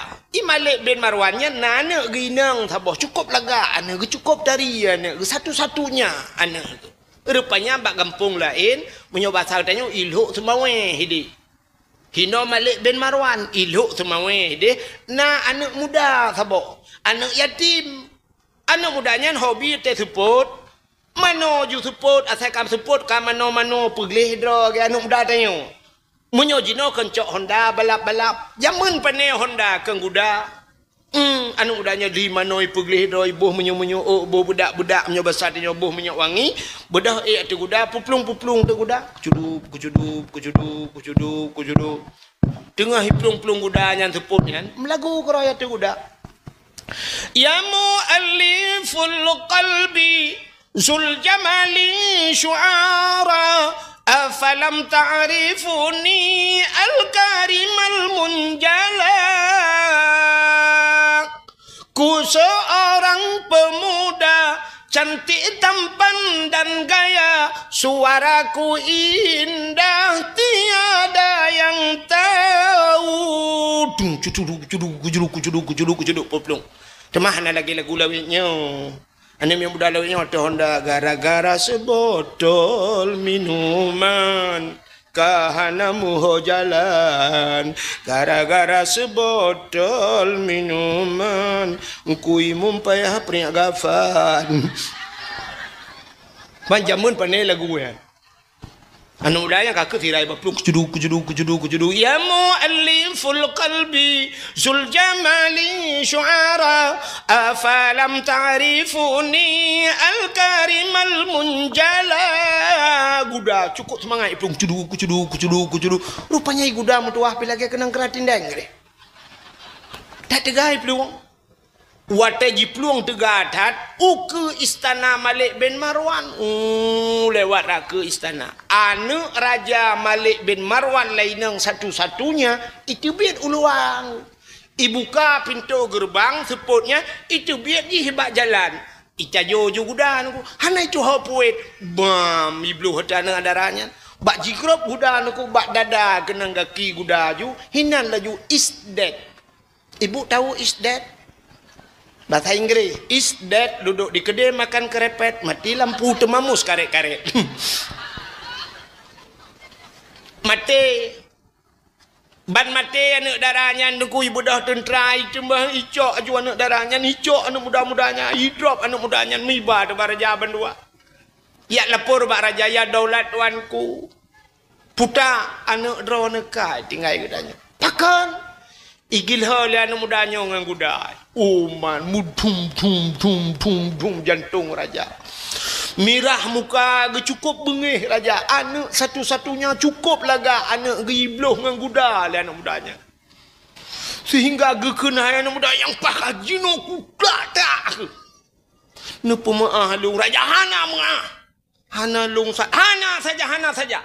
Malik bin Marwannya nana ginang taboh cukup laga anak cukup dari anak satu-satunya anak tu. Rupanya bak kampung lain menyoba tanya ilhuk semawe hidi. Hino Malik bin Marwan ilhuk semawe hidi. Na anak muda taboh, anak yatim. Anak mudanya hobi te support. Mano ju support asal kam support ka mano pegleh dro ke anak muda tanya. Menyojino kencok Honda balap-balap. Jaman pane Honda keng kuda. Anu udahnya di manoi peglih doi boh menyo-menyo boh budak-budak menyo besar dia boh menyo wangi. Bedah atu kuda puplung-puplung tu kuda. Kucudup. Tengah hiplung-plung kuda nyan seput nyan. Melagu keraya tu kuda. Ya mu'alliful qalbi zul jamali syu'ara. Afalam ta'rifuni al-karimal munjala. Ku seorang pemuda cantik tampan dan gaya, suaraku indah tiada yang tahu. Kucuduk poplong. Cemahana lagi lagu lawitnya. Anak yang muda lawitnya waktu Honda gara-gara sebotol minuman kahanamu jalan, gara-gara sebotol minuman kui mumpayah pria gafan. Panjamun panai lagu ya. Anu udahnya kakek tirai baplung kucuduk. Ya mu'alliful qalbi zul jamali syu'ara afalam ta'rifuni al-karimal munjala. Guda cukup semangat iplung kucuduk. Rupanya guda mutuah pilagi kenang keratin dengre. Tak tegai iplung. Wataji peluang tegadat ke istana Malik bin Marwan. Lewat ke istana. Anak Raja Malik bin Marwan lainang satu-satunya itu biar uluang. Ibuka pintu gerbang seputnya itu biar hebat jalan. Icajo juga dah. Hana itu hapuit. Bam iblu hadana darahnya. Bak jikrop guda nuku bak dada kenang kaki guda ju. Hinan laju is dead. Ibu tahu is dead? Bahasa Inggris, is dead, duduk di kedai makan kerepet, mati lampu temamus karet-karet. Mati. Ban mati anak darahnya, nunggu ibu dah tentrai, cuma icok aja anak darahnya, icok anak muda-mudanya, hidrop anak mudanya, miba tu baraja bandua. Ya lapor bak raja ya daulat tuanku. Puta anak drone kai tinggal gedanya. Takkan igil hal anak mudanya ngan gudai. Man mudum jantung raja. Mirah muka cukup bengih raja. Anak satu-satunya cukup laga anak gibloh ngan guda le anak mudanya. Sehingga gekena anak muda yang pakajino kuda tak. Nupu maah lung raja hana maah. Hana lung hana saja.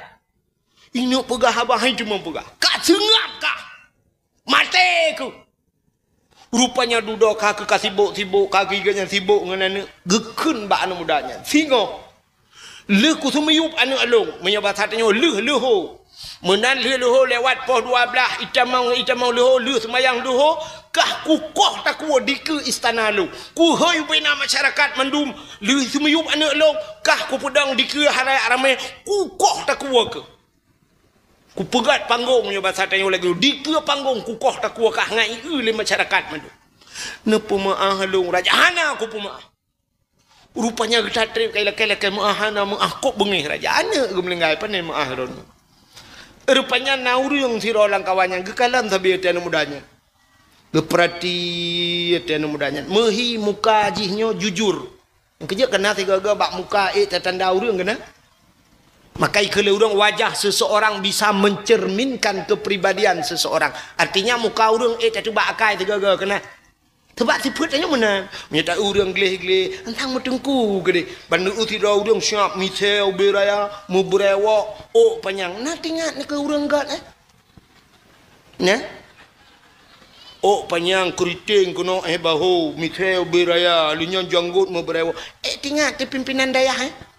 Ini pegah abah cuma pegah. Kak sengap kah? Mati ku. Rupanya duduk kaki sibuk kaki ganya sibuk nganana gekun ba anu mudanya. Singo. Leh ku semiyup anu alung. Menyebab satanya leh ho. Menan leh ho lewat pos 12 itamau leh ho leh semayang leh ho kah kukoh tak kuo di ke istana lu. Ku hoi bina masyarakat mandum leh semiyup anu alung kah ku pedang di ke harai ramai kukoh tak kuo ke. Ku pegat panggung nya bahasa tanya lagi di ke panggung kukoh tak kuo kah ngai le masyarakat mandum. Nepu maah lung raja hana ku pemaah. Rupanya kita trip kaila maah hana maah kok bengih raja hana gemlengai pan maah ron. Rupanya naurung siro lang kawannya gekalan tabi etian mudanya. Geperati etian mudanya. Mehi muka jihnyo jujur. Yang kerja kena tiga bak muka tanda urang kena. Maka ikele urang wajah seseorang bisa mencerminkan kepribadian seseorang. Artinya muka urang tu bak akai tiga kena. Tebak tiputnya mana? Menyata urang gleh-gleh antang metengku gede. Bandu utira urang siap misel beraya mubrewok oh panjang. Nah tingat ni ke urang gat Nah. Oh panjang keriting kuno bahu misel beraya lunya janggut mubrewok. Tingat di pimpinan dayah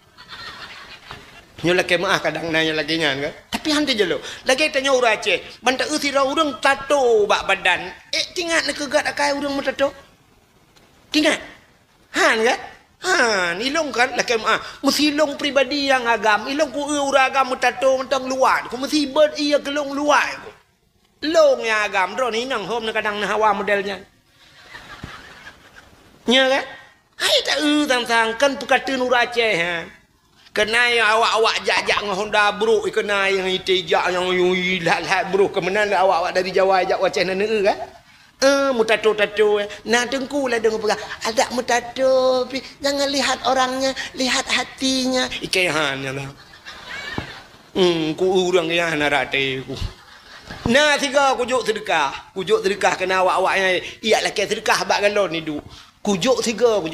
Nyola kemaah kadang nanya lagi kan. Tapi hantu je lo. Lagi tanya orang Aceh. Bantak utira orang tato bak badan. Tingat nak kegat akai orang tato. Tingat. Han kan? Han. Ilong kan lagi kemaah. Mesti ilong pribadi yang agam. Ilong ku urang agam tato mentang luar. Ku mesti ber iya kelong luar. Long yang agam. Ron ini nang hom nak kadang nak hawa modelnya. Nya kan? Hai tak tang-tang kan perkataan orang Aceh ha. Kena yang awak-awak jajak dengan Honda bro, kena yang itejak yang lat bro, kemenan awak-awak dari Jawa ajak wacah nana kan? Mutato-tato nah dengku lah dengan pegang. Ada mutato, jangan lihat orangnya, lihat hatinya. Ikehan lah. Ku urang yang narate ku. Nah tiga kujuk sedekah kena awak-awaknya. Iya lah ke sedekah bak galon ni du. Kujuk sedekah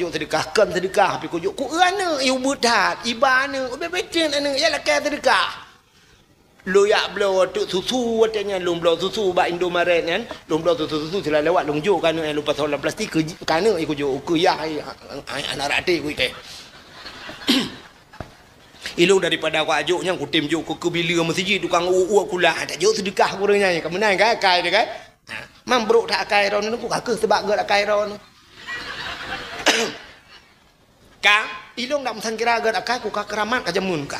kan sedekah tapi kujuk ku ana iu budat ibana bebecen ana ya lakai sedekah lo ya blo tu susu watanya lum blo susu ba Indomaret kan lum blo susu sila lewat long jo kan lupa soal plastik kana i kujuk ku ya ana rate ku ke ilu daripada aku ajuknya ku tim juk ku bila masjid tukang uak kula tak juk sedekah kurangnya kan menang kan akai dia kan mam bro tak akai ron ku ka sebab gak akai ron Kang, ilong nak mesen kira agak akai ku keramat ka jamun ka.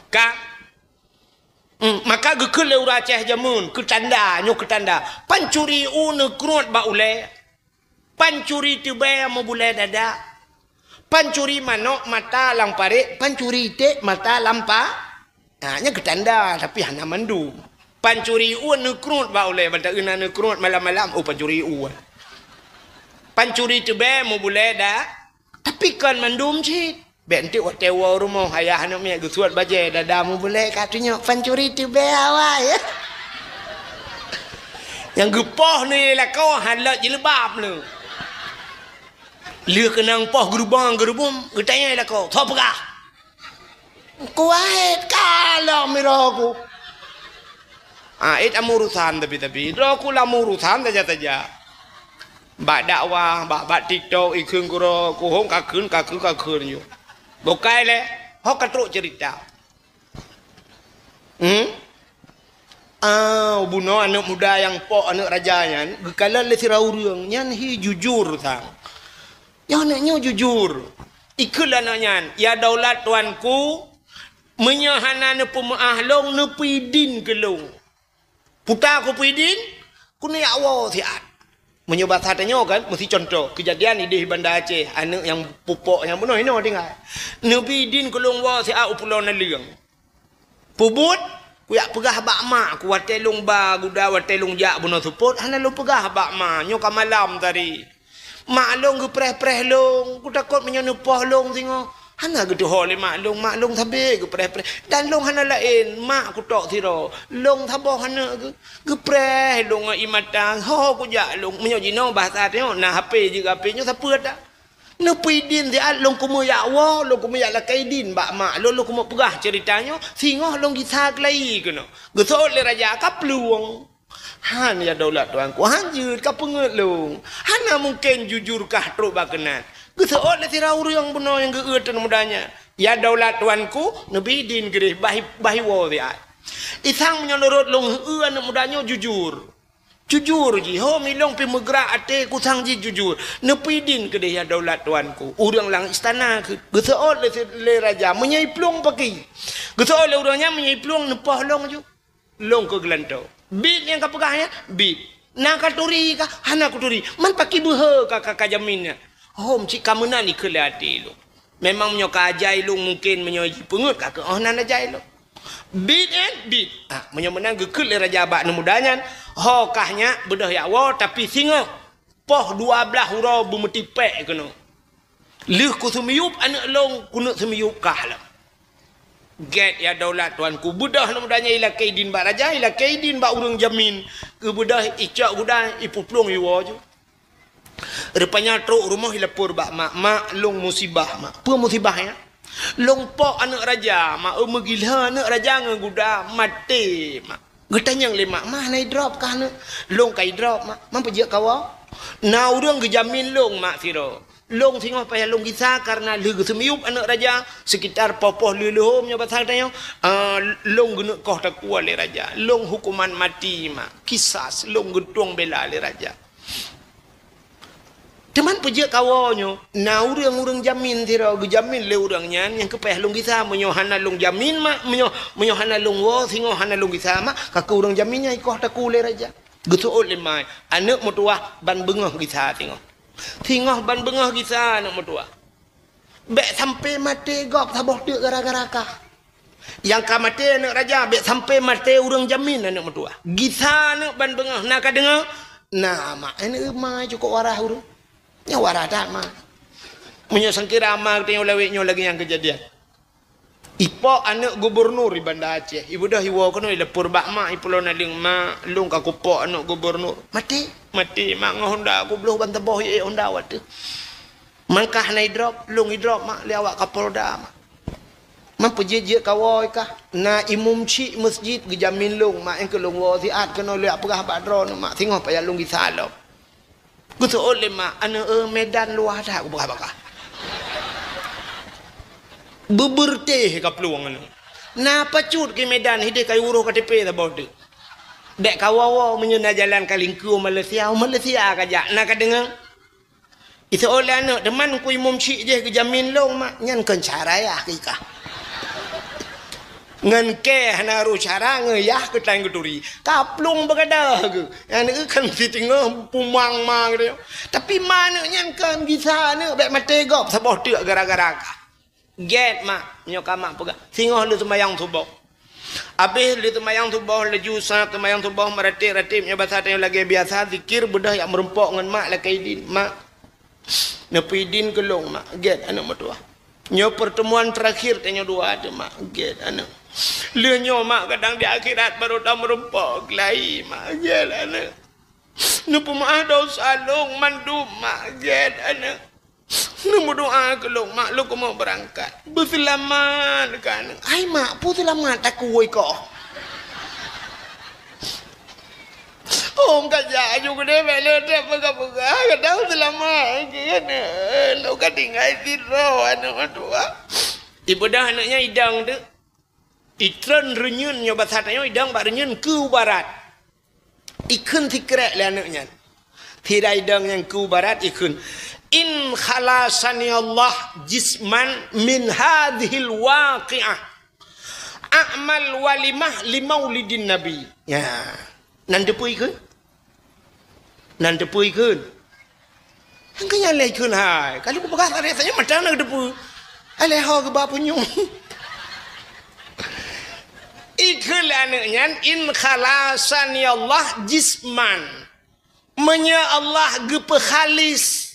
Kang. Maka gekul le ura Aceh jamun ke tanda nyo ke tanda. Pancuri une krut ba ule. Pancuri tibe mo bule dada. Pancuri manok mata lang pare, pancuri te mata lampa. Nya ke tanda tapi hana mandu. Pancuri une krut ba ule, banta una ne krut malam-malam oh pancuri Pancuri tu be mau boleh dah. Tapi kan mandum cik. Benti tewa rumah ayah anak mek gusuat baje dah mau boleh katanya pancuri tu be awak ya. Yang gepoh ni lah kau halak jilbab lu. Dia kenang poh gerubang getanya lah kau. Tho pegah. Kuat kalau miraku. Itu urusan tapi aku lah urusan saja. Bak dakwah, bak TikTok, ikun kuro, kuhong kakun yo. Bokai le, hok katruk cerita. Buno anak muda yang pok anak rajanya, gekalan le siraurang, nyan hi jujur sang. Ya anaknya jujur. Ikul anaknya, ya daulat tuanku, menyahana ne pemahlong ne pidin kelong. Puta aku pidin, kuna ya Allah siat. Menyebab hatanya kan mesti contoh kejadian ini di Bandar Aceh anak yang pupuk yang bunuh ini dengar Nabi din kelong wa si au pulau naliang pubut ku yak pegah bak mak ku watelung ba guda watelung jak bunuh support hana lu pegah bak mak nyo ka malam tadi mak long gepreh-preh long ku takut menyenupoh long tengok hana gitu hole mak long thabe gepreh-preh dan long hana lain mak ku tok siro long thabo hana gepreh long imatang ho ku jak long menyo jino bahasa tengok nah HP juga HP nyo siapa dah Nepi din dia long kumu ya wa long kumu ya la kaidin ba mak long kumu perah ceritanya singoh long kisah kelai kena gesol le raja ka peluang han ya daulat tuanku han jud ka penget long hana mungkin jujur kah tro ba kenat gesol le tirau yang benar yang geut mudanya ya daulat tuanku nebi din gerih bahi wa dia isang menyorot long anak mudanya jujur jujur ji ho milong pi megerak ate ku sang ji jujur nepi din ke dia daulat tuanku urang lang istana ke geseol le raja menyai plong pagi geseol le urangnya menyai plong nepah long ju long ke gelanto bit yang kapegahnya bit na katuri ka hana katuri man paki behe ka jaminnya hom cik kamena ni ke ati lu memang menyo ka ajai lu mungkin menyo pengut ka ke oh nan ajai lu bit menyo menang gekut le raja bak nemudanyan ho kahnya bedah ya wa tapi singa poh 12 hura bumeti pek kena leuh ku semiyup anak long kuno semiyup kahlah get ya daulat tuanku bedah namudanya ila kaidin ba raja ila kaidin ba urang jamin ke bedah icak gudan ipuplong iwa ju rupanya truk rumah lapor ba mak long musibah mak apa musibahnya long pok anak raja mak megila anak raja ngaguda mati mak getanyang lima mah nai drop kah ne long kai drop mak man pejak kawa na urang gejamin long mak siro long tengok payah long kisah karena leuh semiyup anak raja sekitar popoh leuhomnya pasal tanya long guna koh takwa le raja long hukuman mati mak kisas long getuang bela le raja teman pejak kawanyo na urang jamin siro gejamin le urangnya yang kepayah long kisah menyohana long jamin mak menyohana long wo singo hana long kisah mak kaka urang jaminnya ikoh taku le raja getuol le mai anak mutuah ban bengah kisah Tengah ban bengah kisah anak mertua. Bek sampai mati gop saboh tu gara-gara kah. Yang ka mati anak raja bek sampai mati urang jamin anak mertua. Kisah anak ban bengah nak dengar. Nah mak ini mai cukup warah urang. Nya warah tak mak. Punya sangkira mak tengok leweknya lagi yang kejadian. Ipo anak gubernur di Banda Aceh. Ibu dah hiwa kono lepur bak mak ipulo naling mak lung ka kupok anak gubernur. Mati mak ngahonda aku beluh ban teboh ye honda wat tu. Mangkah nai drop lung i drop mak li awak kapolda mak. Man pejejek kawoi kah na imum cik masjid gejamin lung mak yang ke lung wa ziat kena li apagah badron mak tengok payah lung di salop. Ku tu oleh mak ana medan luah dah aku bakah. Beberteh ka peluang anu. Na pacut ke medan hidai kai uruh KTP ta bau tu. Dek kawawa menyuna jalan kalingku Malaysia kajak nak dengar. Itu oleh anak teman ku imum cik je kejamin long mak nyan kan cara ya kika. Ngan ke hana ru cara ngeyah ke tang keturi. Kaplung berada ke. Yang kan si tengah pumang mang dia. Tapi mana nyan kan kisah ne bek mate gop saboh tu gara-gara ka. Get mak nyoka mak pegak. Singoh lu sembayang subuh. Habis li temayang tubuh leju sangat temayang tubuh meratip-ratipnya bahasa yang lagi biasa zikir bedah yang merempok dengan mak lakai din mak nepi din kelong mak get anak mertua nyo pertemuan terakhir tanya dua ada mak get anak le nyo mak kadang di akhirat baru dah merempok lai mak get anak nupu mak dosa long mandum mak get anak Nemu doa kelong mak lu mau berangkat. Berselamat kan. Ai mak pu selamat aku woi kok. Om kaja juga deh melu deh pegah-pegah kadang selamat kan. Lu kan tinggal siro anak tua. Ibu dah anaknya idang tu. Itren renyun nyo basatnya idang bak renyun ke barat. Ikun tikrek le anaknya. Tidak idang yang ke barat ikun. In khalasani Allah jisman min hadhil waqi'ah a'mal walimah li maulidin nabi. Ya. Nan depui keun. Nan depui keun. Angkanya leh keun hai. Kalau ku pegas rasanya macam nak depui. Ale ho ke ba punyung. Ikul anaknya in khalasani Allah jisman. Menya Allah gepe khalis.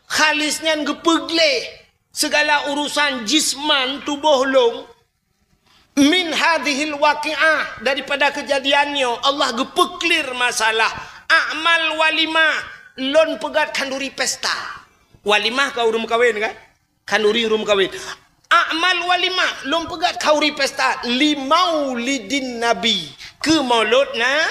Khalisnya gepegle segala urusan jisman tubuh long min hadhil waqi'ah daripada kejadiannya Allah gepeklir masalah a'mal walimah lon pegat kanduri pesta Walimah kau rum kawin kan? Kanuri rum kawin. Amal walimah lom pegat kauri pesta limau lidin nabi ke maulud na.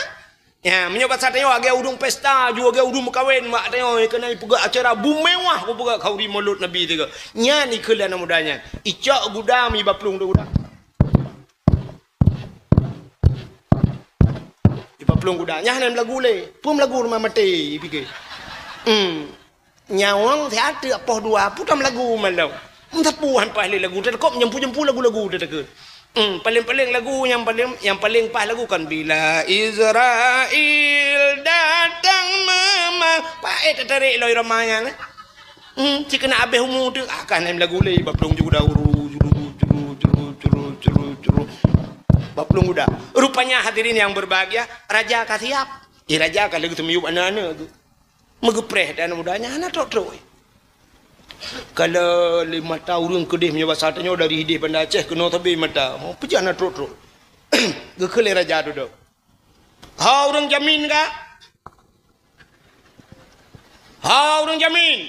Ya, menyobat satyo age udung pesta juga age udung kawin mak tanya kena pegat acara bumewah ko pegat kauri maulud nabi tiga. Nya ni kelana mudanya. Icak guda mi baplung tu guda. Baplung guda nya nan lagu le. Pum lagu rumah mati pikir. Nyawang thì ăn tựa bỏ đùa put am lagu malau tapuhan paling lagu tak kok nyempu lagu-lagu tak ke paling lagu yang paling pas lagu kan bila Israel datang pae tarik loi ramanya jika nak habis umur tu akan am lagu le baplung juga juru baplung udah rupanya hadirin yang berbahagia raja kasiap raja kalau gitu meyup anak-anak tu megepreh dan mudanya anak tok-tok. Kalau 5 tahun kedih punya bahasa tanya dari hidih Banda Aceh kena tabi mata. Mau pergi anak tok-tok. Gekele raja duduk. Ha orang jamin ka? Ha orang jamin.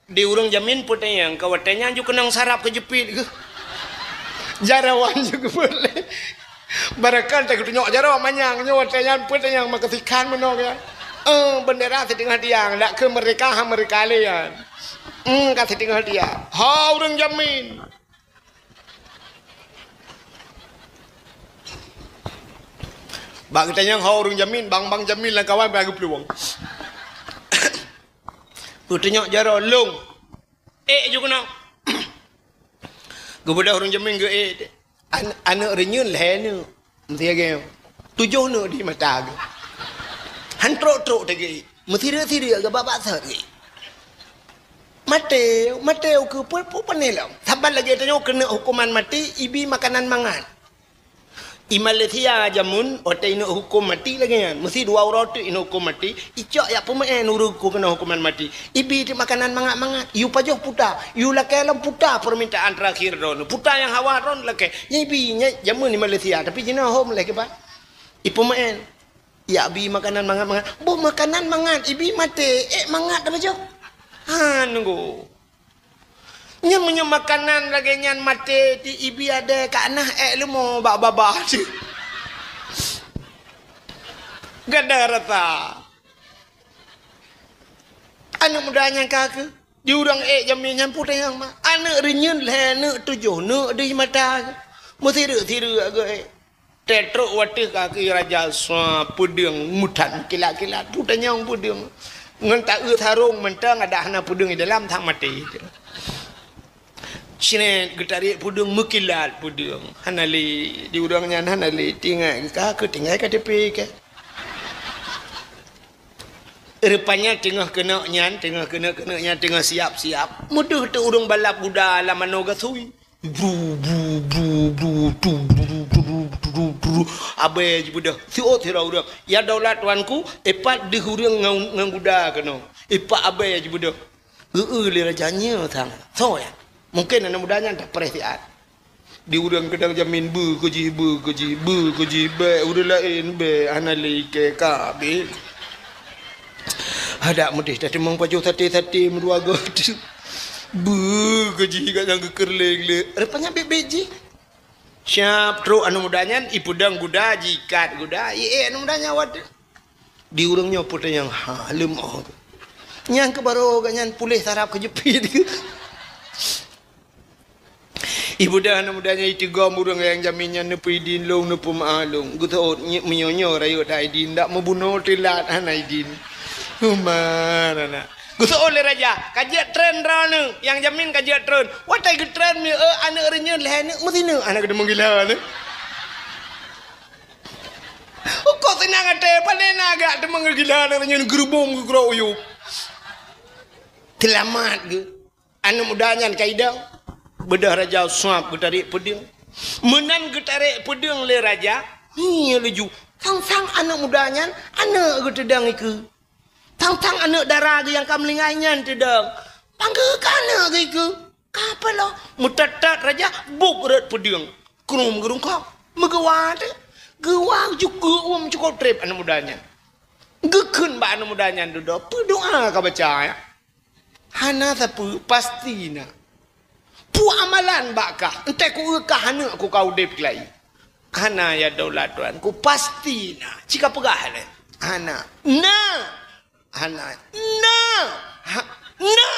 Di orang jamin putanya kawatanya juga kenang sarap kejepit ke. Jarawan juga boleh. Barakan tak tunjuk jarawan manyang nyawatanya putanya makasikan menok ya. Bendera setengah tiang nak ke mereka lian kat setengah tiang orang jamin bang tanya orang jamin bang jamin lah kawan bagi peluang tanya jaro long juga nak kepada orang jamin ke anak renyun lah ni mesti ke 7 nak di mata ke Hantro-tro tadi, mesti agak bapak sari. Mateo ke panelam. Sabar lagi tanya kena hukuman mati, ibi makanan mangan. I Malaysia jamun, otak ini hukum mati lagi kan. Mesti 2 orang tu ini hukum mati. Icak ya pemain uruku kena hukuman mati. Ibi itu makanan mangan. You pajoh puta, you laki alam puta permintaan terakhir don. Puta yang hawa don laki. Ibi jamun di Malaysia, tapi jina home lagi pak. I pemain. Ya bi makanan mangan. Bu makanan mangan, ibi mati. Mangat apa jauh? Nunggu. Nyam makanan lagi nyan mati di ibi ada kat nah lu mau baba sih. Gada rata. Anak mudanya kakak. Diurang jamin yang putih yang mah. Anak renyun lah, anak 7 nak di mata. Mesti tiru agak. Tetruk watih kaki raja sua pudung mutan kilat-kilat putanya yang pudung ngan tak tharung mentang ada hana pudung di dalam tang mati sini getari pudung mukilat pudung hanali di urangnya hanali tinggal kaki tinggal ke tepi ke rupanya tengah kena nyan tengah siap mudah tu urang balap buda alam manoga sui bru abai budak siot hira budak ya daulat tuanku epat di hurang ngangguda kena epat abai budak le rajanya thang so ya mungkin anak mudanya tak perhatian di hurang kedang jamin bu kuji be udah lain be anali ke kabe ada mudih tadi mong pajo tati merua god bu kuji kat yang kekerling le rupanya bebeji siap terus anu mudanya ipudang guda jikat guda anu mudanya wad di urangnya putih yang halim nyang ke baru ganyan pulih sarap kejepit ibu dah anu mudanya itu gom urang yang jaminnya nepu idin long nepu maalung gutot menyonyo rayu ta idin ndak membunuh tilat ana idin mana nak gusto oleh raja kajian tren rana yang jamin kajian tren watai ke tren ni anak renyun lah anak mesti ni anak kena menggila ni kok senang ada paling agak dia menggila anak renyun gerubung ke gerau uyup selamat ke anak mudanya kaidang bedah raja suap getarik peding menan getarik peding le raja ni leju sang anak mudanya anak getedang iku tang anak darah yang kamlingannya tidak panggil kana gitu kapalo mutatat raja buk red pedang kerum gerung kau megawat gewang juga cukup trip anak mudanya gekun ba anak mudanya duduk berdoa ka baca ya Hana siapa pasti na. Pu amalan bakah. Entai ku ekah hana ku kau dep kelai. Hana ya daulat tuan. Ku pasti na. Jika pegah le. Hana. Na. Hana. Na. Na.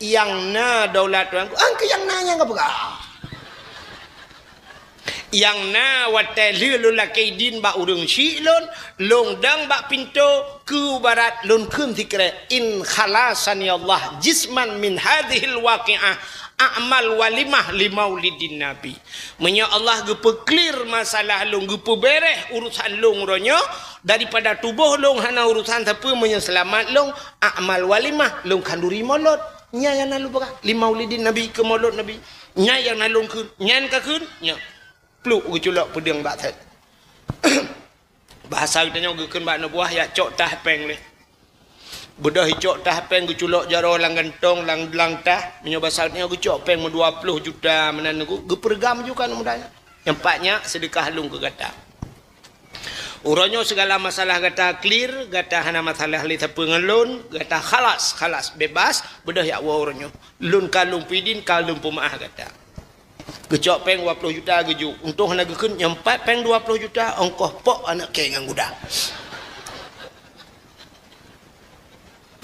Yang na daulat tuan. Angke yang na yang pegah. Yang na watai lu lakai din ba urung si lon long dang ba pintu ke barat lon kun tikre in khalasani Allah jisman min hadhil waqi'ah a'mal walimah li maulidin nabi menya Allah gepe clear masalah long gepe bereh urusan long ronyo daripada tubuh long hana urusan siapa menya selamat long a'mal walimah long kanduri molot nya yang nalu baka li maulidin nabi ke molot nabi nya yang nalung kun nyan ka kun nya pluk uculok pedang bak set. Bahasa kita nyo gekeun bak buah ya cok tah peng le. Bedah cok tah peng uculok jaro lang gantong lang tah menyo bahasa kita nyo cok peng 20 juta menan ku gepergam juga mudahnya. Empatnya sedekah lung ke gata. Uronyo segala masalah gata clear, gata hana masalah li siapa ngelun, gata khalas bebas bedah ya wa uronyo. Lun kalung pidin kalung pemaah gata. Gecok peng 20 juta geju. Untung nak gekun nyempat peng 20 juta ongkoh pok anak ke ngang guda.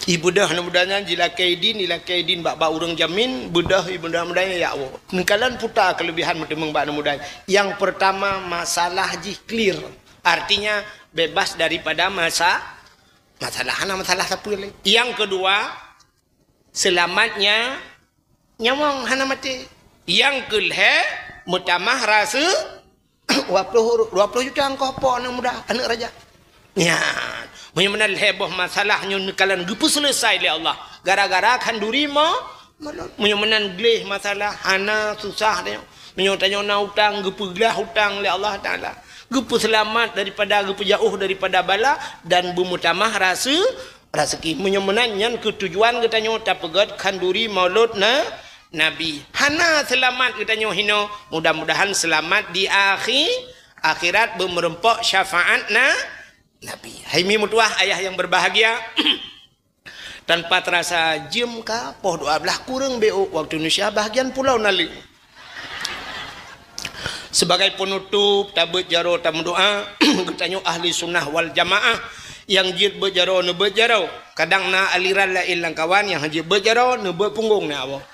Ibu dah nak mudanya jila kaidin bak urang jamin bedah ibu dah mudanya ya Allah. Nengkalan putar kelebihan mentemeng bak mudanya. Yang pertama masalah ji clear. Artinya bebas daripada masalah siapa lagi. Yang kedua selamatnya nyamong hana mati. Yang kelhe mutamah rasa 20 juta engkau apa anak muda anak raja. Ya, menyemenal heboh masalahnya nekalan gepu selesai oleh Allah. Gara-gara kanduri mo menyemenan gleh masalah hana susah dia. Menyotanya na hutang gepu gelah hutang oleh Allah Taala. Gepu selamat daripada gepu jauh daripada bala dan bermutamah rasa rezeki menyemenan yang ketujuan katanya tapegat kanduri maulud na Nabi. Hana selamat kita nyohino. Mudah-mudahan selamat di akhirat bermerempok syafaat Nabi. Hai mi mutuah ayah yang berbahagia. Tanpa terasa jam ka poh 12 kurang BO waktu Indonesia bahagian pulau nali. Sebagai penutup tabut jaro tamu doa kita nyo ahli sunnah wal jamaah yang jid berjaro ne berjaro. Kadang na aliran la ilang kawan yang haji berjaro ne berpunggung na Allah.